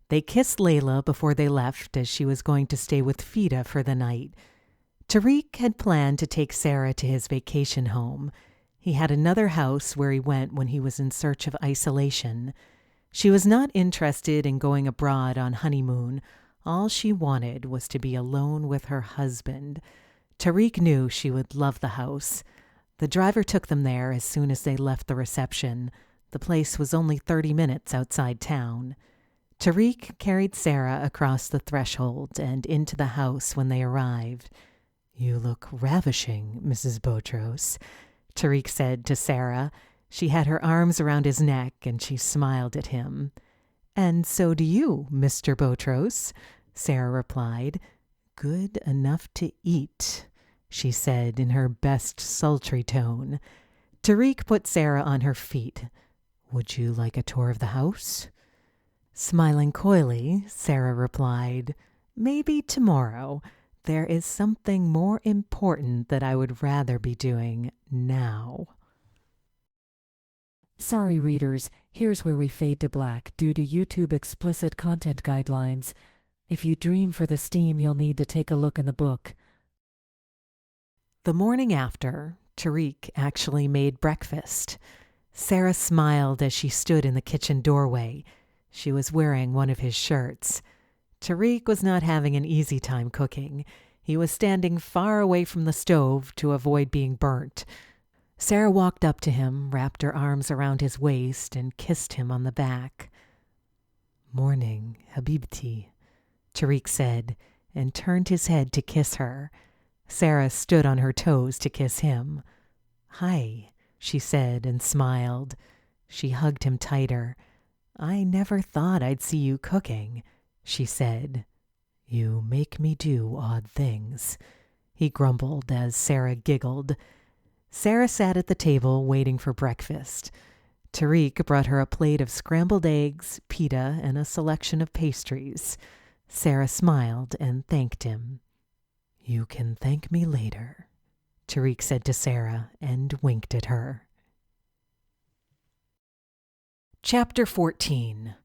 They kissed Layla before they left, as she was going to stay with Fida for the night. Tariq had planned to take Sarah to his vacation home. He had another house where he went when he was in search of isolation. She was not interested in going abroad on honeymoon. All she wanted was to be alone with her husband. Tariq knew she would love the house. The driver took them there as soon as they left the reception. The place was only 30 minutes outside town. Tariq carried Sarah across the threshold and into the house when they arrived. You look ravishing, Mrs. Botros, Tariq said to Sarah. She had her arms around his neck and she smiled at him. And so do you, Mr. Botros, Sarah replied. Good enough to eat, she said in her best sultry tone. Tariq put Sarah on her feet. Would you like a tour of the house? Smiling coyly, Sarah replied, Maybe tomorrow. There is something more important that I would rather be doing now. Sorry readers, here's where we fade to black due to YouTube explicit content guidelines. If you dream for the steam, you'll need to take a look in the book. The morning after, Tariq actually made breakfast. Sarah smiled as she stood in the kitchen doorway. She was wearing one of his shirts. Tariq was not having an easy time cooking. He was standing far away from the stove to avoid being burnt. Sarah walked up to him, wrapped her arms around his waist, and kissed him on the back. Morning, Habibti, Tariq said, and turned his head to kiss her. Sarah stood on her toes to kiss him. Hi, she said and smiled. She hugged him tighter. I never thought I'd see you cooking, she said. You make me do odd things, he grumbled as Sarah giggled. Sarah sat at the table waiting for breakfast. Tariq brought her a plate of scrambled eggs, pita, and a selection of pastries. Sarah smiled and thanked him. You can thank me later, Tariq said to Sarah and winked at her. Chapter 14.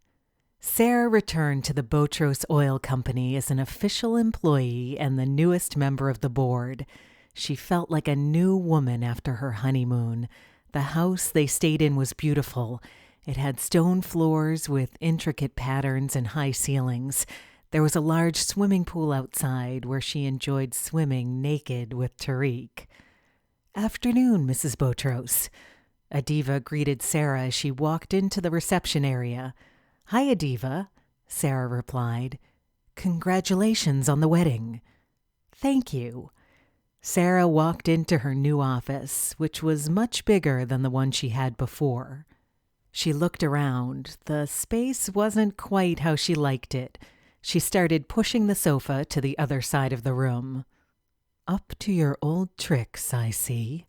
Sarah returned to the Botros Oil Company as an official employee and the newest member of the board. She felt like a new woman after her honeymoon. The house they stayed in was beautiful. It had stone floors with intricate patterns and high ceilings. There was a large swimming pool outside where she enjoyed swimming naked with Tariq. "Afternoon, Mrs. Botros." Adiva greeted Sarah as she walked into the reception area. "Hi, Adiva," Sarah replied. "Congratulations on the wedding." "Thank you." Sarah walked into her new office, which was much bigger than the one she had before. She looked around. The space wasn't quite how she liked it. She started pushing the sofa to the other side of the room. "Up to your old tricks, I see."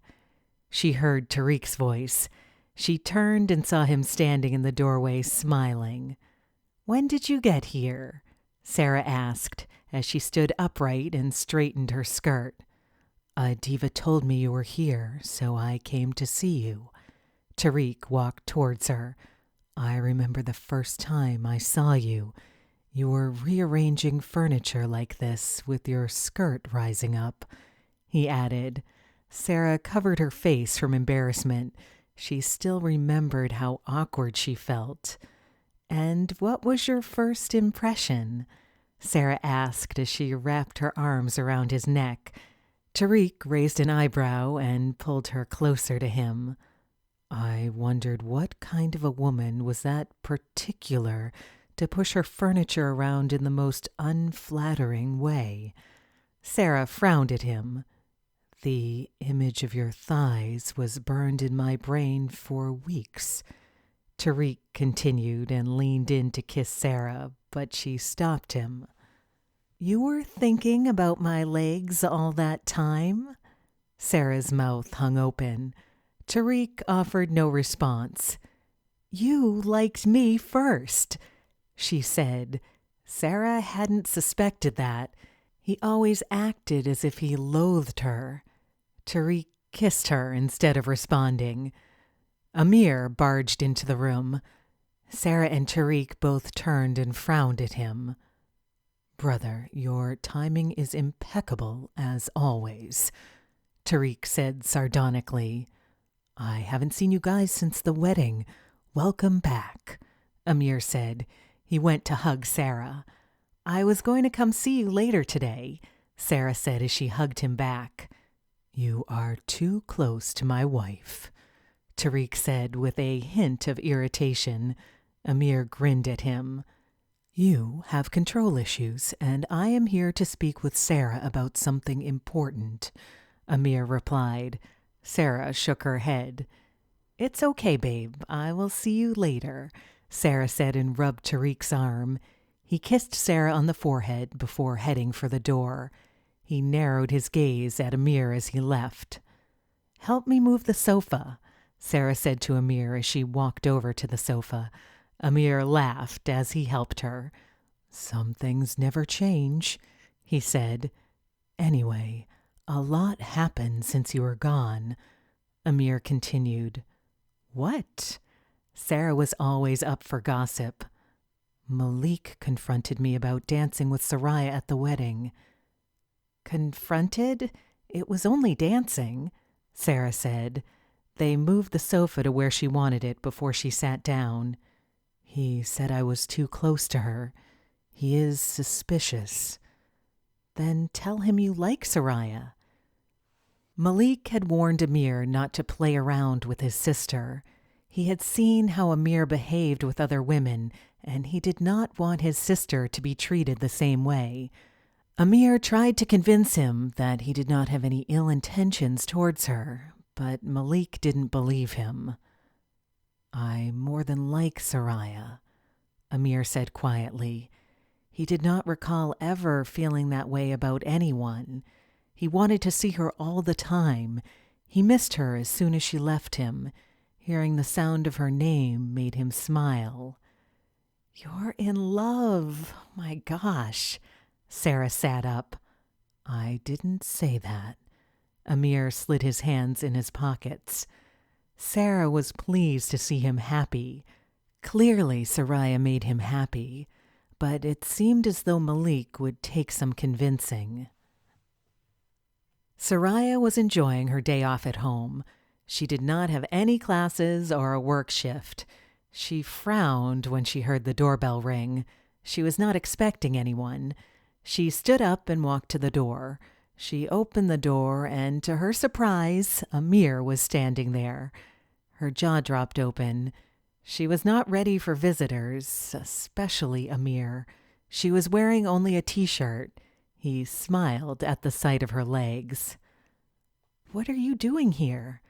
She heard Tariq's voice. She turned and saw him standing in the doorway, smiling. "When did you get here?" Sarah asked as she stood upright and straightened her skirt. "Adiva told me you were here, so I came to see you." Tariq walked towards her. "I remember the first time I saw you. You were rearranging furniture like this with your skirt rising up," he added. Sarah covered her face from embarrassment. She still remembered how awkward she felt. "And what was your first impression?" Sarah asked as she wrapped her arms around his neck. Tariq raised an eyebrow and pulled her closer to him. "I wondered what kind of a woman was that particular to push her furniture around in the most unflattering way." Sarah frowned at him. "The image of your thighs was burned in my brain for weeks." Tariq continued and leaned in to kiss Sarah, but she stopped him. "You were thinking about my legs all that time?" Sarah's mouth hung open. Tariq offered no response. "You liked me first," she said. Sarah hadn't suspected that. He always acted as if he loathed her. Tariq kissed her instead of responding. Amir barged into the room. Sarah and Tariq both turned and frowned at him. "Brother, your timing is impeccable, as always," Tariq said sardonically. "I haven't seen you guys since the wedding. Welcome back," Amir said. He went to hug Sarah. "I was going to come see you later today," Sarah said as she hugged him back. "You are too close to my wife," Tariq said with a hint of irritation. Amir grinned at him. "You have control issues, and I am here to speak with Sarah about something important," Amir replied. Sarah shook her head. "It's okay, babe. I will see you later," Sarah said and rubbed Tariq's arm. He kissed Sarah on the forehead before heading for the door. He narrowed his gaze at Amir as he left. "Help me move the sofa," Sarah said to Amir as she walked over to the sofa. Amir laughed as he helped her. "Some things never change," he said. "Anyway, a lot happened since you were gone," Amir continued. "What?" Sarah was always up for gossip. "Malik confronted me about dancing with Soraya at the wedding." "Confronted? It was only dancing," Sarah said. They moved the sofa to where she wanted it before she sat down. "He said I was too close to her. He is suspicious." "Then tell him you like Soraya." Malik had warned Amir not to play around with his sister. He had seen how Amir behaved with other women, and he did not want his sister to be treated the same way. Amir tried to convince him that he did not have any ill intentions towards her, but Malik didn't believe him. "I more than like Soraya," Amir said quietly. He did not recall ever feeling that way about anyone. He wanted to see her all the time. He missed her as soon as she left him. Hearing the sound of her name made him smile. "You're in love. My gosh." Sarah sat up. "I didn't say that." Amir slid his hands in his pockets. Sarah was pleased to see him happy. Clearly, Soraya made him happy, but it seemed as though Malik would take some convincing. Soraya was enjoying her day off at home. She did not have any classes or a work shift. She frowned when she heard the doorbell ring. She was not expecting anyone. She stood up and walked to the door. She opened the door, and to her surprise, Amir was standing there. Her jaw dropped open. She was not ready for visitors, especially Amir. She was wearing only a t-shirt. He smiled at the sight of her legs. "What are you doing here?"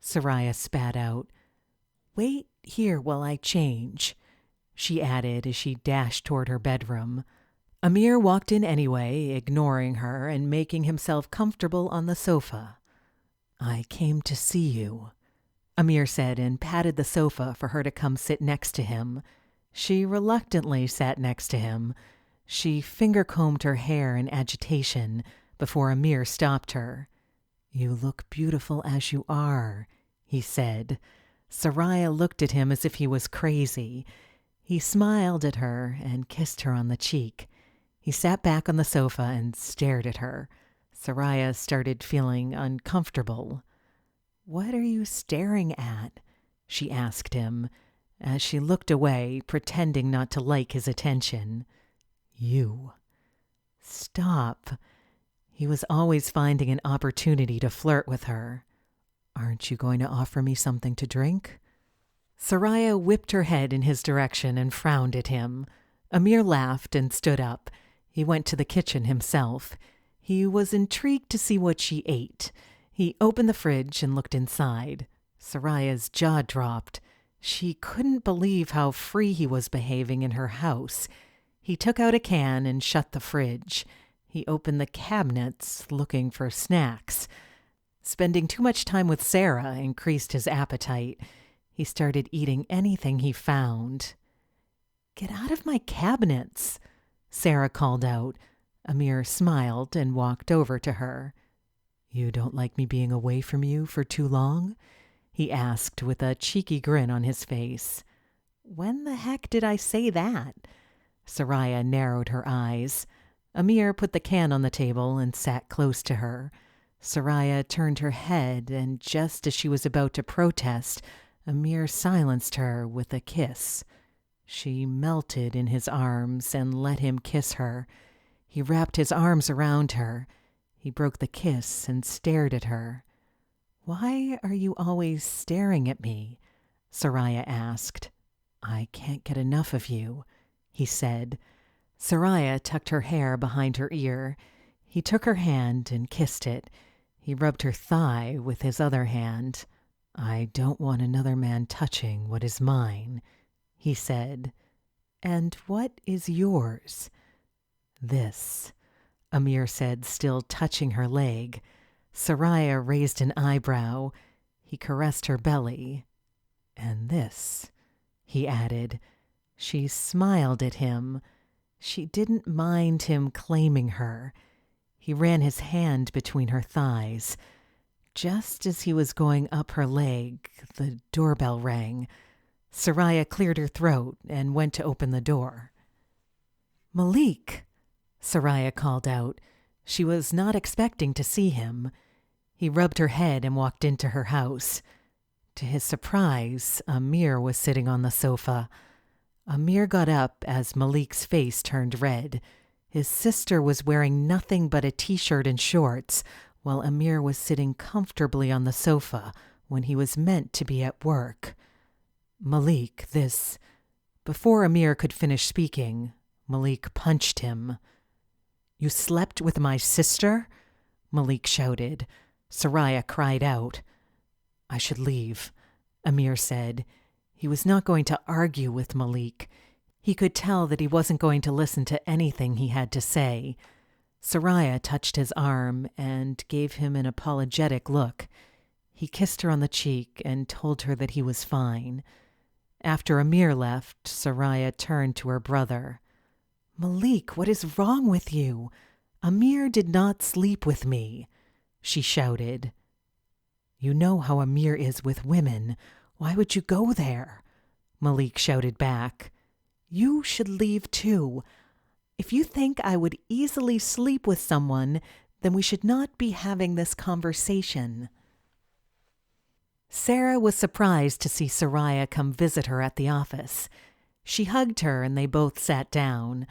Soraya spat out. "Wait here while I change," she added as she dashed toward her bedroom. Amir walked in anyway, ignoring her and making himself comfortable on the sofa. "I came to see you," Amir said, and patted the sofa for her to come sit next to him. She reluctantly sat next to him. She finger-combed her hair in agitation before Amir stopped her. "You look beautiful as you are," he said. Soraya looked at him as if he was crazy. He smiled at her and kissed her on the cheek. He sat back on the sofa and stared at her. Soraya started feeling uncomfortable. "What are you staring at?" she asked him, as she looked away, pretending not to like his attention. "You." "Stop." He was always finding an opportunity to flirt with her. "Aren't you going to offer me something to drink?" Soraya whipped her head in his direction and frowned at him. Amir laughed and stood up. He went to the kitchen himself. He was intrigued to see what she ate. He opened the fridge and looked inside. Soraya's jaw dropped. She couldn't believe how free he was behaving in her house. He took out a can and shut the fridge. He opened the cabinets, looking for snacks. Spending too much time with Sarah increased his appetite. He started eating anything he found. "Get out of my cabinets," Sarah called out. Amir smiled and walked over to her. "You don't like me being away from you for too long?" he asked with a cheeky grin on his face. "When the heck did I say that?" Soraya narrowed her eyes. Amir put the can on the table and sat close to her. Soraya turned her head, and just as she was about to protest, Amir silenced her with a kiss. She melted in his arms and let him kiss her. He wrapped his arms around her. He broke the kiss and stared at her. "Why are you always staring at me?" Soraya asked. "I can't get enough of you," he said. Soraya tucked her hair behind her ear. He took her hand and kissed it. He rubbed her thigh with his other hand. "I don't want another man touching what is mine," he said. "And what is yours?" "This," Amir said, still touching her leg. Soraya raised an eyebrow. He caressed her belly. "And this," he added. She smiled at him. She didn't mind him claiming her. He ran his hand between her thighs. Just as he was going up her leg, the doorbell rang. Soraya cleared her throat and went to open the door. "Malik!" Soraya called out. She was not expecting to see him. He rubbed her head and walked into her house. To his surprise, Amir was sitting on the sofa. Amir got up as Malik's face turned red. His sister was wearing nothing but a t-shirt and shorts, while Amir was sitting comfortably on the sofa when he was meant to be at work. "Malik, this—" Before Amir could finish speaking, Malik punched him. "You slept with my sister?" Malik shouted. Soraya cried out. "I should leave," Amir said. He was not going to argue with Malik. He could tell that he wasn't going to listen to anything he had to say. Soraya touched his arm and gave him an apologetic look. He kissed her on the cheek and told her that he was fine. After Amir left, Soraya turned to her brother. "Malik, what is wrong with you? Amir did not sleep with me," she shouted. "You know how Amir is with women. Why would you go there?" Malik shouted back. You should leave too. If you think I would easily sleep with someone, then we should not be having this conversation. Sarah was surprised to see Soraya come visit her at the office. She hugged her and they both sat down.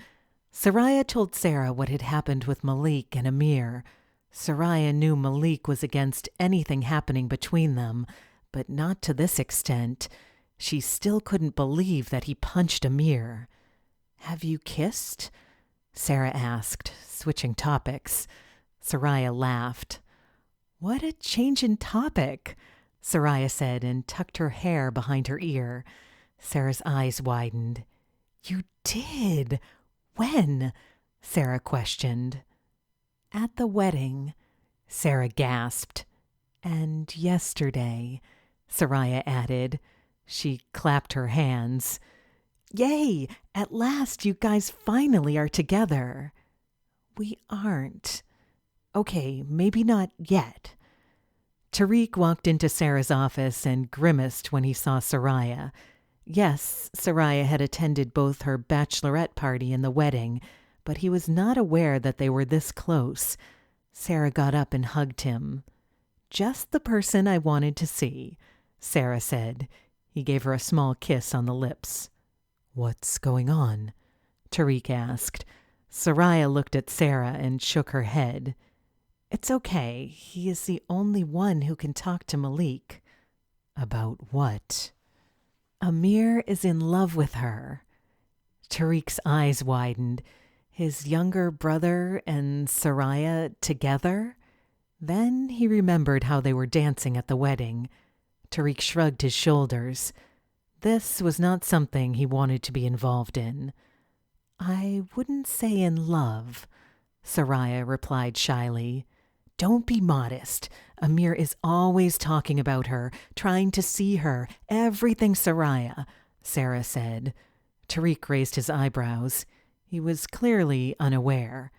Soraya told Sarah what had happened with Malik and Amir. Soraya knew Malik was against anything happening between them, but not to this extent. She still couldn't believe that he punched Amir. Have you kissed? Sarah asked, switching topics. Soraya laughed. What a change in topic, Soraya said and tucked her hair behind her ear. Sarah's eyes widened. You did? When? Sarah questioned. At the wedding, Sarah gasped. And yesterday, Soraya added. She clapped her hands. Yay! At last you guys finally are together. We aren't. Okay, maybe not yet. Tariq walked into Sarah's office and grimaced when he saw Soraya. Yes, Soraya had attended both her bachelorette party and the wedding, but he was not aware that they were this close. Sarah got up and hugged him. Just the person I wanted to see, Sarah said. He gave her a small kiss on the lips. What's going on? Tariq asked. Soraya looked at Sarah and shook her head. It's okay. He is the only one who can talk to Malik. About what? Amir is in love with her. Tariq's eyes widened. His younger brother and Soraya together? Then he remembered how they were dancing at the wedding. Tariq shrugged his shoulders. This was not something he wanted to be involved in. I wouldn't say in love, Soraya replied shyly. Don't be modest. Amir is always talking about her, trying to see her, everything Soraya, Sarah said. Tariq raised his eyebrows. He was clearly unaware.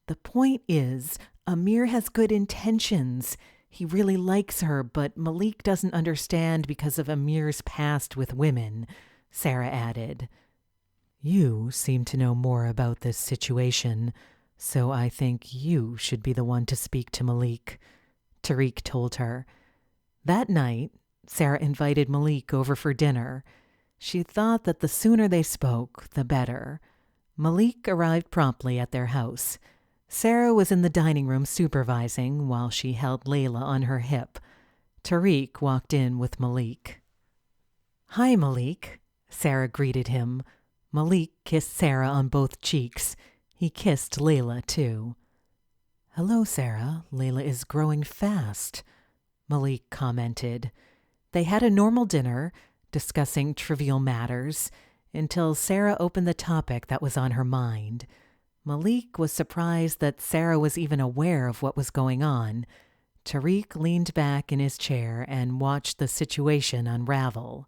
The point is, Amir has good intentions. He really likes her, but Malik doesn't understand because of Amir's past with women, Sarah added. You seem to know more about this situation, so I think you should be the one to speak to Malik, Tariq told her. That night, Sarah invited Malik over for dinner. She thought that the sooner they spoke, the better. Malik arrived promptly at their house. Sarah was in the dining room supervising while she held Layla on her hip. Tariq walked in with Malik. Hi, Malik, Sarah greeted him. Malik kissed Sarah on both cheeks. He kissed Layla, too. Hello, Sarah. Layla is growing fast, Malik commented. They had a normal dinner, discussing trivial matters, until Sarah opened the topic that was on her mind. Malik was surprised that Sarah was even aware of what was going on. Tariq leaned back in his chair and watched the situation unravel.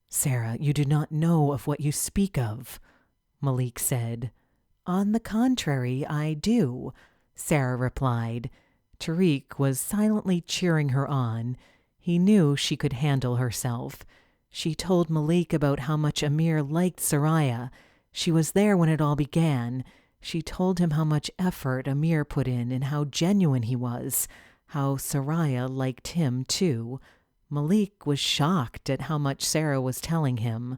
Sarah, you do not know of what you speak of, Malik said. On the contrary, I do, Sarah replied. Tariq was silently cheering her on. He knew she could handle herself. She told Malik about how much Amir liked Soraya. She was there when it all began. She told him how much effort Amir put in and how genuine he was, how Soraya liked him too. Malik was shocked at how much Sarah was telling him.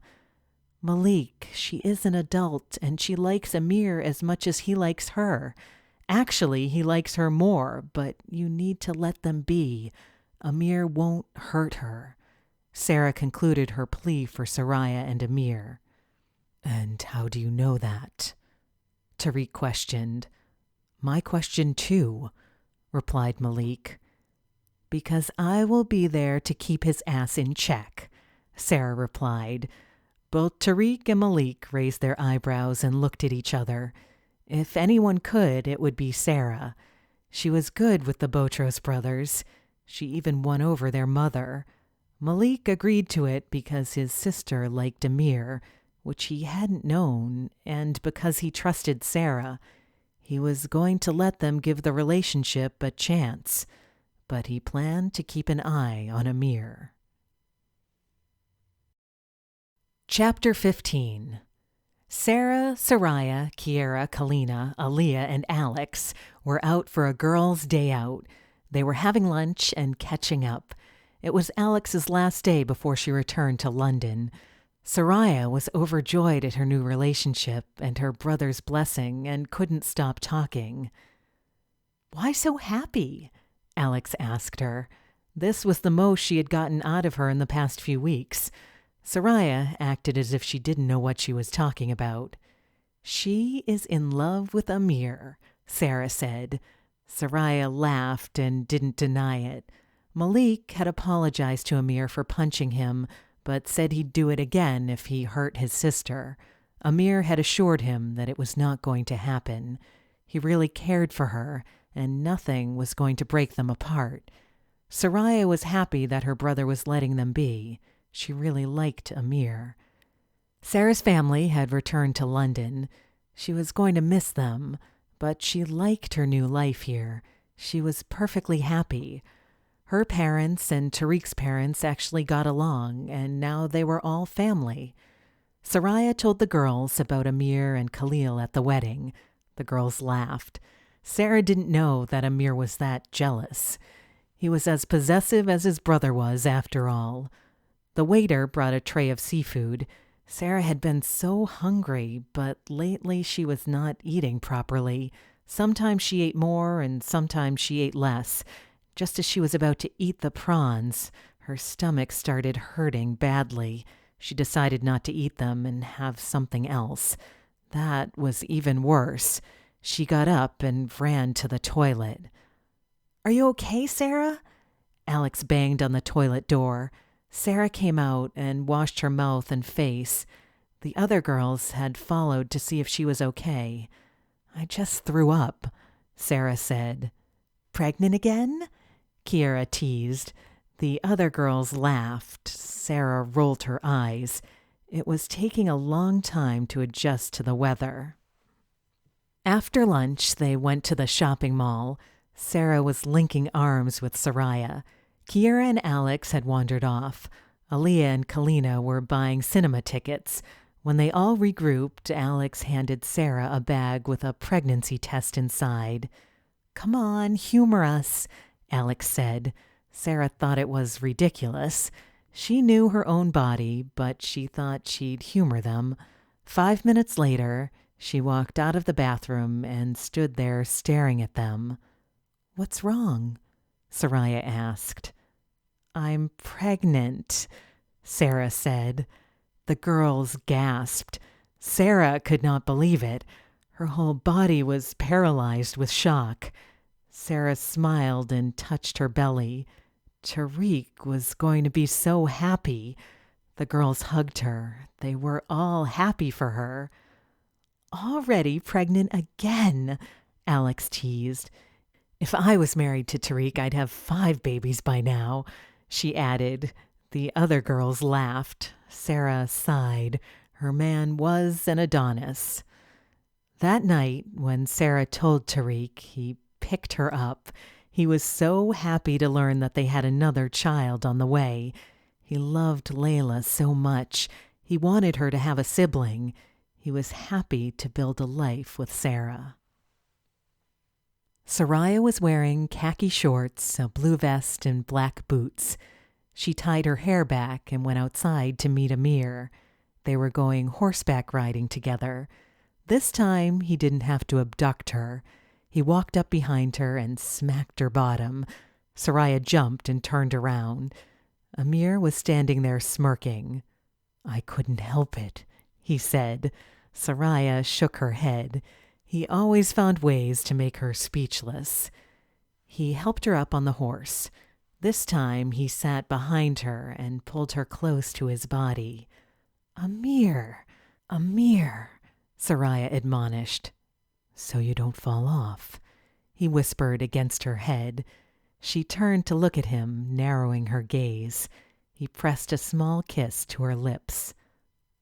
Malik, she is an adult and she likes Amir as much as he likes her. Actually, he likes her more, but you need to let them be. Amir won't hurt her. Sarah concluded her plea for Soraya and Amir. And how do you know that? Tariq questioned. My question too, replied Malik. Because I will be there to keep his ass in check, Sarah replied. Both Tariq and Malik raised their eyebrows and looked at each other. If anyone could, it would be Sarah. She was good with the Botros brothers. She even won over their mother. Malik agreed to it because his sister liked Amir, which he hadn't known, and because he trusted Sarah. He was going to let them give the relationship a chance, but he planned to keep an eye on Amir. Chapter 15. Sarah, Soraya, Kiera, Kalina, Aaliyah, and Alex were out for a girls' day out. They were having lunch and catching up. It was Alex's last day before she returned to London. Soraya was overjoyed at her new relationship and her brother's blessing and couldn't stop talking. "Why so happy?" Alex asked her. This was the most she had gotten out of her in the past few weeks. Soraya acted as if she didn't know what she was talking about. "She is in love with Amir," Sarah said. Soraya laughed and didn't deny it. Malik had apologized to Amir for punching him, but said he'd do it again if he hurt his sister. Amir had assured him that it was not going to happen. He really cared for her, and nothing was going to break them apart. Soraya was happy that her brother was letting them be. She really liked Amir. Sarah's family had returned to London. She was going to miss them, but she liked her new life here. She was perfectly happy. Her parents and Tariq's parents actually got along, and now they were all family. Soraya told the girls about Amir and Khalil at the wedding. The girls laughed. Sarah didn't know that Amir was that jealous. He was as possessive as his brother was, after all. The waiter brought a tray of seafood. Sarah had been so hungry, but lately she was not eating properly. Sometimes she ate more and sometimes she ate less. Just as she was about to eat the prawns, her stomach started hurting badly. She decided not to eat them and have something else. That was even worse. She got up and ran to the toilet. "Are you okay, Sarah?" Alex banged on the toilet door. Sarah came out and washed her mouth and face. The other girls had followed to see if she was okay. "I just threw up," Sarah said. "Pregnant again?" Kiera teased. The other girls laughed. Sarah rolled her eyes. It was taking a long time to adjust to the weather. After lunch, they went to the shopping mall. Sarah was linking arms with Soraya. Kiera and Alex had wandered off. Aaliyah and Kalina were buying cinema tickets. When they all regrouped, Alex handed Sarah a bag with a pregnancy test inside. "Come on, humor us," Alex said. Sarah thought it was ridiculous. She knew her own body, but she thought she'd humor them. 5 minutes later, she walked out of the bathroom and stood there staring at them. "What's wrong?" Soraya asked. "I'm pregnant," Sarah said. The girls gasped. Sarah could not believe it. Her whole body was paralyzed with shock. Sarah smiled and touched her belly. Tariq was going to be so happy. The girls hugged her. They were all happy for her. "Already pregnant again," Alex teased. "If I was married to Tariq, I'd have 5 babies by now," she added. The other girls laughed. Sarah sighed. Her man was an Adonis. That night, when Sarah told Tariq, he picked her up. He was so happy to learn that they had another child on the way. He loved Layla so much. He wanted her to have a sibling. He was happy to build a life with Sarah. Soraya was wearing khaki shorts, a blue vest, and black boots. She tied her hair back and went outside to meet Amir. They were going horseback riding together. This time, he didn't have to abduct her. He walked up behind her and smacked her bottom. Soraya jumped and turned around. Amir was standing there smirking. "I couldn't help it," he said. Soraya shook her head. He always found ways to make her speechless. He helped her up on the horse. This time he sat behind her and pulled her close to his body. "Amir, Amir," Soraya admonished. "So you don't fall off," he whispered against her head. She turned to look at him, narrowing her gaze. He pressed a small kiss to her lips.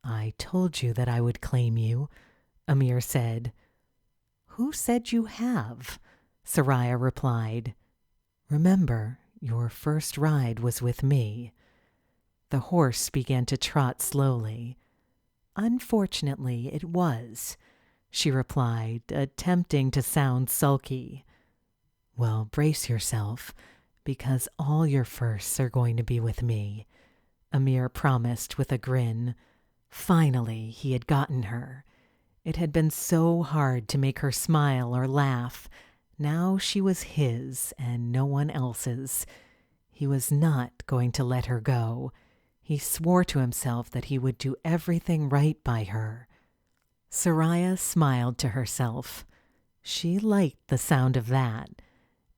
"I told you that I would claim you," Amir said. "Who said you have?" Soraya replied. "Remember, your first ride was with me." The horse began to trot slowly. Unfortunately, it was, she replied, attempting to sound sulky. Well, brace yourself, because all your firsts are going to be with me, Amir promised with a grin. Finally, he had gotten her. It had been so hard to make her smile or laugh. Now she was his and no one else's. He was not going to let her go. He swore to himself that he would do everything right by her. Soraya smiled to herself. She liked the sound of that.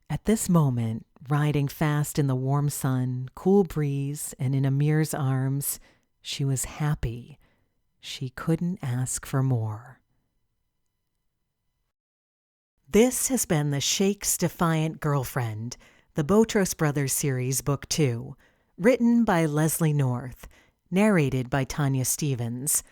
At this moment, riding fast in the warm sun, cool breeze, and in Amir's arms, she was happy. She couldn't ask for more. This has been the Sheikh's Defiant Girlfriend, the Botros Brothers series, Book 2, written by Leslie North, narrated by Tanya Stevens,